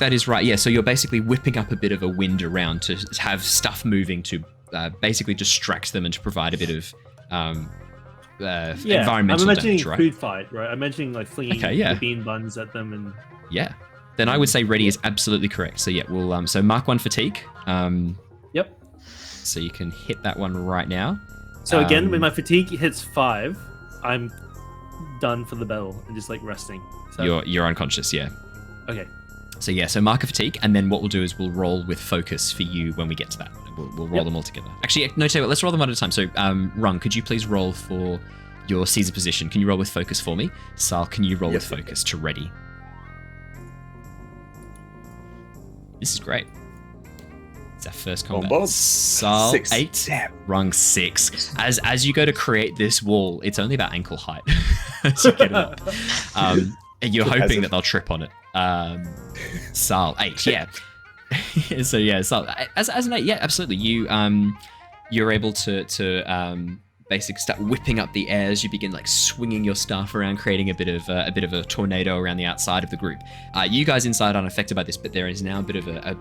that is right. Yeah, so you're basically whipping up a bit of a wind around to have stuff moving to basically distract them and to provide a bit of environmental I'm imagining damage, right? Food fight, right? I'm imagining like flinging the bean buns at them and yeah. Then I would say ready is absolutely correct. So yeah, we'll so mark 1 fatigue. Yep. So you can hit that one right now. So again, when my fatigue hits 5, I'm done for the battle and just like resting. So... You're unconscious, yeah. Okay. So yeah, so mark a fatigue, and then what we'll do is we'll roll with focus for you when we get to that. We'll roll them all together. Actually, no, tell you what, let's roll them one at a time. So Rung, could you please roll for your Caesar position? Can you roll with focus for me? Sal, can you roll with focus to ready? This is great. It's our first On combat. board. Sal 6. 8, Damn. Rung 6. As you go to create this wall, it's only about ankle height as you get it up. And you're hoping that they'll trip on it. Sal 8, yeah. So yeah, Sal, as an 8, yeah, absolutely. You're able to basically start whipping up the air as you begin like swinging your staff around, creating a bit of a tornado around the outside of the group. You guys inside aren't affected by this, but there is now a bit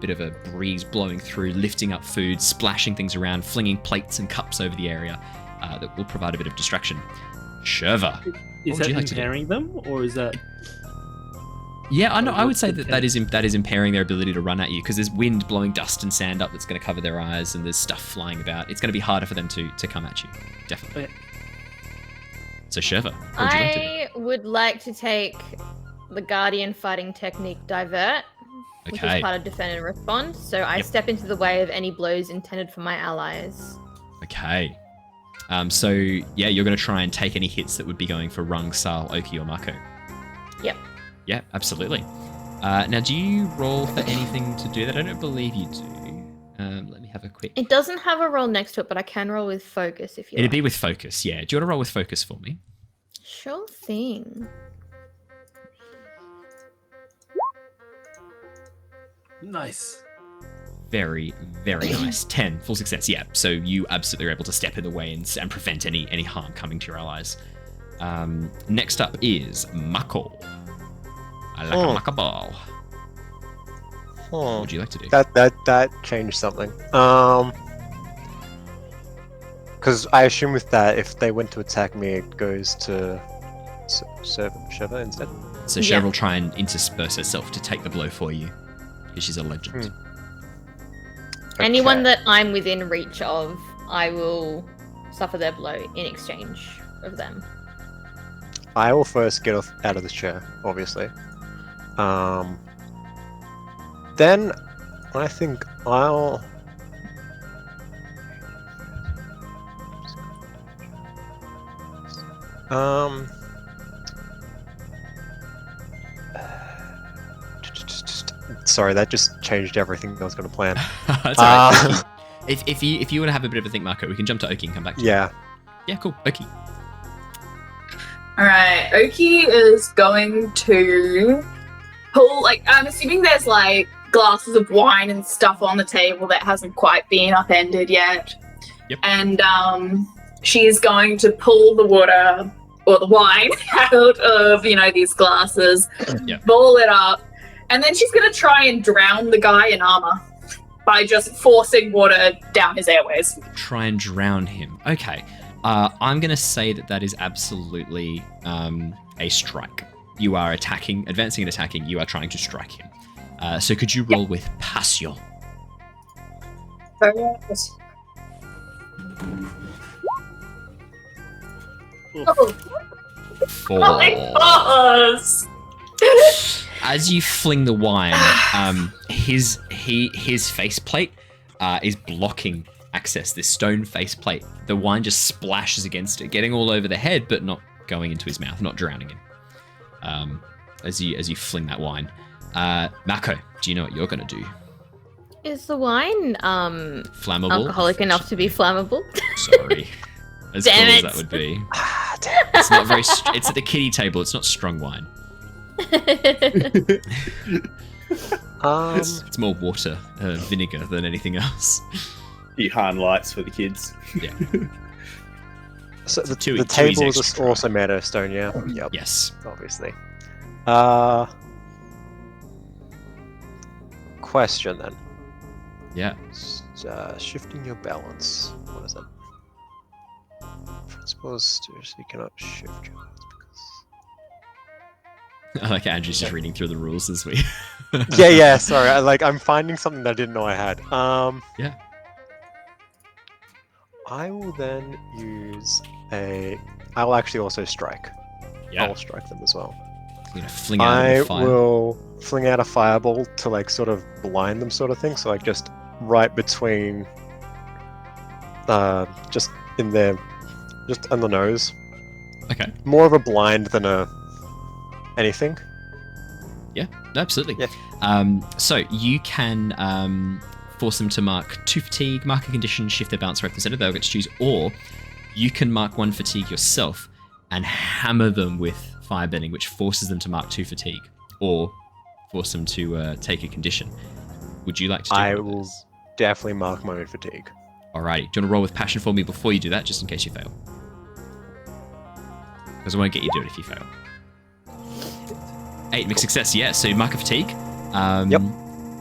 of a breeze blowing through, lifting up food, splashing things around, flinging plates and cups over the area that will provide a bit of distraction. Shurva, Is what that would you like to do? impairing them, or is that? Yeah, I know. I would say that is impairing their ability to run at you because there's wind blowing dust and sand up that's going to cover their eyes, and there's stuff flying about. It's going to be harder for them to come at you, definitely. Okay. So Shurva, what would you like to do? I would like to take the Guardian fighting technique Divert, which Okay. is part of Defend and Respond. So I Yep. step into the way of any blows intended for my allies. Okay. So yeah, you're going to try and take any hits that would be going for Rung, Sal, Oki, or Mako. Yep. Yeah, absolutely. Now, do you roll for anything to do that? I don't believe you do. Let me have a quick. It doesn't have a roll next to it, but I can roll with focus if you It'd like. be with focus, yeah. Do you want to roll with focus for me? Sure thing. Nice. Very, very nice. 10, full success. Yeah, so you absolutely are able to step in the way and prevent any harm coming to your allies. Next up is Mako. I like a Mako ball. What would you like to do? That changed something. Because I assume with that, if they went to attack me, it goes to Shurva instead. So Yeah. Shurva will try and intersperse herself to take the blow for you, because she's a legend. Anyone Okay. that I'm within reach of, I will suffer their blow in exchange of them. I will first get out of the chair, obviously. Then I think I'll. Sorry, that just changed everything I was going to plan. That's alright. If you want to have a bit of a think, Marco, we can jump to Oki and come back to you. Yeah. Yeah, cool. Oki. All right, Oki is going to pull. Like, I'm assuming there's like glasses of wine and stuff on the table that hasn't quite been upended yet. Yep. And she's going to pull the water or the wine out of these glasses, Yep. boil it up, and then she's going to try and drown the guy in armor by just forcing water down his airways. Try and drown him. Okay. I'm going to say that is absolutely a strike. You are advancing and attacking. You are trying to strike him. So could you roll with Passion? Oh, 4. my gosh. As you fling the wine, his faceplate is blocking access. This stone faceplate. The wine just splashes against it, getting all over the head, but not going into his mouth, not drowning him. As you fling that wine, Mako, do you know what you're gonna do? Is the wine Flammable? alcoholic enough to be flammable? Sorry. As Damn cool as it. that would be. Ah, damn. It's not very. It's at the kiddie table. It's not strong wine. It's more water, vinegar than anything else. Han lights for the kids. Yeah. So the Too table easy is extra also made out of stone, yeah? Yep, Yes. obviously. Question then. Yeah. Shifting your balance. What is that? Principles, you cannot shift your balance because... I like Andrew's just reading through the rules as we. yeah, sorry. I'm finding something that I didn't know I had. Yeah. I will then use I will actually also strike. Yeah. I'll strike them as well. You know, fling out I a fire. will fling out a fireball to sort of blind them, sort of thing. So just right between, just in their, just on the nose. Okay. More of a blind than anything. Yeah. Absolutely. Yeah. So you can force them to mark 2 fatigue, mark a condition, shift their balance rate percent, they'll get to choose, or you can mark 1 fatigue yourself and hammer them with firebending, which forces them to mark 2 fatigue, or force them to take a condition. Would you like to do I one of will those? definitely mark my own fatigue. Alrighty. Do you want to roll with passion for me before you do that, just in case you fail? Because I won't get you to do it if you fail. 8, mixed success, yeah. So you mark a fatigue. Yep.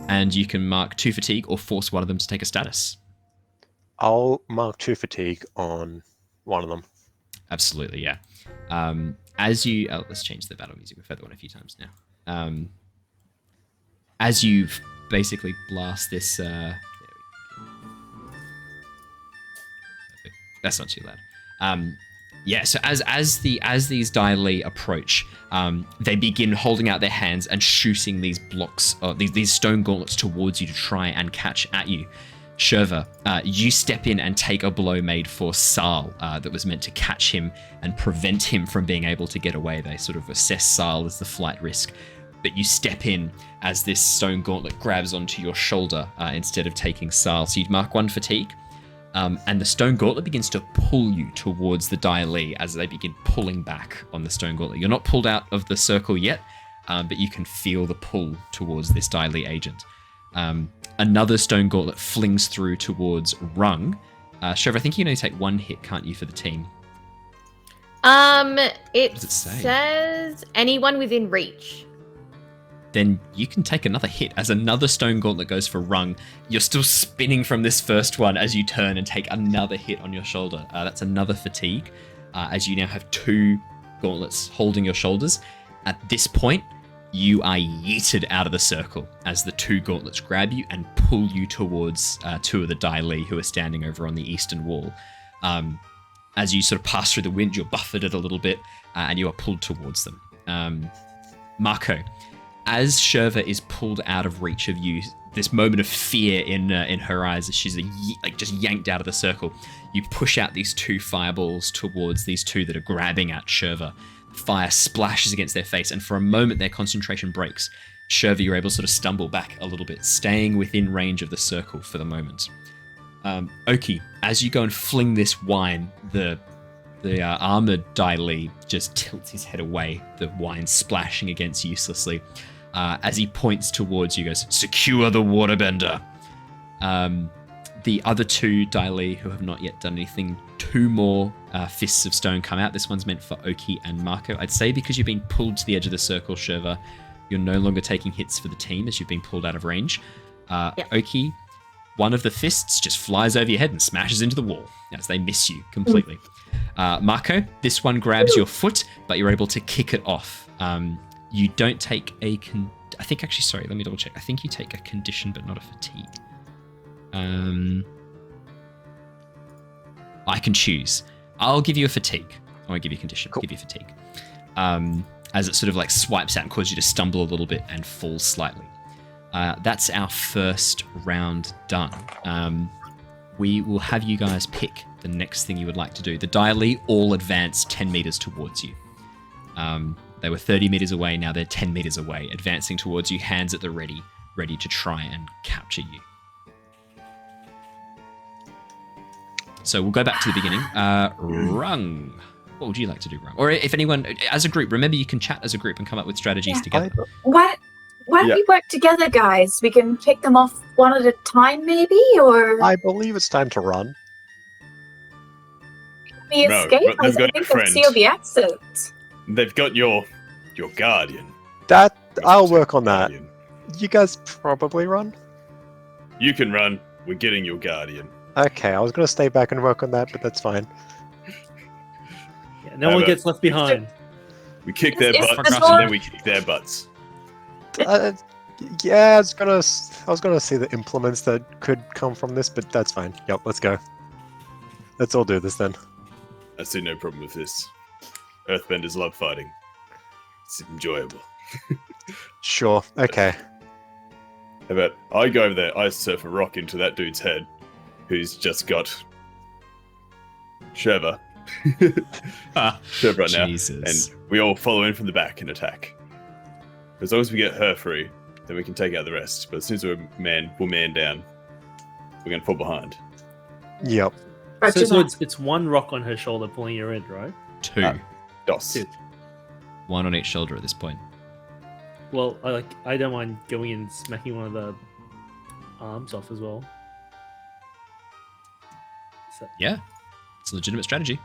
And you can mark 2 fatigue or force one of them to take a status. I'll mark 2 fatigue on one of them. Absolutely, yeah. As you... let's change the battle music. We've heard that one a few times now. As you basically blast this... there we go. That's not too loud. Yeah, so as these Dai approach, they begin holding out their hands and shooting these blocks, these stone gauntlets towards you to try and catch at you. Shurva, you step in and take a blow made for Sal that was meant to catch him and prevent him from being able to get away. They sort of assess Sal as the flight risk, but you step in as this stone gauntlet grabs onto your shoulder instead of taking Sal. So you'd mark 1 fatigue. And the stone gauntlet begins to pull you towards the Dai as they begin pulling back on the stone gauntlet. You're not pulled out of the circle yet, but you can feel the pull towards this Dai agent. Another stone gauntlet flings through towards Rung. Shurva, I think you can only take 1 hit, can't you, for the team? It does it say? says anyone within reach. Then you can take another hit as another stone gauntlet goes for Rung. You're still spinning from this first one as you turn and take another hit on your shoulder. That's another fatigue, as you now have 2 gauntlets holding your shoulders. At this point, you are yeeted out of the circle as the 2 gauntlets grab you and pull you towards 2 of the Dai who are standing over on the eastern wall. As you sort of pass through the wind, you're buffeted a little bit, and you are pulled towards them. Mako, as Shurva is pulled out of reach of you, this moment of fear in her eyes as she's just yanked out of the circle, you push out these 2 fireballs towards these 2 that are grabbing at Shurva. Fire splashes against their face, and for a moment their concentration breaks. Shurva, you're able to sort of stumble back a little bit, staying within range of the circle for the moment. Oki, as you go and fling this wine, the armored Dai just tilts his head away, the wine splashing against uselessly. As he points towards you, goes, "Secure the waterbender." The other 2 Dai who have not yet done anything, 2 more fists of stone come out. This one's meant for Oki and Mako. I'd say because you've been pulled to the edge of the circle, Shurva, you're no longer taking hits for the team as you've been pulled out of range. Oki, one of the fists just flies over your head and smashes into the wall as they miss you completely. Mako, this one grabs your foot, but you're able to kick it off. You don't take a I think actually, sorry, let me double check. I think you take a condition, but not a fatigue. I can choose. I'll give you a fatigue. I won't give you a condition. I'll give you a fatigue. As it sort of like swipes out and causes you to stumble a little bit and fall slightly. That's our first round done. We will have you guys pick the next thing you would like to do. The Dai all advance 10 meters towards you. They were 30 meters away, now they're 10 meters away, advancing towards you, hands at the ready to try and capture you. So we'll go back to the beginning. Rung, what would you like to do, Rung? Or if anyone, as a group, remember you can chat as a group and come up with strategies together. Why don't we work together, guys? We can pick them off one at a time, maybe, or I believe it's time to run. we No, escape. but I they've got think a they'll seal the exit. They've got your guardian. That Your I'll work on that. guardian. You guys probably run. You can run. We're getting your guardian. Okay, I was gonna stay back and work on that, but that's fine. Yeah, no one gets left behind. We kick their Is- is butts, the and door- then we kick their butts. Yeah, I was gonna see the implements that could come from this, but that's fine. Yep, let's go. Let's all do this then. I see no problem with this. Earthbenders love fighting. It's enjoyable. Sure. Okay. How about I go over there, I surf a rock into that dude's head, who's just got Shurva. Shurva right now. Jesus. And we all follow in from the back and attack. As long as we get her free, then we can take out the rest. But as soon as we're man down. we're gonna fall behind. Yep. Roger So that. it's one rock on her shoulder pulling her in, right? 2. DOS. 2. 1 on each shoulder at this point. Well, I don't mind going and smacking one of the arms off as well. So, Yeah, it's a legitimate strategy.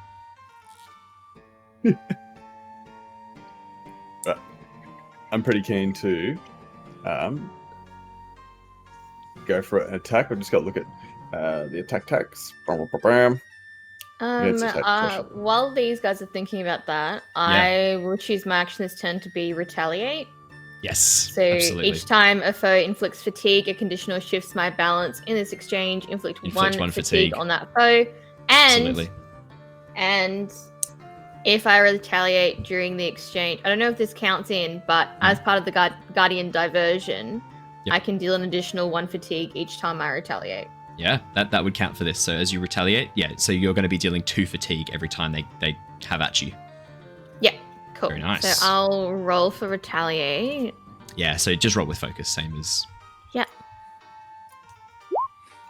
But I'm pretty keen to go for an attack. I've just got to look at the attack tags. It's attack pressure. While these guys are thinking about that, I will choose my action this turn to be retaliate. Yes, So absolutely. each time a foe inflicts fatigue, a conditional shifts my balance in this exchange, inflict one fatigue on that foe. Absolutely. And if I retaliate during the exchange, I don't know if this counts in, but as part of the Guardian diversion, I can deal an additional 1 fatigue each time I retaliate. Yeah, that would count for this. So as you retaliate, so you're going to be dealing 2 fatigue every time they have at you. Yeah, cool. Very nice. So I'll roll for retaliate. Yeah, so just roll with focus, same as... Yeah.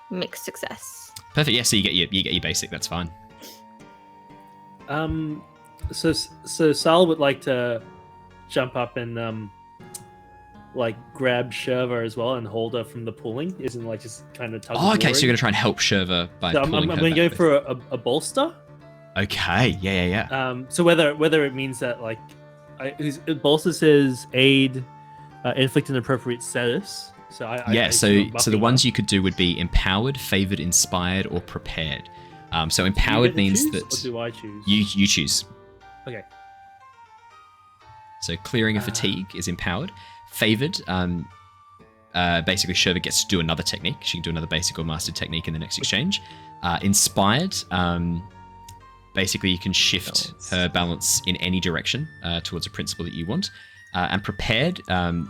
Mixed success. Perfect, yeah, so you get your basic, that's fine. So Sal would like to jump up and like grab Shurva as well and hold her from the pulling. Isn't like just kind of tug. Oh, okay, so you're going to try and help Shurva by so pulling I'm her going to go back for a bolster. Okay, yeah. So whether it means that like, bolster says aid, inflict an appropriate status. So so the ones you could do would be empowered, favored, inspired, or prepared. So empowered means choose, that or do I choose? you choose. Okay. So clearing a fatigue is empowered. Favored, basically Shurva gets to do another technique. She can do another basic or master technique in the next exchange. Inspired, basically you can shift her balance in any direction towards a principle that you want. And prepared,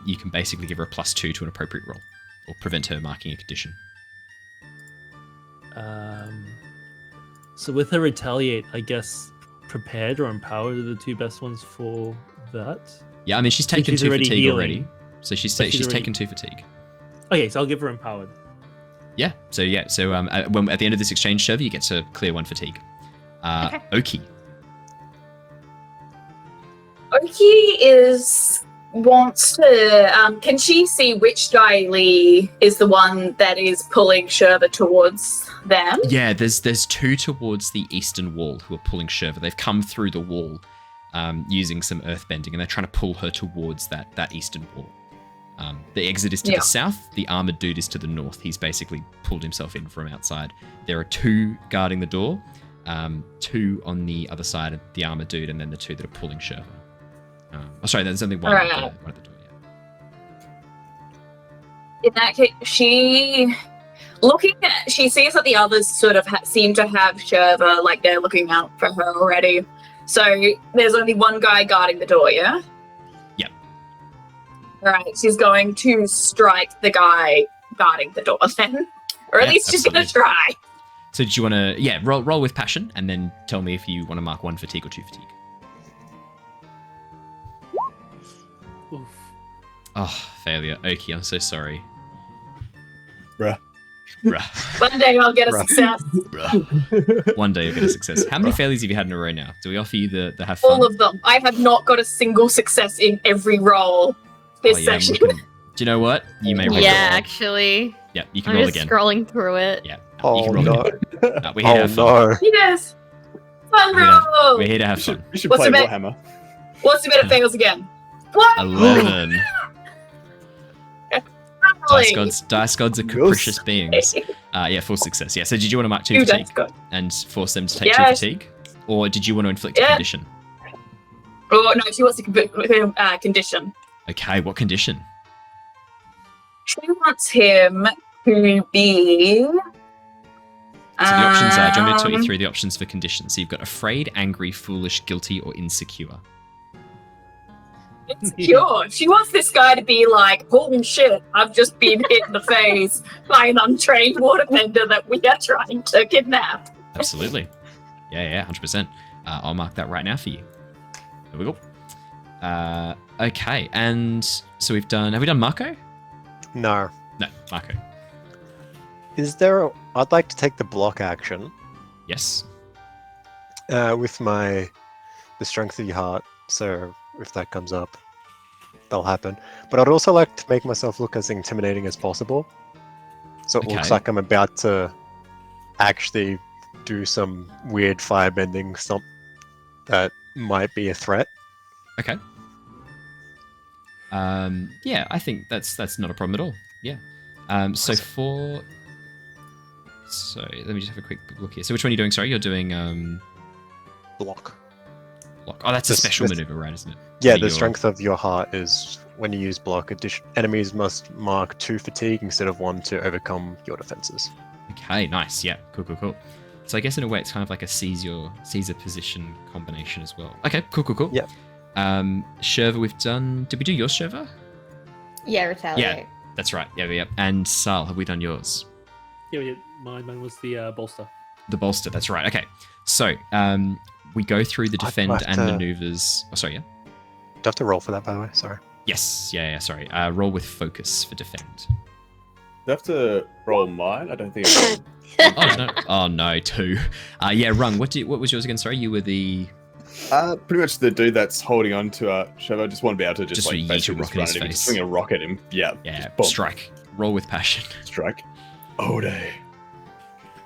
you can basically give her a +2 to an appropriate roll, or prevent her marking a condition. So with her retaliate, I guess prepared or empowered are the 2 best ones for that. Yeah, I mean she's taken 2 already fatigue healing. already, so she's taken 2 fatigue. Okay, so I'll give her empowered. Yeah. So at the end of this exchange, Shurva, you get to clear 1 fatigue. Oki. Oki wants to. Can she see which Dai Li is the one that is pulling Shurva towards them? Yeah, there's 2 towards the eastern wall who are pulling Shurva. They've come through the wall using some earthbending, and they're trying to pull her towards that eastern wall. The exit is to the south. The armored dude is to the north. He's basically pulled himself in from outside. There are 2 guarding the door, 2 on the other side of the armored dude, and then the 2 that are pulling Shurva. There's only one at the door. In that case, she sees that the others sort of seem to have Shurva, like they're looking out for her already. So there's only one guy guarding the door, yeah? Yep. Right, she's going to strike the guy guarding the door then. Or at least she's going to try. So did you want to, roll with passion, and then tell me if you want to mark 1 fatigue or 2 fatigue. Oof. Oh, failure. Oki, I'm so sorry. Bruh. One day I'll get a success. One day you'll get a success. How many failures have you had in a row now? Do we offer you the have fun? All of them. I have not got a single success in every roll this session. Do you know what? You may roll. Yeah, actually. Yeah, you can I'm roll just again. scrolling through it. Yeah. You Oh can roll no. again. No, we're here to have fun. Oh no. Yes. Fun roll. We're here to have fun. We should What's play the bet? Warhammer. What's the bit of fails again? What? 11. Finally. Dice gods are capricious beings. Full success. Yeah. So did you want to mark 2 Dude, fatigue that's good. and force them to take 2 Yes. fatigue, or did you want to inflict a condition? Oh no, she wants to condition. Okay. What condition? She wants him to be. So the options are. Do you want me to talk you through the options for conditions? So you've got afraid, angry, foolish, guilty, or insecure. Insecure. She wants this guy to be like, holy shit, I've just been hit in the face by an untrained waterbender that we are trying to kidnap. Absolutely. Yeah, 100%. I'll mark that right now for you. There we go. Okay, and so have we done Mako? No. No, Mako. I'd like to take the block action Yes. with the strength of your heart. So if that comes up, that'll happen. But I'd also like to make myself look as intimidating as possible. So it looks Okay. like I'm about to actually do some weird firebending stuff that might be a threat. Okay. Yeah, I think that's not a problem at all. Yeah. So Awesome. let me just have a quick look here. So which one are you doing? Sorry, you're doing Block. block. Oh, that's a This- special this- maneuver, right? Isn't it? Yeah, Where the you're- strength of your heart is when you use block. Enemies must mark 2 fatigue instead of 1 to overcome your defenses. Okay, nice. Yeah, cool. So I guess in a way it's kind of like a Caesar position combination as well. Okay, cool. Yeah. Shurva, we've done. Did we do yours, Shurva? Yeah, retaliate. That's right. Yeah. And Sal, have we done yours? Yeah, mine was the bolster. The bolster. That's right. Okay. So we go through the I'd defend like and to- maneuvers. Oh, sorry. Yeah. Do I have to roll for that, by the way? Sorry. Yes. Yeah. Sorry. Roll with focus for defend. Do I have to roll mine? I don't think. Oh no! Oh no! 2. Yeah. Rung. What was yours again? Sorry, you were the. Pretty much the dude that's holding on to Shurva. Just want to be able to Just like yeet a basically rock in run his at him, face. just swing a rock at him. Yeah. Yeah. Boom. Strike. Roll with passion. Strike. Ode.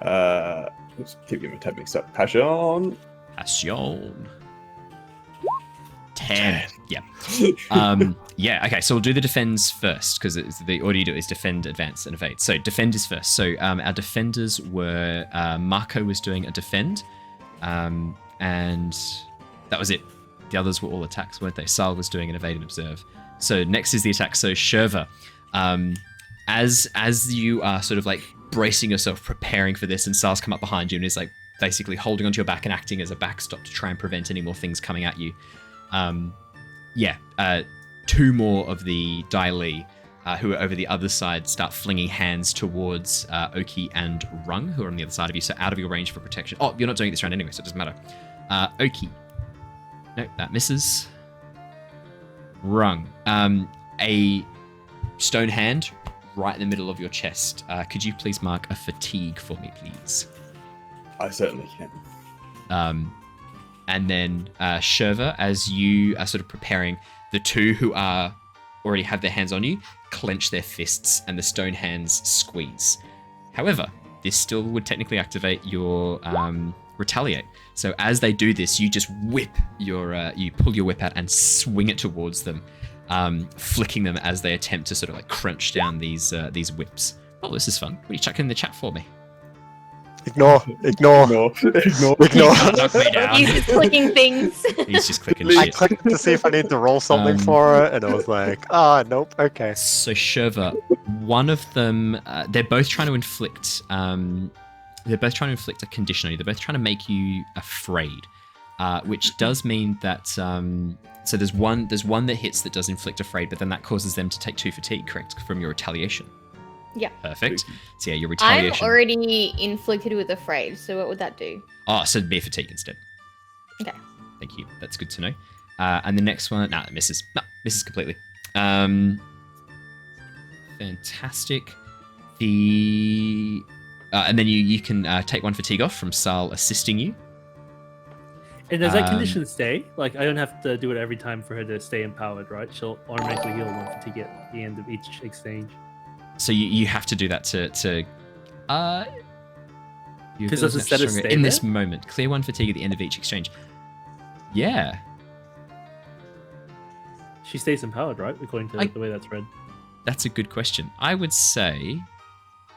Let's keep getting my tab mixed up. Passion. Passion. 10. Yeah. Yeah. Okay. So we'll do the defends first because the order you do is defend, advance, and evade. So defend is first. So our defenders were Mako was doing a defend, and that was it. The others were all attacks, weren't they? Sal was doing an evade and observe. So next is the attack. So Shurva, as you are sort of like bracing yourself, preparing for this, and Sal's come up behind you and is like basically holding onto your back and acting as a backstop to try and prevent any more things coming at you. 2 more of the Dai Li, who are over the other side, start flinging hands towards Oki and Rung, who are on the other side of you, so out of your range for protection. Oh, you're not doing it this round anyway, so it doesn't matter. Oki. No, that misses. Rung. A stone hand right in the middle of your chest. Could you please mark a fatigue for me, please? I certainly can. And then Shurva, as you are sort of preparing, the 2 who are already have their hands on you clench their fists and the stone hands squeeze. However, this still would technically activate your retaliate. So as they do this, you just whip you pull your whip out and swing it towards them, flicking them as they attempt to sort of like crunch down these whips. Oh, this is fun. What are you chucking in the chat for me? Ignore. Ignore. Knock me down. He's just clicking things. He's just clicking I shit. clicked to see if I need to roll something for it, and I was like, nope, okay. So Shurva, one of them, they're both trying to inflict. They're both trying to inflict a condition on you. They're both trying to make you afraid, which does mean that. So there's one that hits that does inflict afraid, but then that causes them to take 2 fatigue, correct, from your retaliation. Yeah. Perfect. So yeah, your I'm retaliation. already inflicted with afraid, so what would that do? Oh, so it'd be a fatigue instead. Okay. Thank you. That's good to know. And the next one, it misses. No, misses completely. Fantastic. And then you can take 1 fatigue off from Sal assisting you. And does that condition stay? Like, I don't have to do it every time for her to stay empowered, right? She'll automatically heal 1 fatigue at the end of each exchange. So you have to do that to Because does it set a stay in there? this moment. Clear 1 fatigue at the end of each exchange. Yeah. She stays empowered, right? According to the way that's read. That's a good question. I would say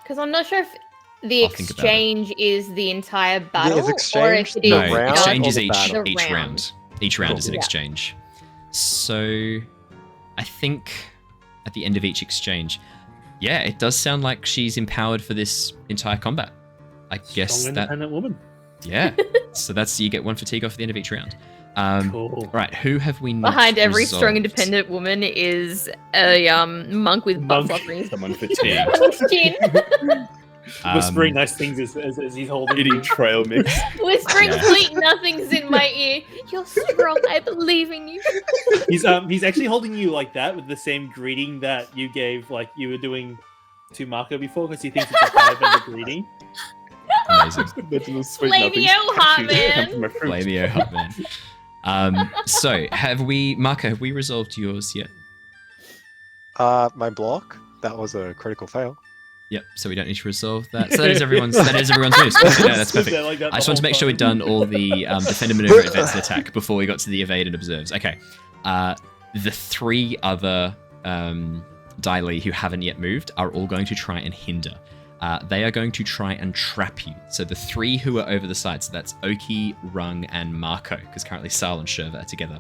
Because I'm not sure if the I'll think about it. exchange is the entire battle, or exchange if it the is no. round Exchange or is the battle? each round. Each round is an Yeah. exchange. So I think at the end of each exchange, yeah, it does sound like she's empowered for this entire combat. I guess Strong, that independent woman. yeah. So that's you get 1 fatigue off at the end of each round. Cool. Right, who have we not behind every strong resolved? independent woman is a monk with butt Monk. floppers. Someone fatigued. Chin. Whispering nice things as he's holding Eating you. trail mix. Whispering Yeah. sweet nothings in my ear. You're strong. I believe in you. He's actually holding you like that with the same greeting that you gave, like you were doing to Mako before because he thinks it's a firebender greeting. Amazing. Little sweet Flamio Heartman. Flamio Hotman. So Mako, have we resolved yours yet? My block, that was a critical fail. Yep, so we don't need to resolve that. So that is everyone's moves. Okay, no, that's perfect. Like that I just the want to whole make sure we've time. done all the defender maneuver, advance, and attack before we got to the evade and observes. Okay. The 3 other Daili who haven't yet moved are all going to try and hinder. They are going to try and trap you. So the 3 who are over the side, so that's Oki, Rung, and Mako, because currently Sal and Shurva are together.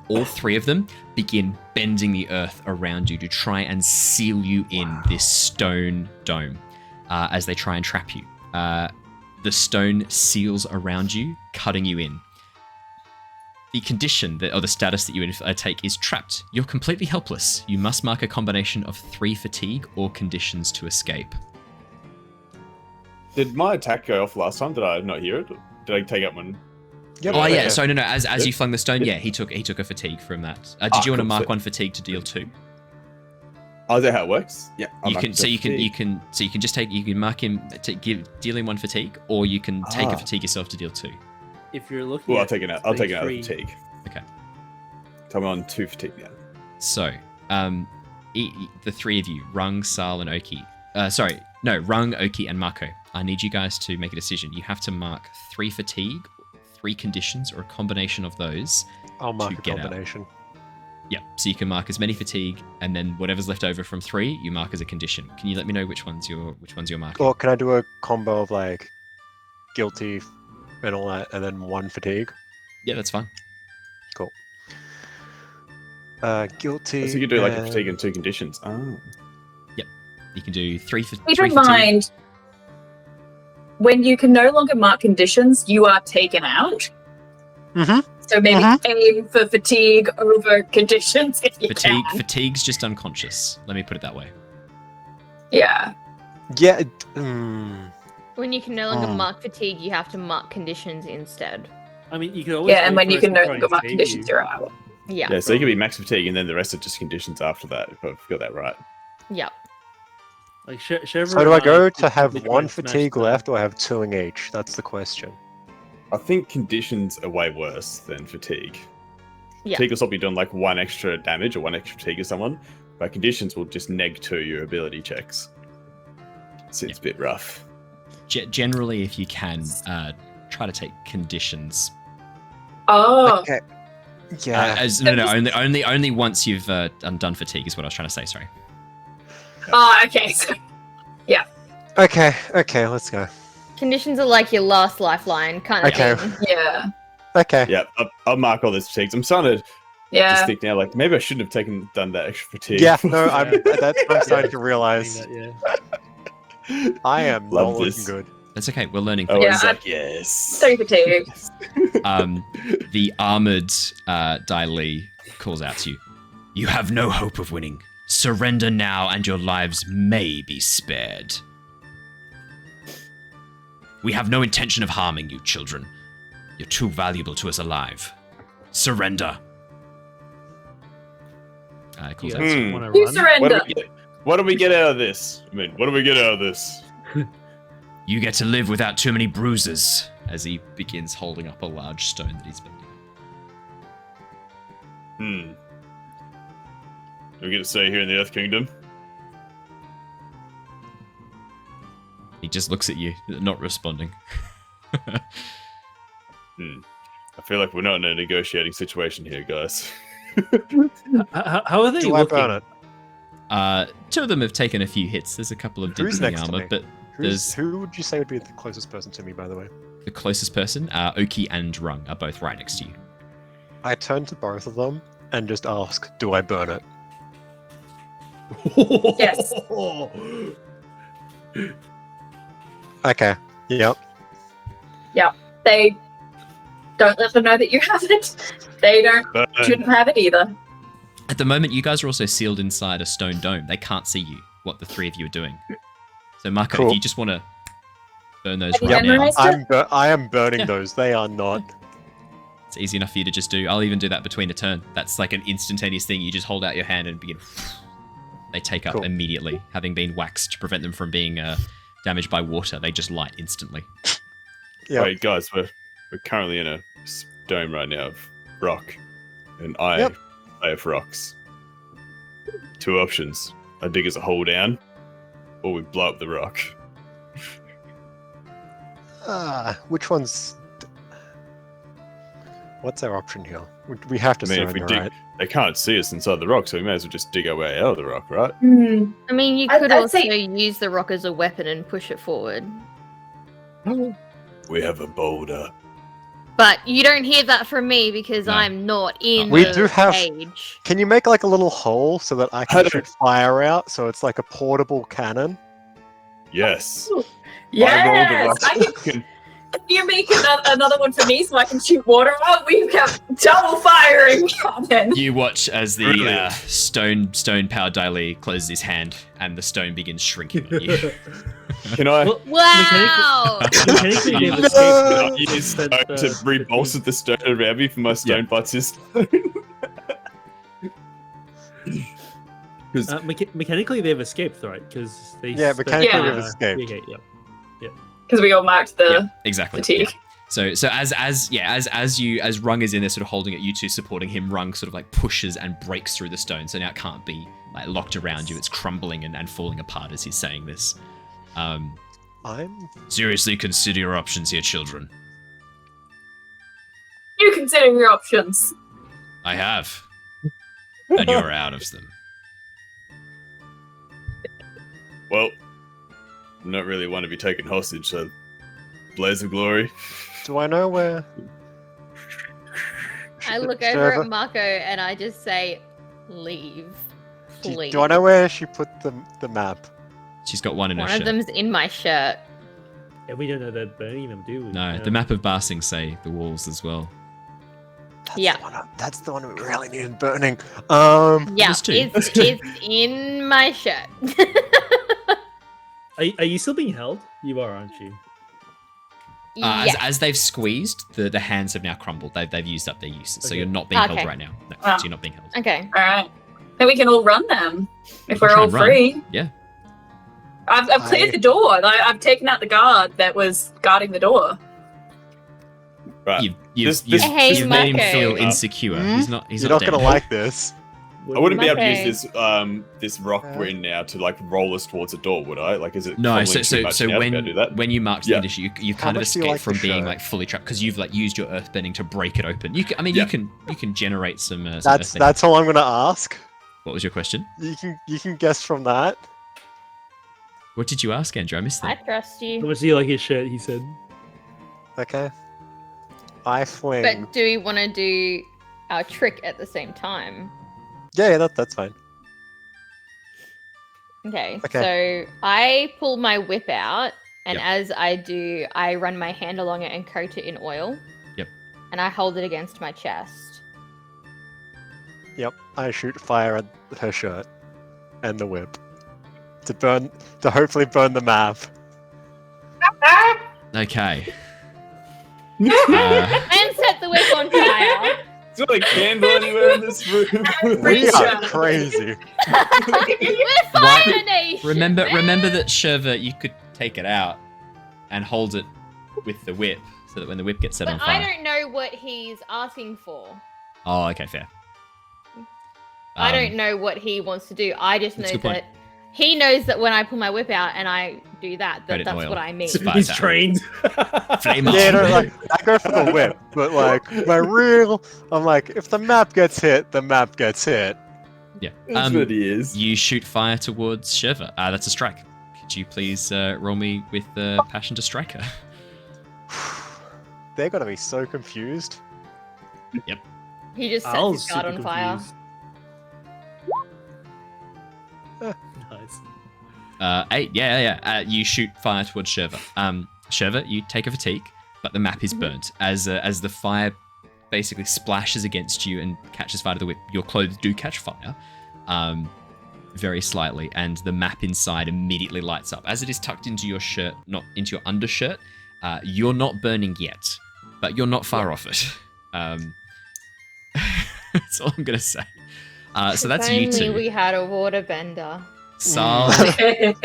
All 3 of them begin bending the earth around you to try and seal you in this stone dome as they try and trap you. The stone seals around you, cutting you in. The condition or the status that you take is trapped. You're completely helpless. You must mark a combination of 3 fatigue or conditions to escape. Did my attack go off last time? Did I not hear it? Did I take up one? Yep. Oh yeah, so no. As you flung the stone, yeah, he took a fatigue from that. Did you want to cool. mark So- 1 fatigue to deal 2? Oh, is that how it works? Yeah. You can mark him dealing 1 fatigue, or you can take a fatigue yourself to deal 2. If you're looking Well, I'll at take it out. I'll take it out of 3, fatigue. Okay. So I'm on 2 fatigue now. So, the 3 of you, Rung, Sal, and Oki. Rung, Oki, and Mako. I need you guys to make a decision. You have to mark 3 fatigue, 3 conditions, or a combination of those. I'll mark to a get out. combination. Yeah, so you can mark as many fatigue, and then whatever's left over from 3, you mark as a condition. Can you let me know which ones you're marking? Or can I do a combo of like guilty and all that, and then 1 fatigue? Yeah, that's fine. Cool. Guilty. So you could do like a and- fatigue and 2 conditions. Oh. You can do 3 for Keep 3 in fatigue. mind, when you can no longer mark conditions, you are taken out. Mhm. So maybe aim for fatigue over conditions if you can. Fatigue's just unconscious. Let me put it that way. Yeah. Yeah. When you can no longer mark fatigue, you have to mark conditions instead. I mean, you can always. Yeah, and wait when for you us can to no try and longer mark save conditions, you. you're out. Yeah. Yeah, so you can be max fatigue and then the rest are just conditions after that, if I've got that right. Yep. Like Shurva So do I and go just to have quickly 1 smash fatigue the- left, or I have 2 in each? That's the question. I think conditions are way worse than fatigue. Yeah. Fatigue will stop you doing like 1 extra damage or 1 extra fatigue to someone, but conditions will just neg 2 your ability checks. So it's a bit rough. Generally, if you can, try to take conditions. Oh. Okay. Yeah. Only once you've undone fatigue is what I was trying to say. Sorry. Oh, okay. So, Okay, let's go. Conditions are like your last lifeline, kind of Okay. thing. yeah. Okay. Yeah, I'll mark all those fatigues. I'm starting to just Yeah. think now, like maybe I shouldn't have done that extra fatigue. Yeah, no, Yeah. I'm starting to Doing realize that, yeah. I am Love not looking this. good. That's okay. We're learning. Oh, Yeah, it's I- like, yes. 3 fatigue. The armored Daili calls out to you. You have no hope of winning. Surrender now, and your lives may be spared. We have no intention of harming you, children. You're too valuable to us alive. Surrender. You Calls guys out to you. wanna You run? surrender. What do we get out of this? I mean, what do we get out of this? You get to live without too many bruises, as he begins holding up a large stone that he's bending. Do we get to stay here in the Earth Kingdom? He just looks at you, not responding. I feel like we're not in a negotiating situation here, guys. How are they Do I looking? burn it? 2 of them have taken a few hits. There's a couple of Who's dips in the next to armor, me? but there's Who would you say would be the closest person to me, by the way? the closest person, Oki and Rung, are both right next to you. I turn to both of them and just ask, do I burn it? Yes. Okay. Yep. They don't let them know that you have it. They shouldn't have it either. At the moment, you guys are also sealed inside a stone dome. They can't see you, what the 3 of you are doing. So, Mako, Cool. if you just want to burn those Have you right now, memorized it? I am burning Yeah. those. They are not. it's easy enough for you to just do. I'll even do that between a turn. That's like an instantaneous thing. You just hold out your hand and begin. They take up Cool. immediately, having been waxed to prevent them from being damaged by water. They just light instantly. Yeah. Right, guys, we're currently in a dome right now of rock, and I Yep. have rocks. Two options: I dig as a hole down, or we blow up the rock. Which one's? What's our option here? We have to I mean, if we surrender, dig, right? they can't see us inside the rock, so we may as well just dig our way out of the rock, right? Hmm. I mean, you I'd- could I'd also say- use the rock as a weapon and push it forward. We have a boulder. But you don't hear that from me because No. I'm not in We the do have- cage. Can you make like a little hole so that I I can don't- shoot fire out? So it's like a portable cannon. Yes. Yes! I I rolled can, the rock. can you make another one for me so I can shoot water out? We've got double firing cannon. You watch as the Brilliant. stone powered Daily closes his hand, and the stone begins shrinking on you. Can I? Well, Wow! mechanically, they've Can escaped. I the- use stone the- to rebolster the stone around me for my stone parts? Because mechanically, they've escaped, right? Because they. Yeah, spent, mechanically Yeah. they've escaped. Okay, yep. Because we all marked the Yeah, exactly. fatigue. Yeah. So as Rung is in there, sort of holding it, you two supporting him, Rung sort of like pushes and breaks through the stone, so now it can't be like locked around you. It's crumbling and falling apart as he's saying this. I'm Seriously, consider your options here, children. You consider your options. I have, and you're out of them. well, I'm not really one to be taken hostage, so blaze of glory. Do I know where? I look over Shurva? at Mako and I just say, leave. Please. Do I know where she put the map? She's got one in her One shirt. of them's in my shirt. Yeah, we don't know they're burning them, do we? No, the map of Barsing say the walls as well. Yeah. That's the one we really needed burning. Yeah, There's two. it's in my shirt. Are you still being held? You are, aren't you? Yeah. As they've squeezed, the hands have now crumbled. They've used up their uses, so Okay. you're not being held Okay. right now. No, Ah. so you're not being held. Okay. Alright. Then we can all run them. If We we're can all try and run. free. Yeah. I've cleared the door. I've taken out the guard that was guarding the door. Right. You've Hey, made him Mako. feel insecure. Hmm? He's You're not not gonna dead. like this. I wouldn't be able to Okay. use this rock we're in now to like roll us towards a door, would I? Like, is it? No, crumbling so too much now to be able to do that? when you marked Yeah. the issue, you How kind of much do you escaped like from the being shirt? like fully trapped because you've like used your earthbending to break it open. You Yeah. can generate some. Some That's earthbending. that's all I'm gonna ask. What was your question? You can guess from that. What did you ask, Andrew? I missed I that. trust How you. much do you like his shirt? He said. Okay. I fling. But do we want to do our trick at the same time? Yeah, that's fine. Okay. Okay. So I pull my whip out, and Yep. as I do, I run my hand along it and coat it in oil. Yep. And I hold it against my chest. Yep. I shoot fire at her shirt and the whip to hopefully burn the map. Okay. And set the whip on fire. Is there a candle anywhere in this room? We are Sure. crazy. We're fire nation. remember that Shurva, you could take it out and hold it with the whip, so that when the whip gets set on But fire. I don't know what he's asking for. Oh, okay, fair. I don't know what he wants to do. I just know That's a good point. that he knows that when I pull my whip out and I do that, Coat it in that's oil. what I mean. Fire He's tower. trained. Flame up. Yeah, no, like I go for the whip, but like I'm like, if the map gets hit, the map gets hit. Yeah. That's what he is. You shoot fire towards Shurva. That's a strike. Could you please roll me with passion to strike her? They're gonna be so confused. He just sets Al's his guard on super fire. confused. Nice. 8. Yeah. You shoot fire towards Shurva. Shurva, you take a fatigue, but the map is burnt. As the fire basically splashes against you and catches fire to the whip, your clothes do catch fire, very slightly, and the map inside immediately lights up. As it is tucked into your shirt, not into your undershirt, you're not burning yet, but you're not far off it. That's all I'm gonna say. So that's if you only two. we had a waterbender. Sal,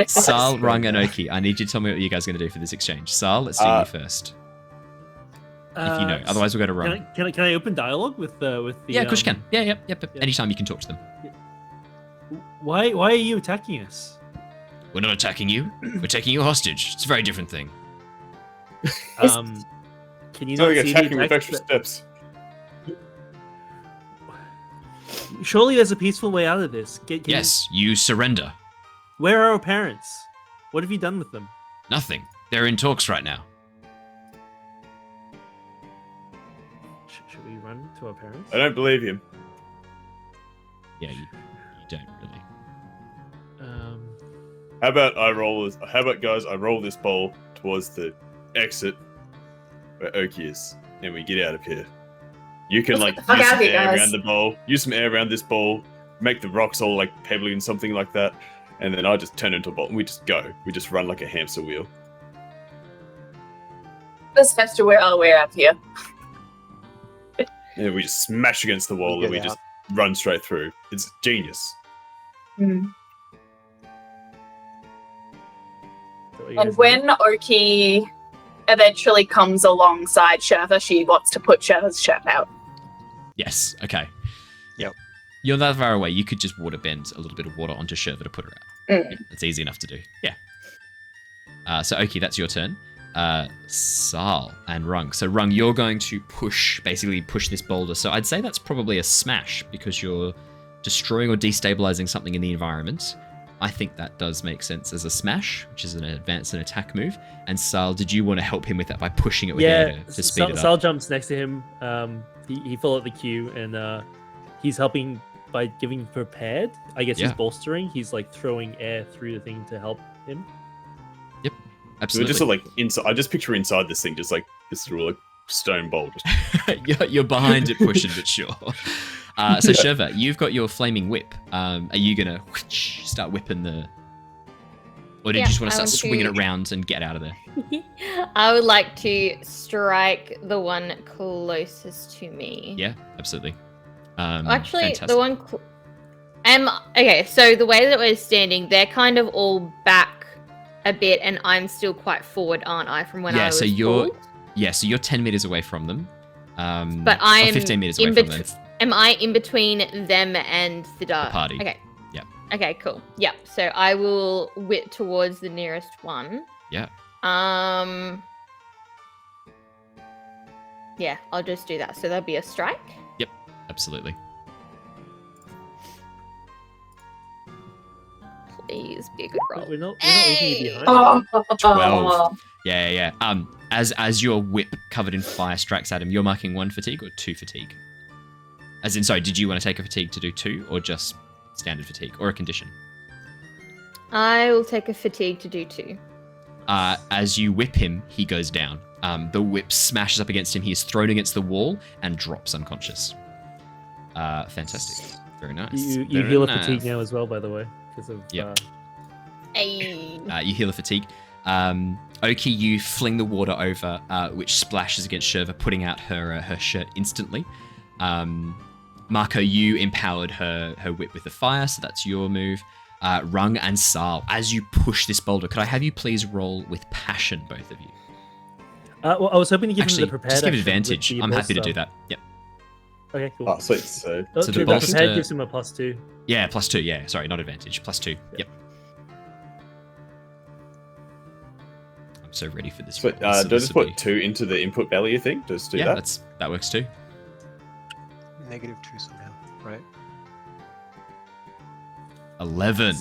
Sal, Rung, and Oki. I need you to tell me what you guys are going to do for this exchange. Sal, let's do you first. If you know. Otherwise, we'll go to Rung. Can I open dialogue with the? Yeah, of course you can. Yep. Yeah. Anytime you can talk to them. Why are you attacking us? We're not attacking you. We're taking you hostage. It's a very different thing. Can you So not we see attacking the with text extra that- steps. Surely there's a peaceful way out of this. Yes, you surrender. Where are our parents? What have you done with them? Nothing. They're in talks right now. Should we run to our parents? I don't believe him. Yeah, you don't really. How about I roll this? How about guys? I roll this bowl towards the exit where Oki is, and we get out of here. You can Let's like get the fuck use out some of here, air guys. around the bowl. Use some air around this bowl. Make the rocks all like pebbly and something like that, and then I just turn into a bowl and we just go. We just run like a hamster wheel. This hamster wheel all the way out here. And we just smash against the wall We and we get just run straight through. It's genius. Mm. Is that what you guys And do? when Oki eventually comes alongside Shurva, she wants to put Shurva's shirt out. Yes. Okay. Yep. You're that far away. You could just water bend a little bit of water onto Shurva to put her out. Mm. It's easy enough to do. Yeah. So Oki, that's your turn. Sal and Rung. So Rung, you're going to basically push this boulder. So I'd say that's probably a smash because you're destroying or destabilizing something in the environment. I think that does make sense as a smash, which is an advance and attack move. And Sal, did you want to help him with that by pushing it with air to speed it up? Sal jumps next to him. He followed the cue, and he's helping by giving prepared. I guess he's Yeah. bolstering. He's like throwing air through the thing to help him. We're Absolutely. just like inside. I just picture inside this thing, just like this little like stone bowl. Just you're behind it pushing, but sure. So Shurva, you've got your flaming whip. Are you gonna start whipping the, or did you Yeah, just want to I start want swinging to- it around and get out of there? I would like to strike the one closest to me. Yeah, absolutely. Actually, fantastic. the one. Okay, so the way that we're standing, they're kind of all back a bit, and I'm still quite forward, aren't I? From when I Yeah, was so you're pulled? so you're 10 meters away from them. But or I'm 15 meters away in from them. Am I in between them and the party. Okay. Yeah. Okay, cool. Yeah. So I will whip towards the nearest one. Yeah. Yeah, I'll just do that. So that'll be a strike. Absolutely. Please be a good roll. We're not leaving you Hey! behind. Oh, 12. Yeah. As your whip covered in fire strikes at him, you're marking 1 fatigue or 2 fatigue? As in, sorry, did you want to take a fatigue to do 2 or just standard fatigue or a condition? I will take a fatigue to do 2. As you whip him, he goes down. The whip smashes up against him. He is thrown against the wall and drops unconscious. Fantastic. Very nice. You Very heal a nice. fatigue now as well, by the way, because of Yep. Hey. You heal a fatigue. Oki, you fling the water over, which splashes against Shurva, putting out her shirt instantly. Mako, you empowered her whip with the fire, so that's your move. Rung and Sal, as you push this boulder, could I have you please roll with passion, both of you? Well, I was hoping to give Actually, him the prepared. just give action with advantage. the I'm happy to do bolster. that. Yep. Okay, cool. Oh, sweet. So Oh, So the true, bolster- prepared gives him a +2. Yeah, +2. Yeah, sorry, not advantage. +2. Yep. I'm so ready for this. sweet. roll. Do I This just will put be- 2 into the input value thing? Just do Yeah, that. that works too. -2 somehow, right? 11.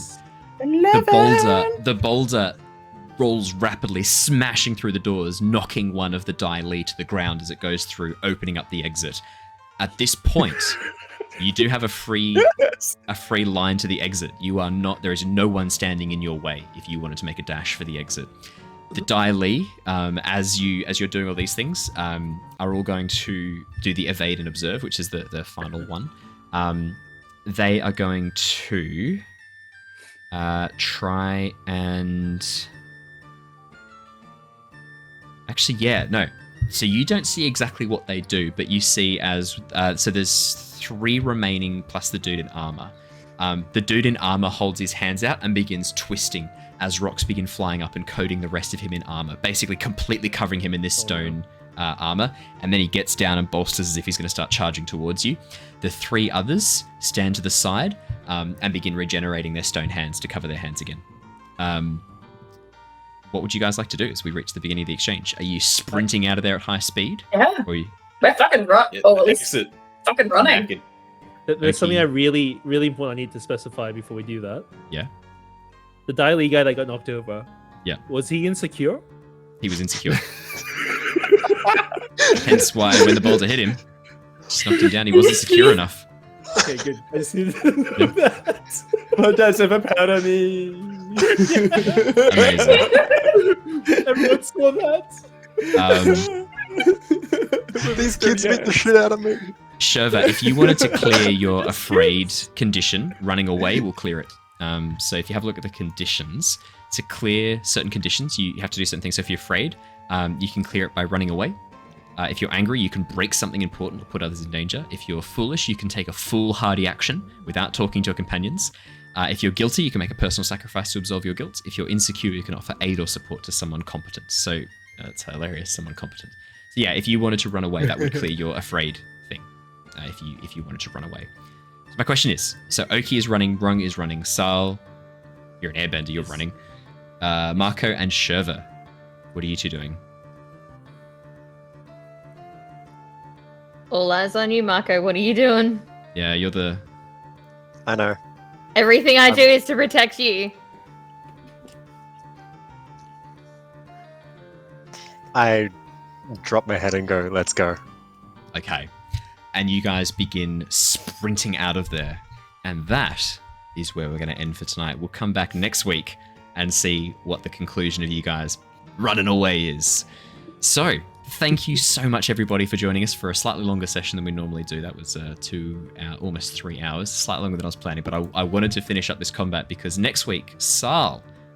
The boulder rolls rapidly, smashing through the doors, knocking one of the Dai Li to the ground as it goes through, opening up the exit. At this point, you do have a free line to the exit. There is no one standing in your way if you wanted to make a dash for the exit. The Dai Li, as you're doing all these things, are all going to do the evade and observe, which is the final one. They are going to try and... Actually, yeah, no. So you don't see exactly what they do, but you see as so there's 3 remaining plus the dude in armor. The dude in armor holds his hands out and begins twisting as rocks begin flying up and coating the rest of him in armor, basically completely covering him in this stone armor. And then he gets down and bolsters as if he's going to start charging towards you. The 3 others stand to the side and begin regenerating their stone hands to cover their hands again. What would you guys like to do as we reach the beginning of the exchange? Are you sprinting out of there at high speed? Yeah. Or are you... We're fucking Yeah, or at least exit. fucking running. There's something Okay. I really, really important I need to specify before we do that. Yeah. The Daily guy that got knocked over. Yeah. Was he insecure? He was insecure. Hence why when the boulder hit him, just knocked him down, he wasn't secure enough. Okay, good. I just needed to know that. My dad's ever proud of me. Amazing. Everyone saw that. These kids beat the shit out of me. Shurva, if you wanted to clear your afraid condition, running away will clear it. So if you have a look at the conditions, to clear certain conditions, you have to do certain things. So if you're afraid, you can clear it by running away. If you're angry, you can break something important to put others in danger. If you're foolish, you can take a foolhardy action without talking to your companions. If you're guilty, you can make a personal sacrifice to absolve your guilt. If you're insecure, you can offer aid or support to someone competent. So that's hilarious, someone competent. So yeah, if you wanted to run away, that would clear your afraid thing. If you wanted to run away. So my question is, so Oki is running, Rung is running, Sal, you're an airbender, you're running. Mako and Shurva, what are you 2 doing? All eyes on you, Mako. What are you doing? Yeah, you're the... I know. Everything I do is to protect you. I drop my head and go, let's go. Okay. And you guys begin sprinting out of there. And that is where we're going to end for tonight. We'll come back next week and see what the conclusion of you guys running away is. So, thank you so much, everybody, for joining us for a slightly longer session than we normally do. That was almost 3 hours, slightly longer than I was planning. But I wanted to finish up this combat because next week,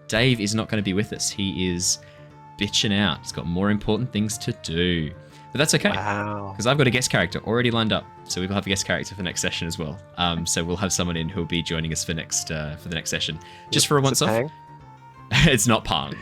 Dave is not going to be with us. He is bitching out. He's got more important things to do. But that's okay, Wow. because I've got a guest character already lined up. So we will have a guest character for next session as well. So we'll have someone in who will be joining us for the next session, just for a once off. It's not Palm.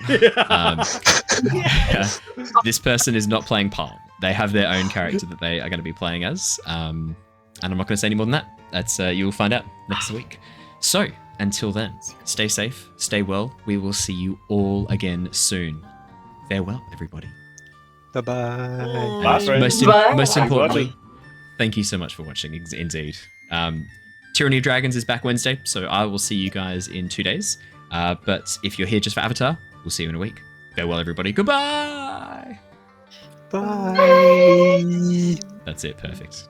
This person is not playing Palm. They have their own character that they are going to be playing as. And I'm not going to say any more than that. That's you'll find out next week. So until then, stay safe, stay well. We will see you all again soon. Farewell, everybody. Bye-bye. Bye, friends. Most importantly, thank you so much for watching. Indeed. Tyranny of Dragons is back Wednesday, so I will see you guys in 2 days. But if you're here just for Avatar, we'll see you in a week. Farewell, everybody. Goodbye. Bye. That's it. Perfect.